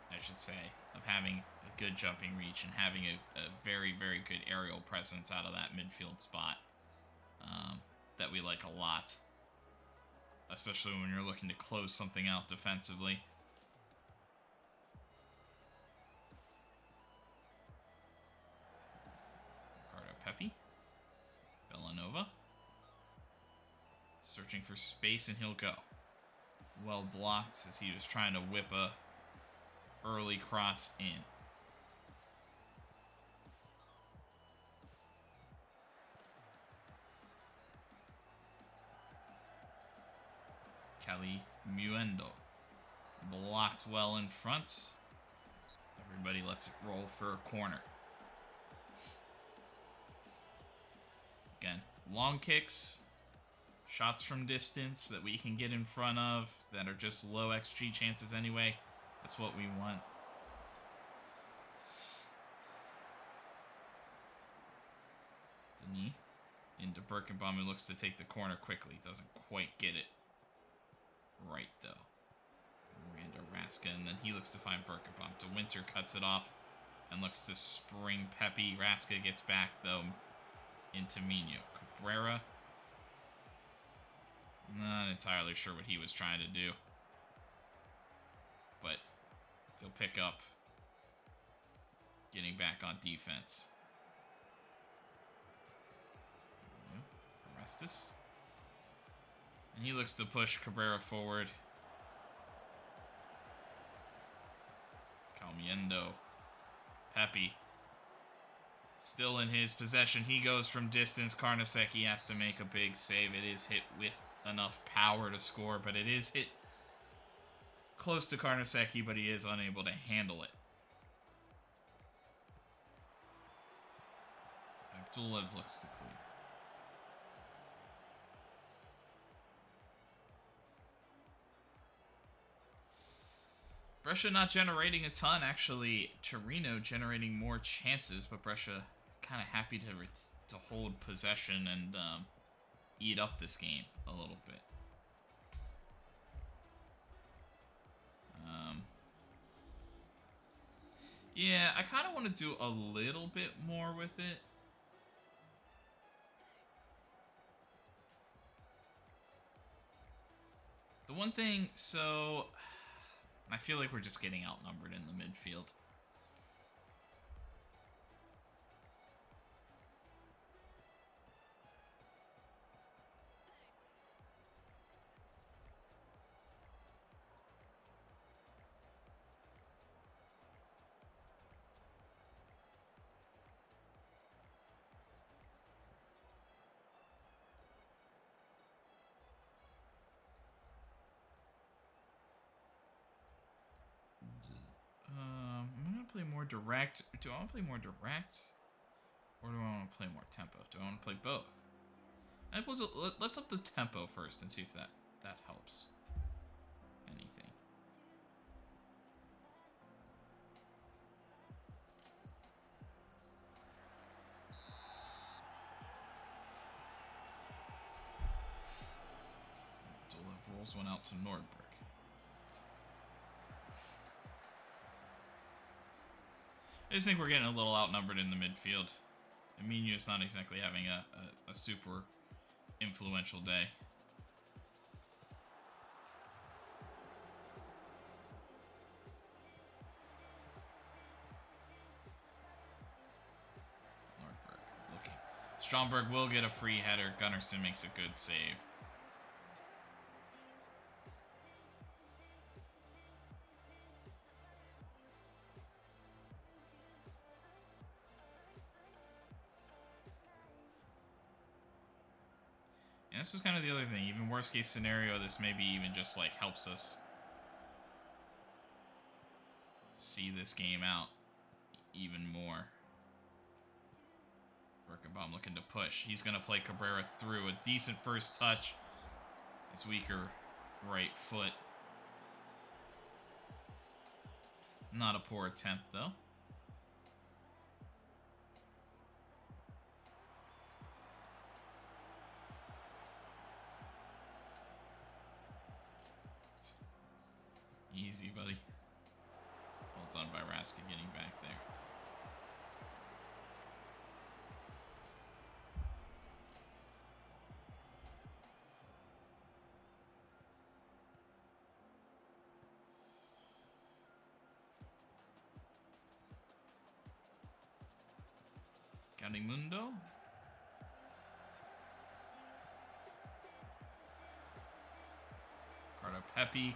I should say, of having a good jumping reach and having a very, very good aerial presence out of that midfield spot that we like a lot. Especially when you're looking to close something out defensively. Ricardo Pepi. Villanova. Searching for space, and he'll go. Well blocked as he was trying to whip a early cross in. Kelly Muendo. Blocked well in front. Everybody lets it roll for a corner. Again, long kicks. Shots from distance that we can get in front of that are just low XG chances anyway. That's what we want. Denis into Birkenbaum, who looks to take the corner quickly. Doesn't quite get it right, though. Miranda Raska, and then he looks to find Birkenbaum. De Winter cuts it off and looks to spring Pepi. Raska gets back, though, into Mino. Cabrera. Not entirely sure what he was trying to do. But he'll pick up getting back on defense. Arestis. And he looks to push Cabrera forward. Calmiendo. Pepi. Still in his possession. He goes from distance. Carnesecchi has to make a big save. It is hit with enough power to score, but it is hit close to Carnesecchi, but he is unable to handle it. Abdulev looks to clear. Brescia not generating a ton, actually. Torino generating more chances, but Brescia kind of happy to hold possession and eat up this game a little bit. Yeah, I kind of want to do a little bit more with it. The one thing, so I feel like we're just getting outnumbered in the midfield. I'm going to play more direct. Do I want to play more direct? Or do I want to play more tempo? Do I want to play both? Let's up the tempo first and see if that helps anything. Abdulev rolls one out to Nordberg. I just think we're getting a little outnumbered in the midfield. Emilio's not exactly having a super influential day. Nordberg looking. Stromberg will get a free header. Gunnarsson makes a good save. This was kind of the other thing. Even worst case scenario, this maybe even just like helps us see this game out even more. Birkenbaum looking to push. He's going to play Cabrera through. A decent first touch. His weaker right foot. Not a poor attempt, though. Easy, buddy. Well done by Raska getting back there. Mundo. Cardo Pepe.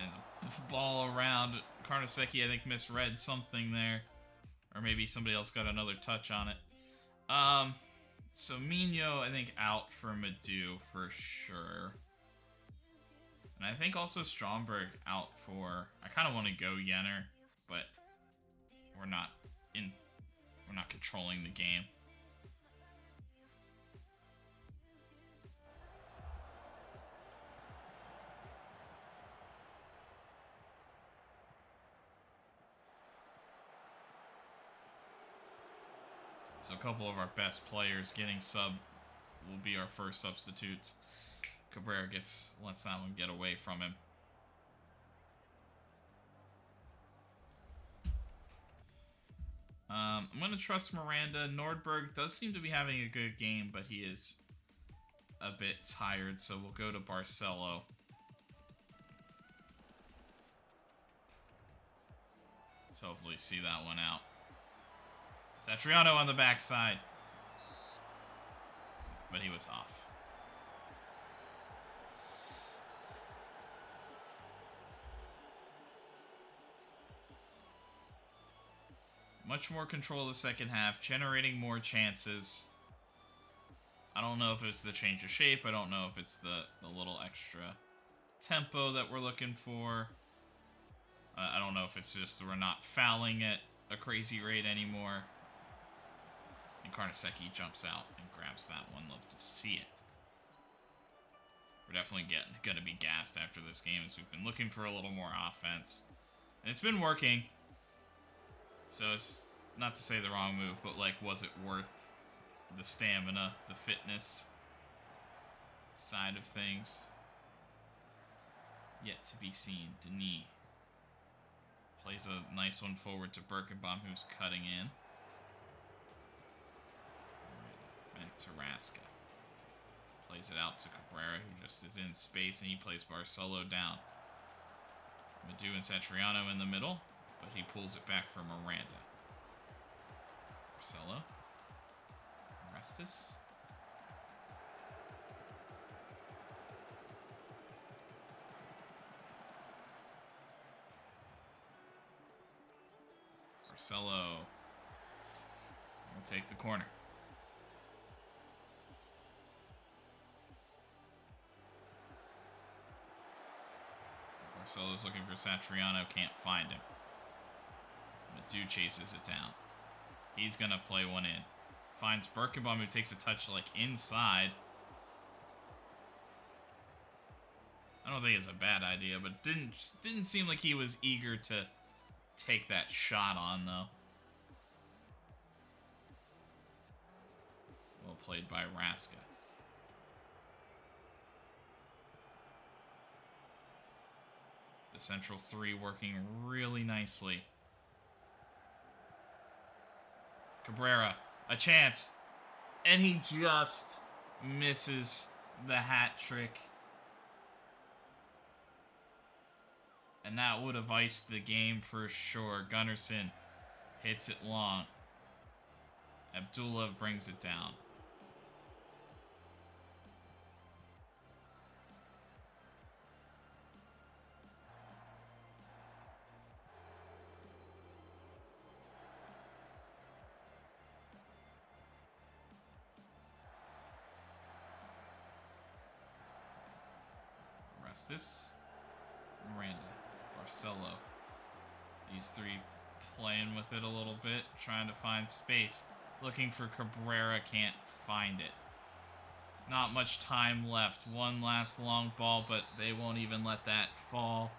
And the ball around. Karnaseki, I think, misread something there. Or maybe somebody else got another touch on it. So Mino, I think, out for Madu for sure. And I think also Stromberg out for... I kind of want to go Jenner, but we're not controlling the game. So a couple of our best players getting sub will be our first substitutes. Cabrera lets that one get away from him. I'm going to trust Miranda. Nordberg does seem to be having a good game, but he is a bit tired, so we'll go to Barcelo. To hopefully see that one out. Satriano on the backside. But he was off. Much more control of the second half, generating more chances. I don't know if it's the change of shape. I don't know if it's the little extra tempo that we're looking for. I don't know if it's just we're not fouling at a crazy rate anymore. And Karnaseki jumps out and grabs that one. Love to see it. We're definitely going to be gassed after this game as we've been looking for a little more offense. And it's been working. So it's not to say the wrong move, but like, was it worth the stamina, the fitness side of things? Yet to be seen. Denis plays a nice one forward to Birkenbaum, who's cutting in. Back to Raska. Plays it out to Cabrera, who just is in space, and he plays Barcelo down. Madu and Satriano in the middle, but he pulls it back for Miranda. Barcelo. Restis. Barcelo will take the corner. Barcelo's looking for Satriano, can't find him. Madu chases it down. He's going to play one in. Finds Birkenbaum, who takes a touch like inside. I don't think it's a bad idea, but didn't seem like he was eager to take that shot on, though. Well played by Raska. The central three working really nicely. Cabrera, a chance. And he just misses the hat trick. And that would have iced the game for sure. Gunnarsson hits it long. Abdullah brings it down. Restis, Miranda, Barcelo. These three playing with it a little bit, trying to find space. Looking for Cabrera, can't find it. Not much time left. One last long ball, but they won't even let that fall.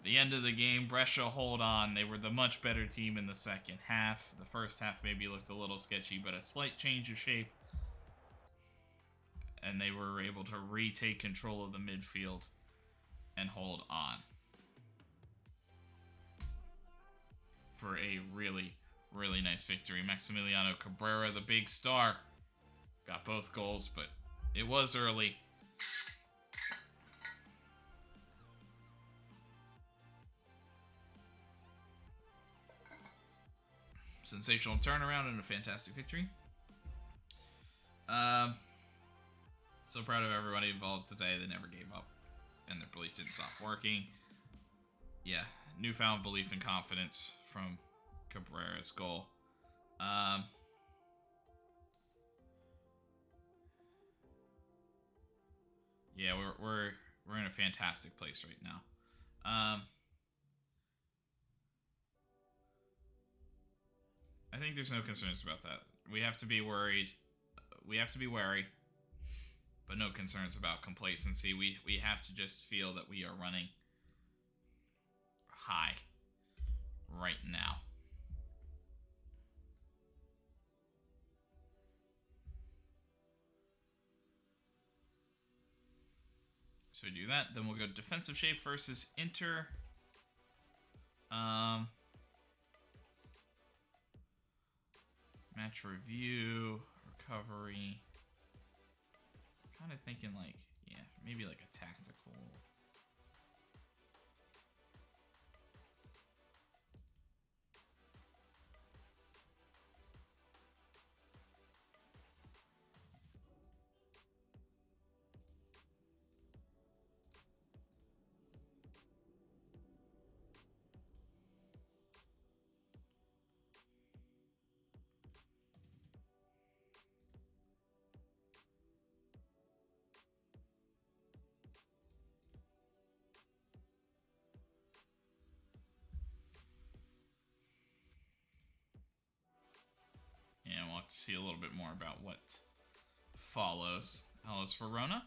the end of the game, Brescia hold on. They were the much better team in the second half. The first half maybe looked a little sketchy, but a slight change of shape. And they were able to retake control of the midfield and hold on for a really, really nice victory. Maximiliano Cabrera, the big star, got both goals, but it was early. Sensational turnaround and a fantastic victory. So proud of everybody involved today. They never gave up, and their belief didn't stop working. Yeah, newfound belief and confidence from Cabrera's goal. Yeah, we're in a fantastic place right now. I think there's no concerns about that. We have to be worried. We have to be wary, but no concerns about complacency. We have to just feel that we are running high right now. So we do that, then we'll go defensive shape versus Inter. Match review, recovery. Kind of thinking like, yeah, maybe like a tactical. And we'll have to see a little bit more about what follows. Follows for Rona.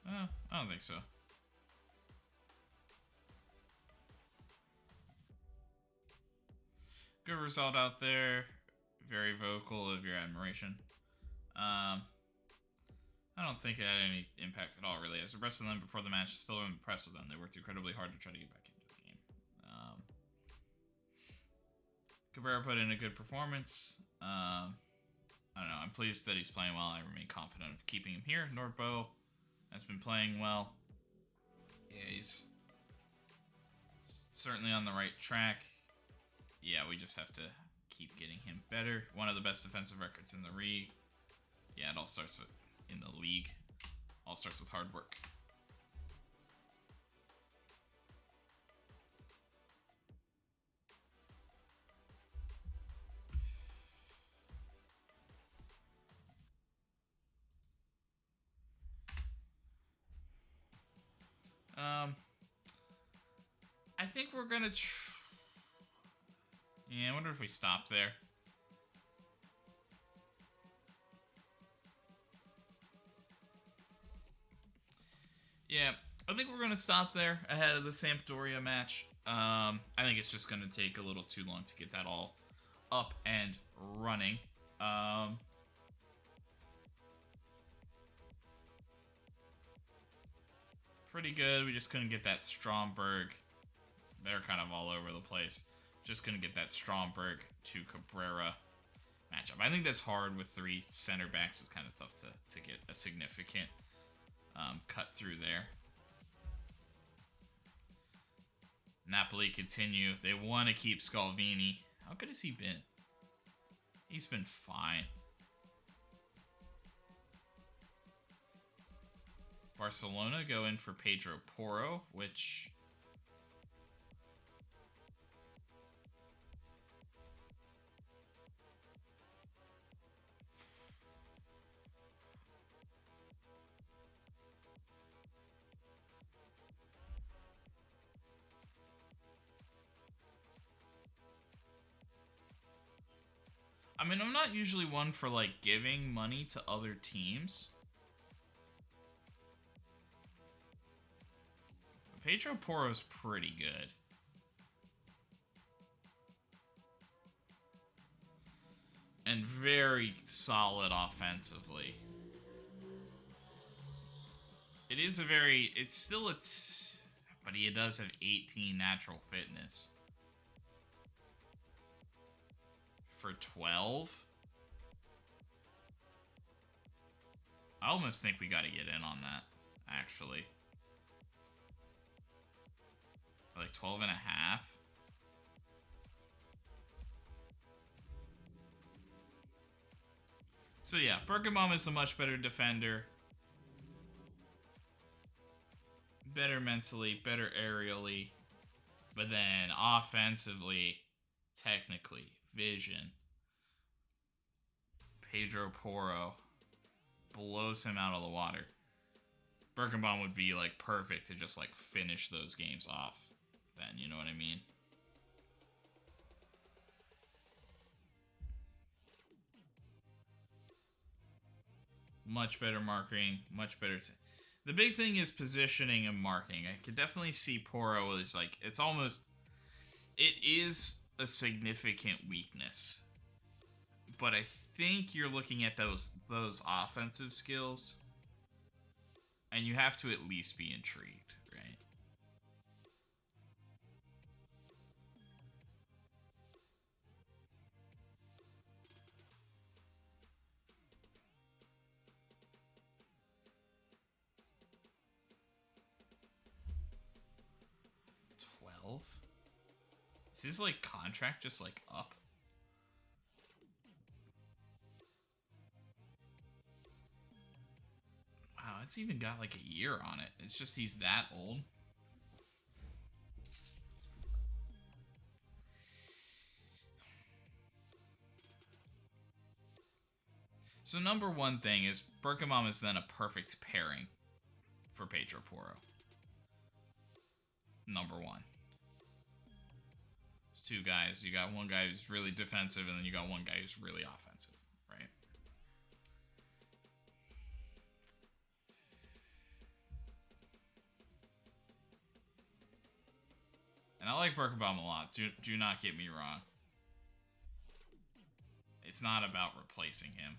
I don't think so. Good result out there. Very vocal of your admiration. I don't think it had any impact at all, really. As the rest of them before the match, still impressed with them. They worked incredibly hard to try to get back into the game. Cabrera put in a good performance. I don't know. I'm pleased that he's playing well. I remain confident of keeping him here. Nordbo has been playing well. Yeah, he's certainly on the right track. Yeah, we just have to keep getting him better. One of the best defensive records in the league. Yeah, it all starts with in the league. All starts with hard work. I think we're gonna. Yeah, I wonder if we stop there. Yeah, I think we're gonna stop there ahead of the Sampdoria match. I think it's just gonna take a little too long to get that all up and running. Pretty good. We just couldn't get that Stromberg. They're kind of all over the place. Just couldn't get that Stromberg to Cabrera matchup. I think that's hard with three center backs. It's kind of tough to get a significant cut through there. Napoli continue. They want to keep Scalvini. How good has he been? He's been fine. Barcelona go in for Pedro Porro, which... mean, I'm not usually one for, like, giving money to other teams. But Pedro Porro's pretty good. And very solid offensively. It is a very... It's still... But he does have 18 natural fitness. For 12? I almost think we got to get in on that, actually. Like 12 and a half. So yeah, Birkenbaum is a much better defender. Better mentally, better aerially. But then offensively, technically, vision. Pedro Porro blows him out of the water. Birkenbaum would be like perfect to just like finish those games off then, you know what I mean? Much better marking, much better. The big thing is positioning and marking. I could definitely see Porro is like, it's almost, it is a significant weakness. But I think you're looking at those offensive skills, and you have to at least be intrigued, right? Is his like contract just like up? Wow, it's even got like a year on it. It's just he's that old. So number one thing is Birkenbaum is then a perfect pairing for Pedro Porro. Number one. There's two guys. You got one guy who's really defensive, and then you got one guy who's really offensive, right? And I like Birkenbaum a lot. Do not get me wrong. It's not about replacing him.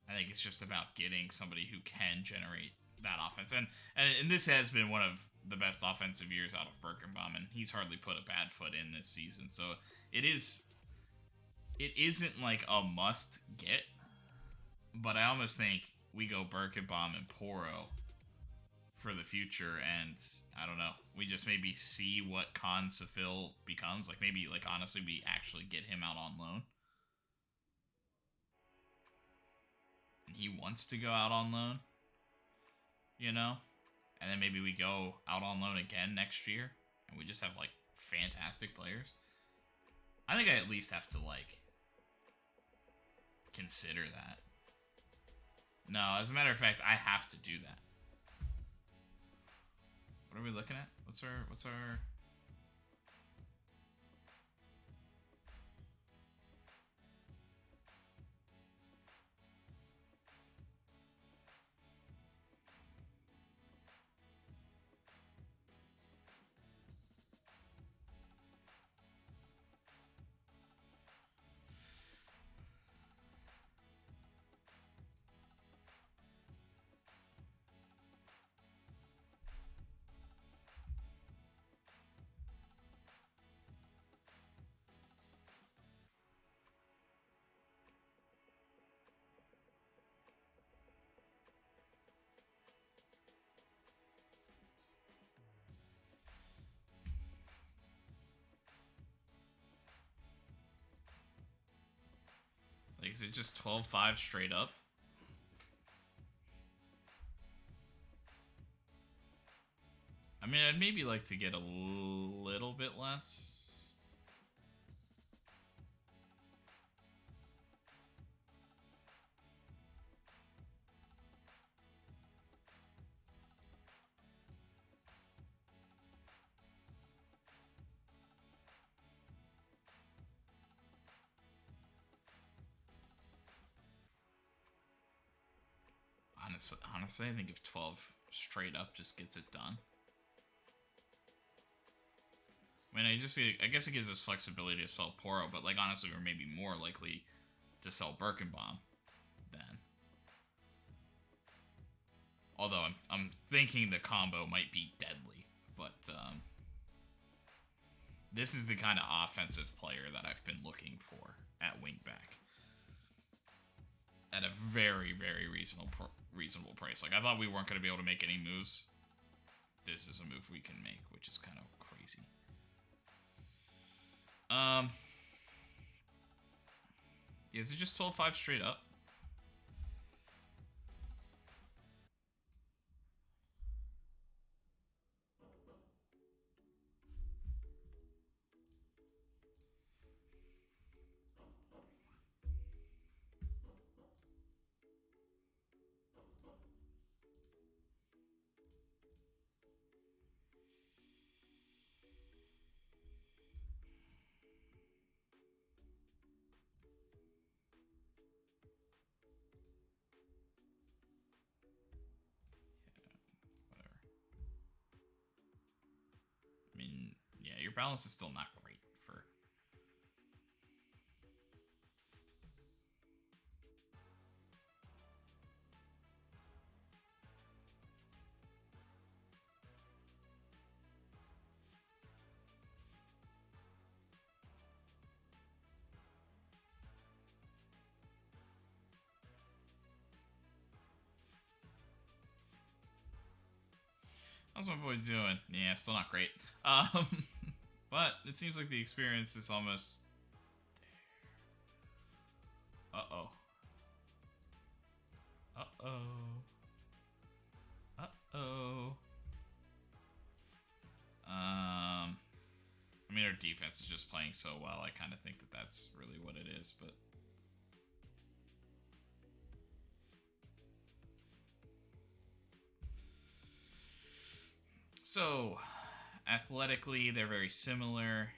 I think it's just about getting somebody who can generate that offense. And this has been one of the best offensive years out of Birkenbaum, and he's hardly put a bad foot in this season. So it isn't like a must get, but I almost think we go Birkenbaum and Porro for the future, and I don't know, we just maybe see what Khan Safil becomes. Like maybe like honestly we actually get him out on loan. He wants to go out on loan, you know? And then maybe we go out on loan again next year, and we just have, like, fantastic players. I think I at least have to, like, consider that. No, as a matter of fact, I have to do that. What are we looking at? What's our... Like, is it just 12-5 straight up? I mean, I'd maybe like to get a little bit less. Honestly, I think if 12 straight up just gets it done. I mean, I guess it gives us flexibility to sell Poro, but like honestly, we're maybe more likely to sell Birkenbaum then. Although I'm thinking the combo might be deadly, but this is the kind of offensive player that I've been looking for at wingback at a very, very reasonable price. Like I thought we weren't going to be able to make any moves. This is a move we can make, which is kind of crazy. Is it just 12-5 straight up? Your balance is still not great for... How's my boy doing? Yeah, still not great. But it seems like the experience is almost... Uh-oh. Uh-oh. Uh-oh. I mean, our defense is just playing so well. I kind of think that that's really what it is, but... So, athletically, they're very similar.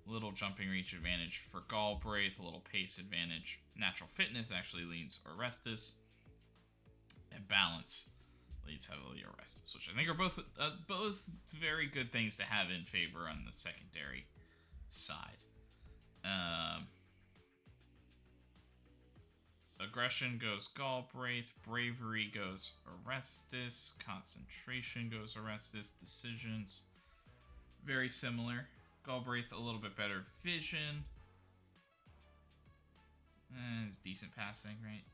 Little jumping reach advantage for Galbraith, a little pace advantage. Natural fitness actually leads Orestes. And balance leads heavily Orestes, which I think are both very good things to have in favor on the secondary side. Aggression goes Galbraith, bravery goes Orestes, concentration goes Orestes, decisions very similar. Galbraith a little bit better vision. It's decent passing, right?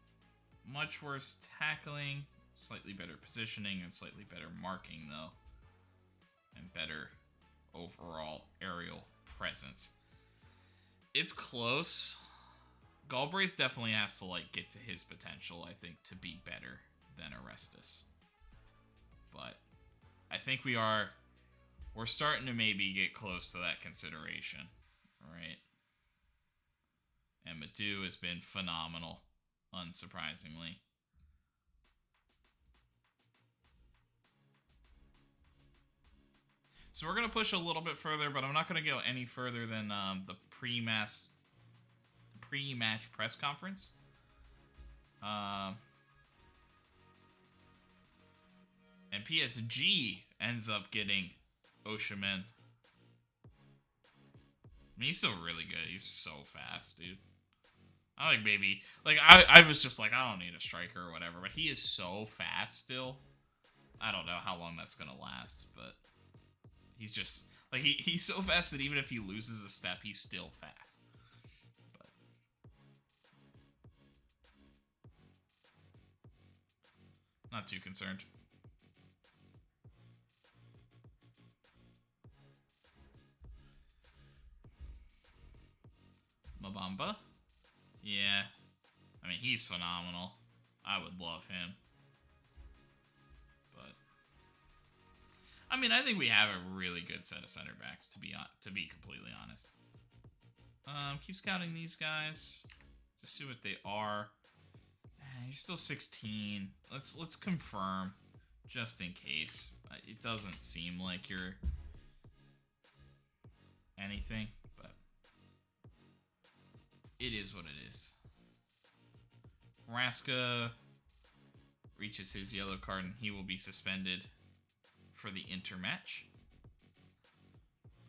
Much worse tackling, slightly better positioning, and slightly better marking, though. And better overall aerial presence. It's close. Galbraith definitely has to, like, get to his potential, I think, to be better than Orestes. But I think we're starting to maybe get close to that consideration, right? And Madu has been phenomenal, unsurprisingly. So we're going to push a little bit further, but I'm not going to go any further than the pre-match press conference. And PSG ends up getting Oshiman. I mean, he's still really good. He's so fast, dude. I was just like, I don't need a striker or whatever, but he is so fast still. I don't know how long that's gonna last, but he's just like he's so fast that even if he loses a step, he's still fast. But not too concerned. Mabamba? Yeah. I mean, he's phenomenal. I would love him. But I mean, I think we have a really good set of center backs, to be completely honest. Keep scouting these guys. Just see what they are. You're still 16. Let's confirm, just in case. It doesn't seem like you're anything, but it is what it is. Raska, reaches his yellow card, and he will be suspended for the Inter match.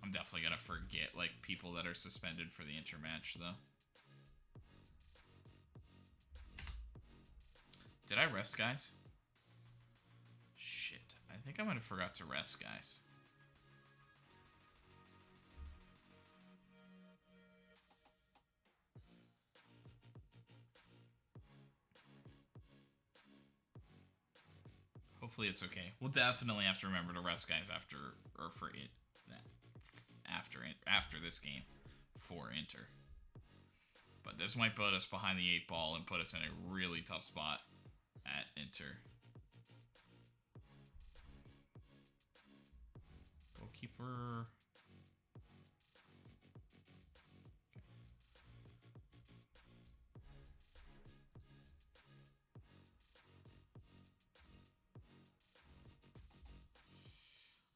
I'm definitely gonna forget like people that are suspended for the Inter match though. Did I rest guys? Shit, I think I might have forgot to rest guys. Hopefully it's okay. We'll definitely have to remember to rest guys after, or for it, after this game for Inter. But this might put us behind the 8 ball and put us in a really tough spot at Inter. Goalkeeper.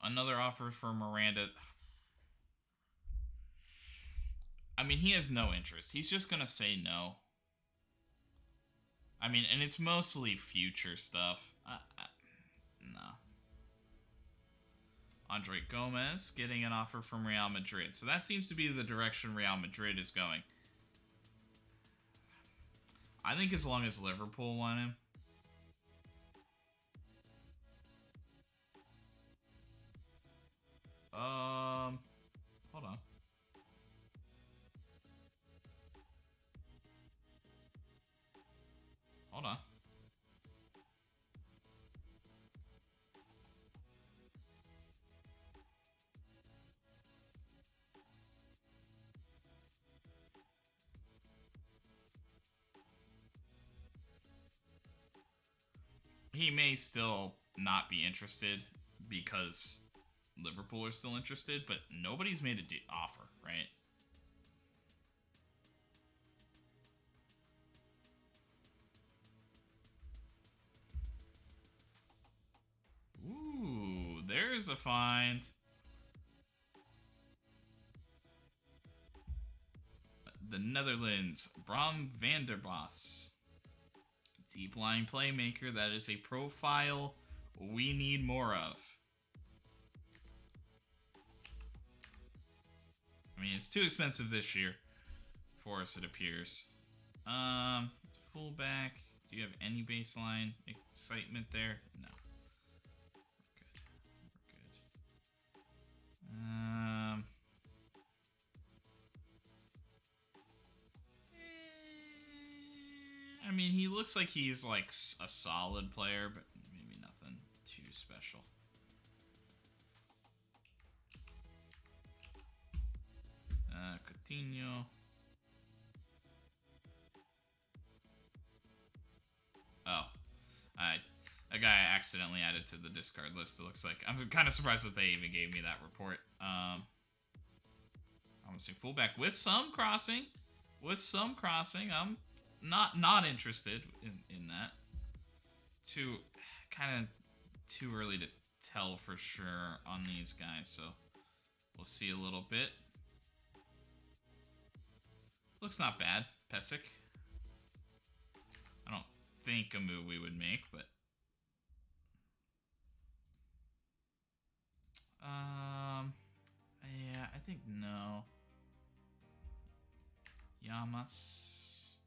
Another offer for Miranda. I mean, he has no interest. He's just going to say no. I mean, and it's mostly future stuff. No. Andre Gomez getting an offer from Real Madrid. So that seems to be the direction Real Madrid is going. I think as long as Liverpool want him. Hold on. Hold on. He may still not be interested because Liverpool are still interested, but nobody's made an offer, right? Ooh, there's a find. The Netherlands, Bram van der Bos. Deep line playmaker. That is a profile we need more of. I mean, it's too expensive this year for us, it appears. Fullback. Do you have any baseline excitement there? No. We're good. I mean, he looks like he's like a solid player, but maybe nothing too special. Coutinho. Oh, a guy I accidentally added to the discard list. It looks like I'm kind of surprised that they even gave me that report. I'm gonna say fullback with some crossing. I'm not interested in that. Kind of too early to tell for sure on these guys, so we'll see a little bit. Looks not bad, Pesic. I don't think a move we would make, but yeah, I think no. Yamas.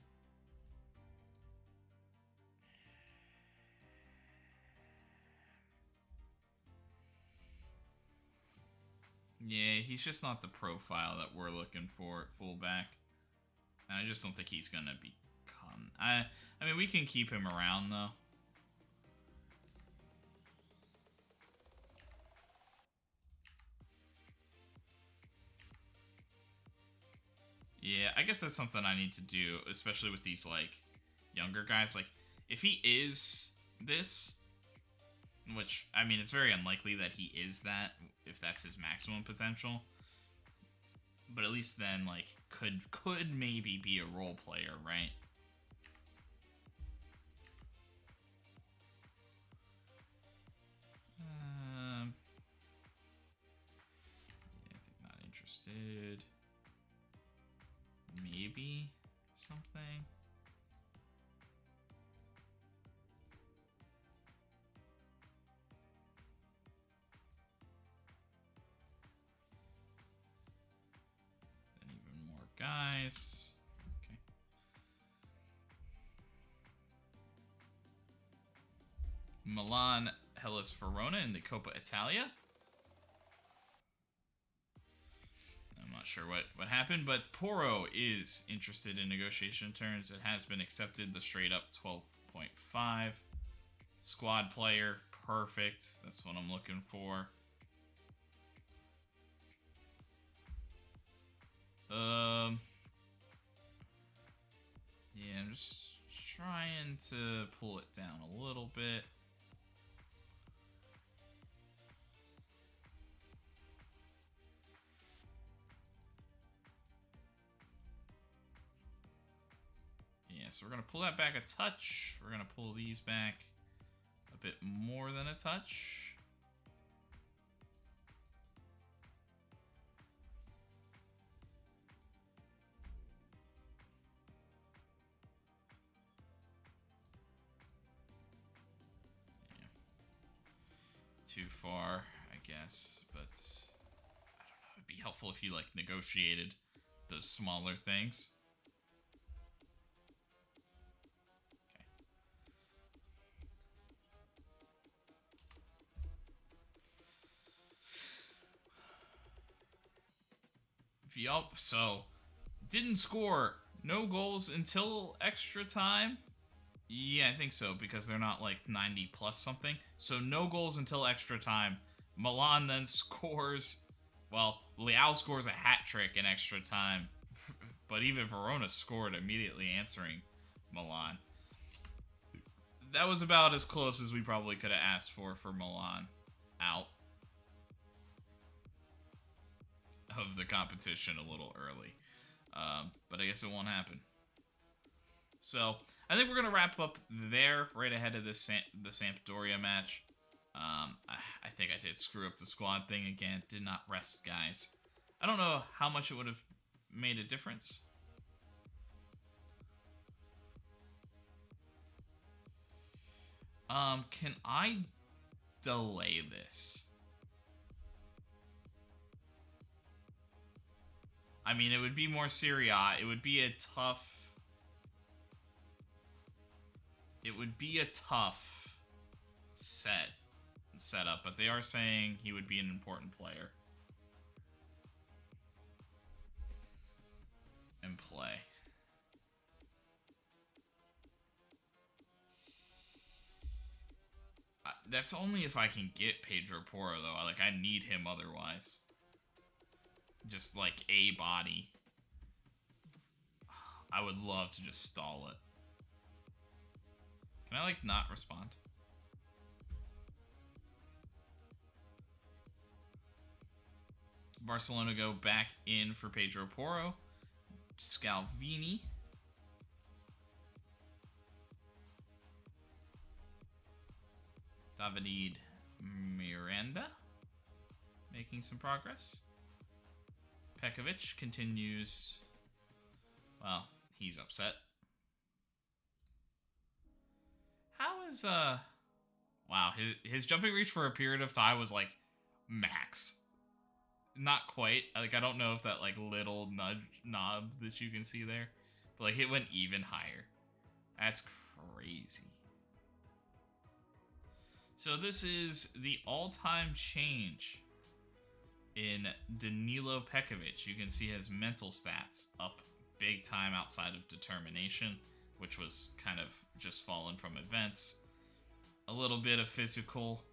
Yeah, he's just not the profile that we're looking for at fullback. And I just don't think he's gonna become. I mean, we can keep him around though. Yeah, I guess that's something I need to do, especially with these like younger guys. Like, if he is this, which I mean, it's very unlikely that he is that if that's his maximum potential. But at least then, like, could maybe be a role player, right? Yeah, I think not interested. Maybe something. guys. Okay. Milan, Hellas Verona in the Coppa Italia. I'm not sure what happened, but Porro is interested in negotiation terms. It has been accepted, the straight up 12.5. Squad player, perfect. That's what I'm looking for. Yeah, I'm just trying to pull it down a little bit. Yeah, so we're going to pull that back a touch. We're going to pull these back a bit more than a touch. Too far, I guess, but I don't know. It'd be helpful if you like negotiated those smaller things. Okay. So didn't score, no goals until extra time. Yeah, I think so, because they're not like 90 plus something. So no goals until extra time. Milan then scores. Well, Leao scores a hat trick in extra time. But even Verona scored immediately answering Milan. That was about as close as we probably could have asked for Milan out of the competition a little early. But I guess it won't happen. So I think we're going to wrap up there right ahead of the Sampdoria match. I think I did screw up the squad thing again. Did not rest guys. I don't know how much it would have made a difference. Can I delay this? I mean, it would be more Serie A. It would be a tough... It would be a tough setup, but they are saying he would be an important player and play. That's only if I can get Pedro Porro, though. Like, I need him otherwise. Just like a body. I would love to just stall it. Can I, like, not respond? Barcelona go back in for Pedro Porro. Scalvini. David Miranda. Making some progress. Pekovic continues. Well, he's upset. How is, wow, his jumping reach for a period of time was, like, max. Not quite. Like, I don't know if that, like, little knob that you can see there. But, like, it went even higher. That's crazy. So this is the all-time change in Danilo Pekovic. You can see his mental stats up big time outside of determination, which was kind of just fallen from events. A little bit of physical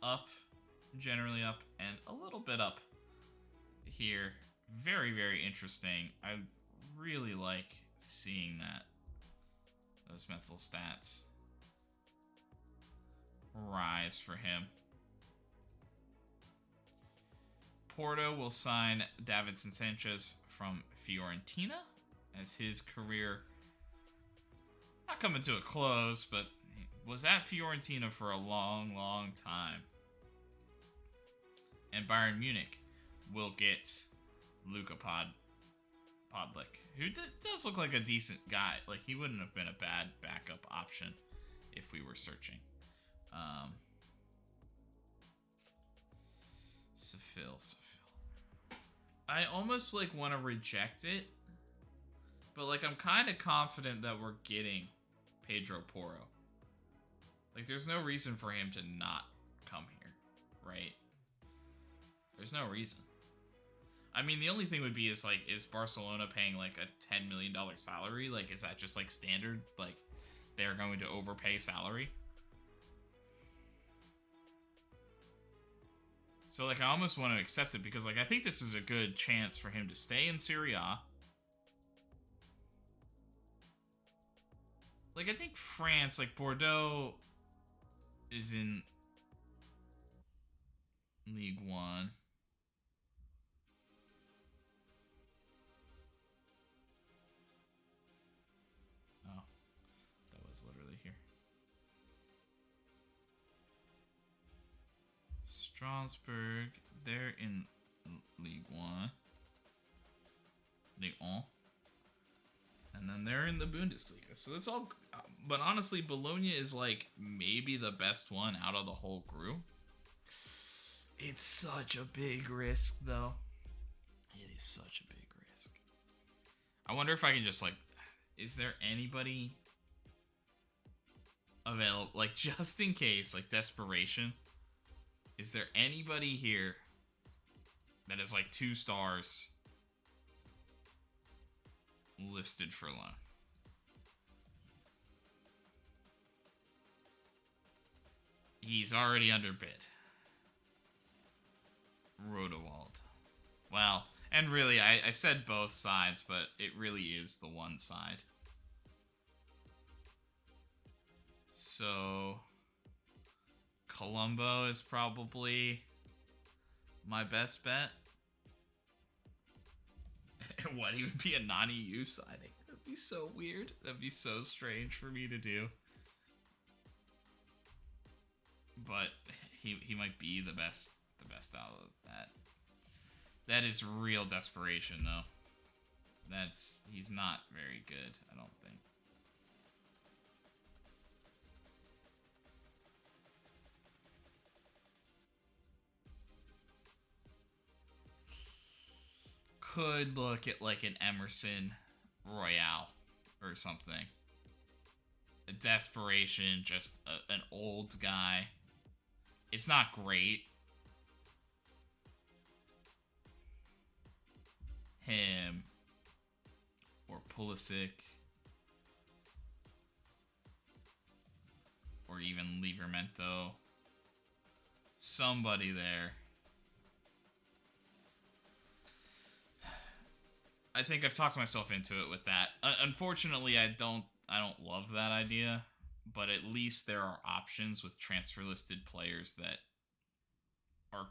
up, generally up, and a little bit up here. Very, very interesting. I really like seeing that. Those mental stats rise for him. Porto will sign Davinson Sanchez from Fiorentina as his career not coming to a close, but was at Fiorentina for a long, long time. And Bayern Munich will get Luka Podlick, who does look like a decent guy. Like, he wouldn't have been a bad backup option if we were searching. Seville. I almost like want to reject it, but like I'm kind of confident that we're getting Pedro Porro. Like there's no reason for him to not come here, right? There's no reason. I mean, the only thing would be is like, is Barcelona paying like a $10 million salary? Like, is that just like standard? Like, they're going to overpay salary? So like, I almost want to accept it because like, I think this is a good chance for him to stay in Serie A. Like, I think France, like Bordeaux is in League One. Oh, that was literally here. Strasbourg, they're in League One. League One. And then they're in the Bundesliga. So that's all. But honestly, Bologna is like maybe the best one out of the whole group. It's such a big risk, though. It is such a big risk. I wonder if I can just like, is there anybody available? Like, just in case, like desperation. Is there anybody here that is like 2 stars listed for loan? He's already underbid. Rodewald. Well, and really, I said both sides, but it really is the one side. So, Colombo is probably my best bet. What, he would be a non-EU signing? That'd be so weird. That'd be so strange for me to do. But he might be the best out of that. That is real desperation, though. He's not very good, I don't think. Could look at like an Emerson Royale or something. A desperation, just an old guy. It's not great. Him or Pulisic or even Livramento. Somebody there. I think I've talked myself into it with that. Unfortunately, I don't love that idea, but at least there are options with transfer listed players that are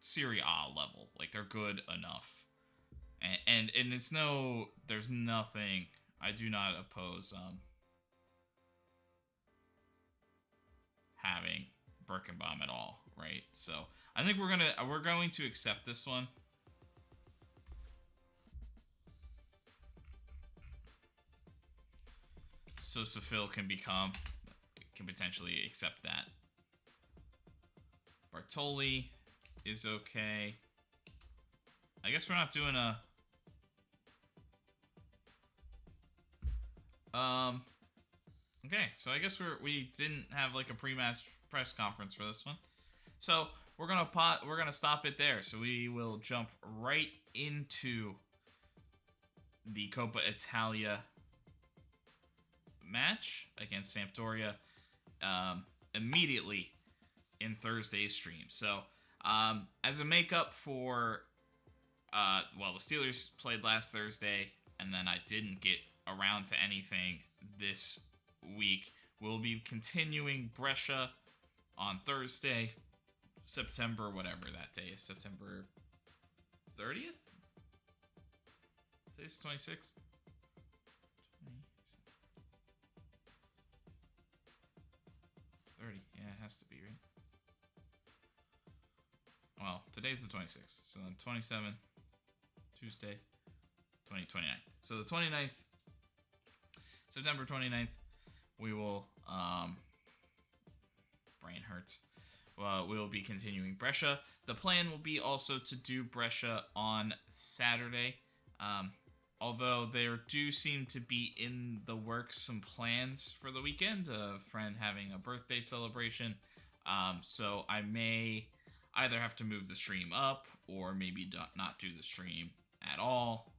Serie A level. Like, they're good enough. And it's there's nothing, I do not oppose having Birkenbaum at all, right? So I think we're going to accept this one. So Safil can potentially accept that. Bartoli is okay. I guess we're not doing a... Okay, so I guess we didn't have like a pre-match press conference for this one. So we're gonna stop it there. So we will jump right into the Coppa Italia match against Sampdoria immediately in Thursday's stream. So as a makeup for well, the Steelers played last Thursday, and then I didn't get around to anything this week. We'll be continuing Brescia on Thursday, September, whatever that day is, September 30th? Today's 26th? 30, yeah, it has to be, right? Well, today's the 26th, so then 27th, Tuesday, 29th. So the 29th, September 29th, we will, brain hurts. we'll be continuing Brescia. The plan will be also to do Brescia on Saturday. Although there do seem to be in the works some plans for the weekend, a friend having a birthday celebration. So I may either have to move the stream up or maybe not do the stream at all.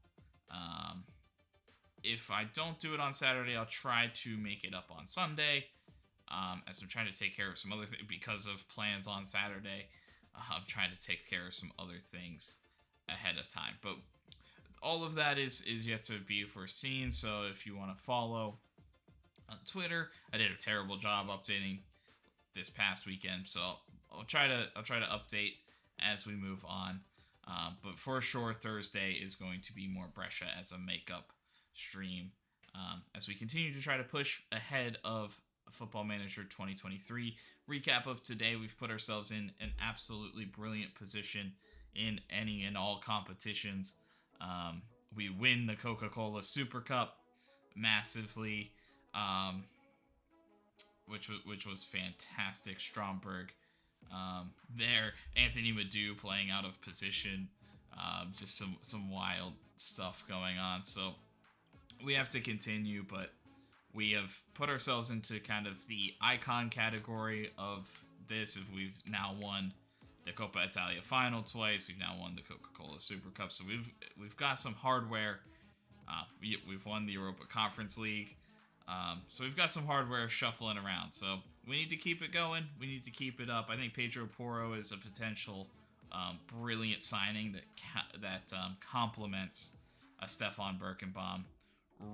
If I don't do it on Saturday, I'll try to make it up on Sunday. As I'm trying to take care of some other things because of plans on Saturday. I'm trying to take care of some other things ahead of time. But all of that is yet to be foreseen. So if you want to follow on Twitter, I did a terrible job updating this past weekend. So I'll try to update as we move on. But for sure, Thursday is going to be more Brescia as a makeup stream as we continue to try to push ahead of Football Manager 2023. Recap of today, we've put ourselves in an absolutely brilliant position in any and all competitions. We win the Coca-Cola Supercup massively, which was fantastic. Stromberg there, Anthony Madu playing out of position, just some wild stuff going on. So we have to continue, but we have put ourselves into kind of the icon category of this. If we've now won the Coppa Italia final twice, we've now won the Coca-Cola Super Cup, so we've got some hardware. We've won the Europa Conference League, so we've got some hardware shuffling around. So we need to keep it going. We need to keep it up. I think Pedro Porro is a potential brilliant signing that complements Stefan Birkenbaum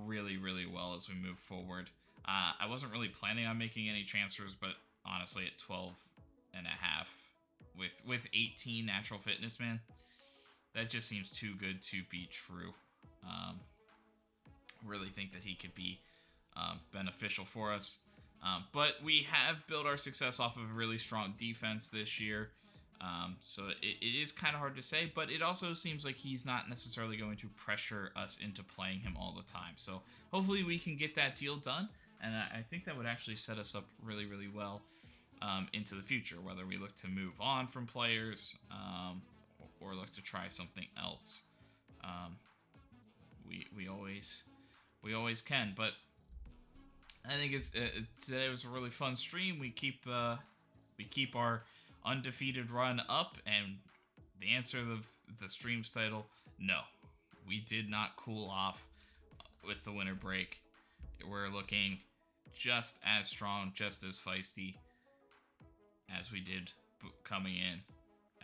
really, really well as we move forward. I wasn't really planning on making any transfers, but honestly, at 12 and a half with 18 natural fitness, man, that just seems too good to be true. Really think that he could be beneficial for us. But we have built our success off of a really strong defense this year. So it is kind of hard to say, but it also seems like he's not necessarily going to pressure us into playing him all the time. So hopefully we can get that deal done, and I think that would actually set us up really, really well into the future, whether we look to move on from players or look to try something else. We always can, but I think today was a really fun stream. We keep our undefeated run up, and the answer to the stream's title, no, we did not cool off with the winter break. We're looking just as strong, just as feisty as we did coming in.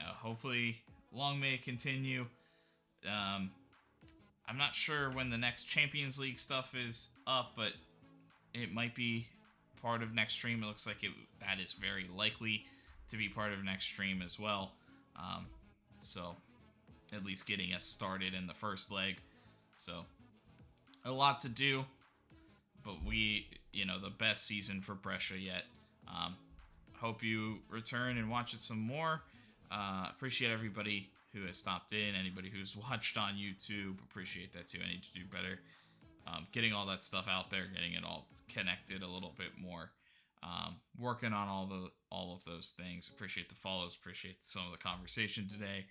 Hopefully long may it continue. I'm not sure when the next Champions League stuff is up, but it might be part of next stream. It looks like that is very likely to be part of next stream as well. So at least getting us started in the first leg. So a lot to do, but the best season for Brescia yet. Hope you return and watch it some more. Appreciate everybody who has stopped in, anybody who's watched on YouTube. Appreciate that too. I need to do better getting all that stuff out there, getting it all connected a little bit more. Working on all of those things. Appreciate the follows. Appreciate some of the conversation today.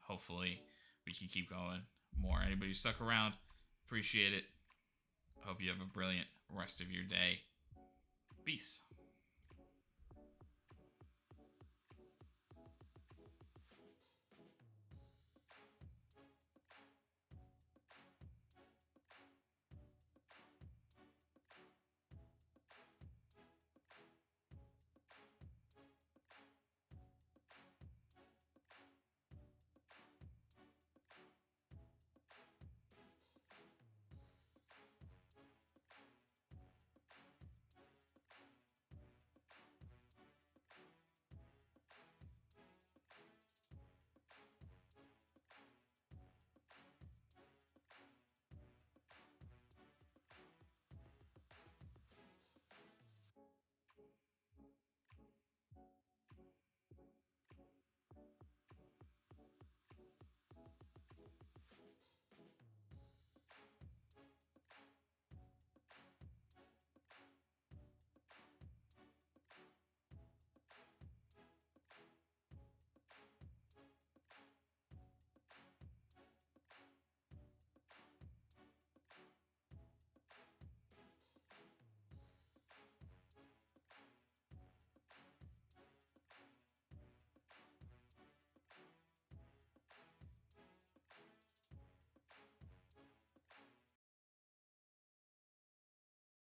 Hopefully we can keep going more. Anybody who stuck around, appreciate it. Hope you have a brilliant rest of your day. Peace.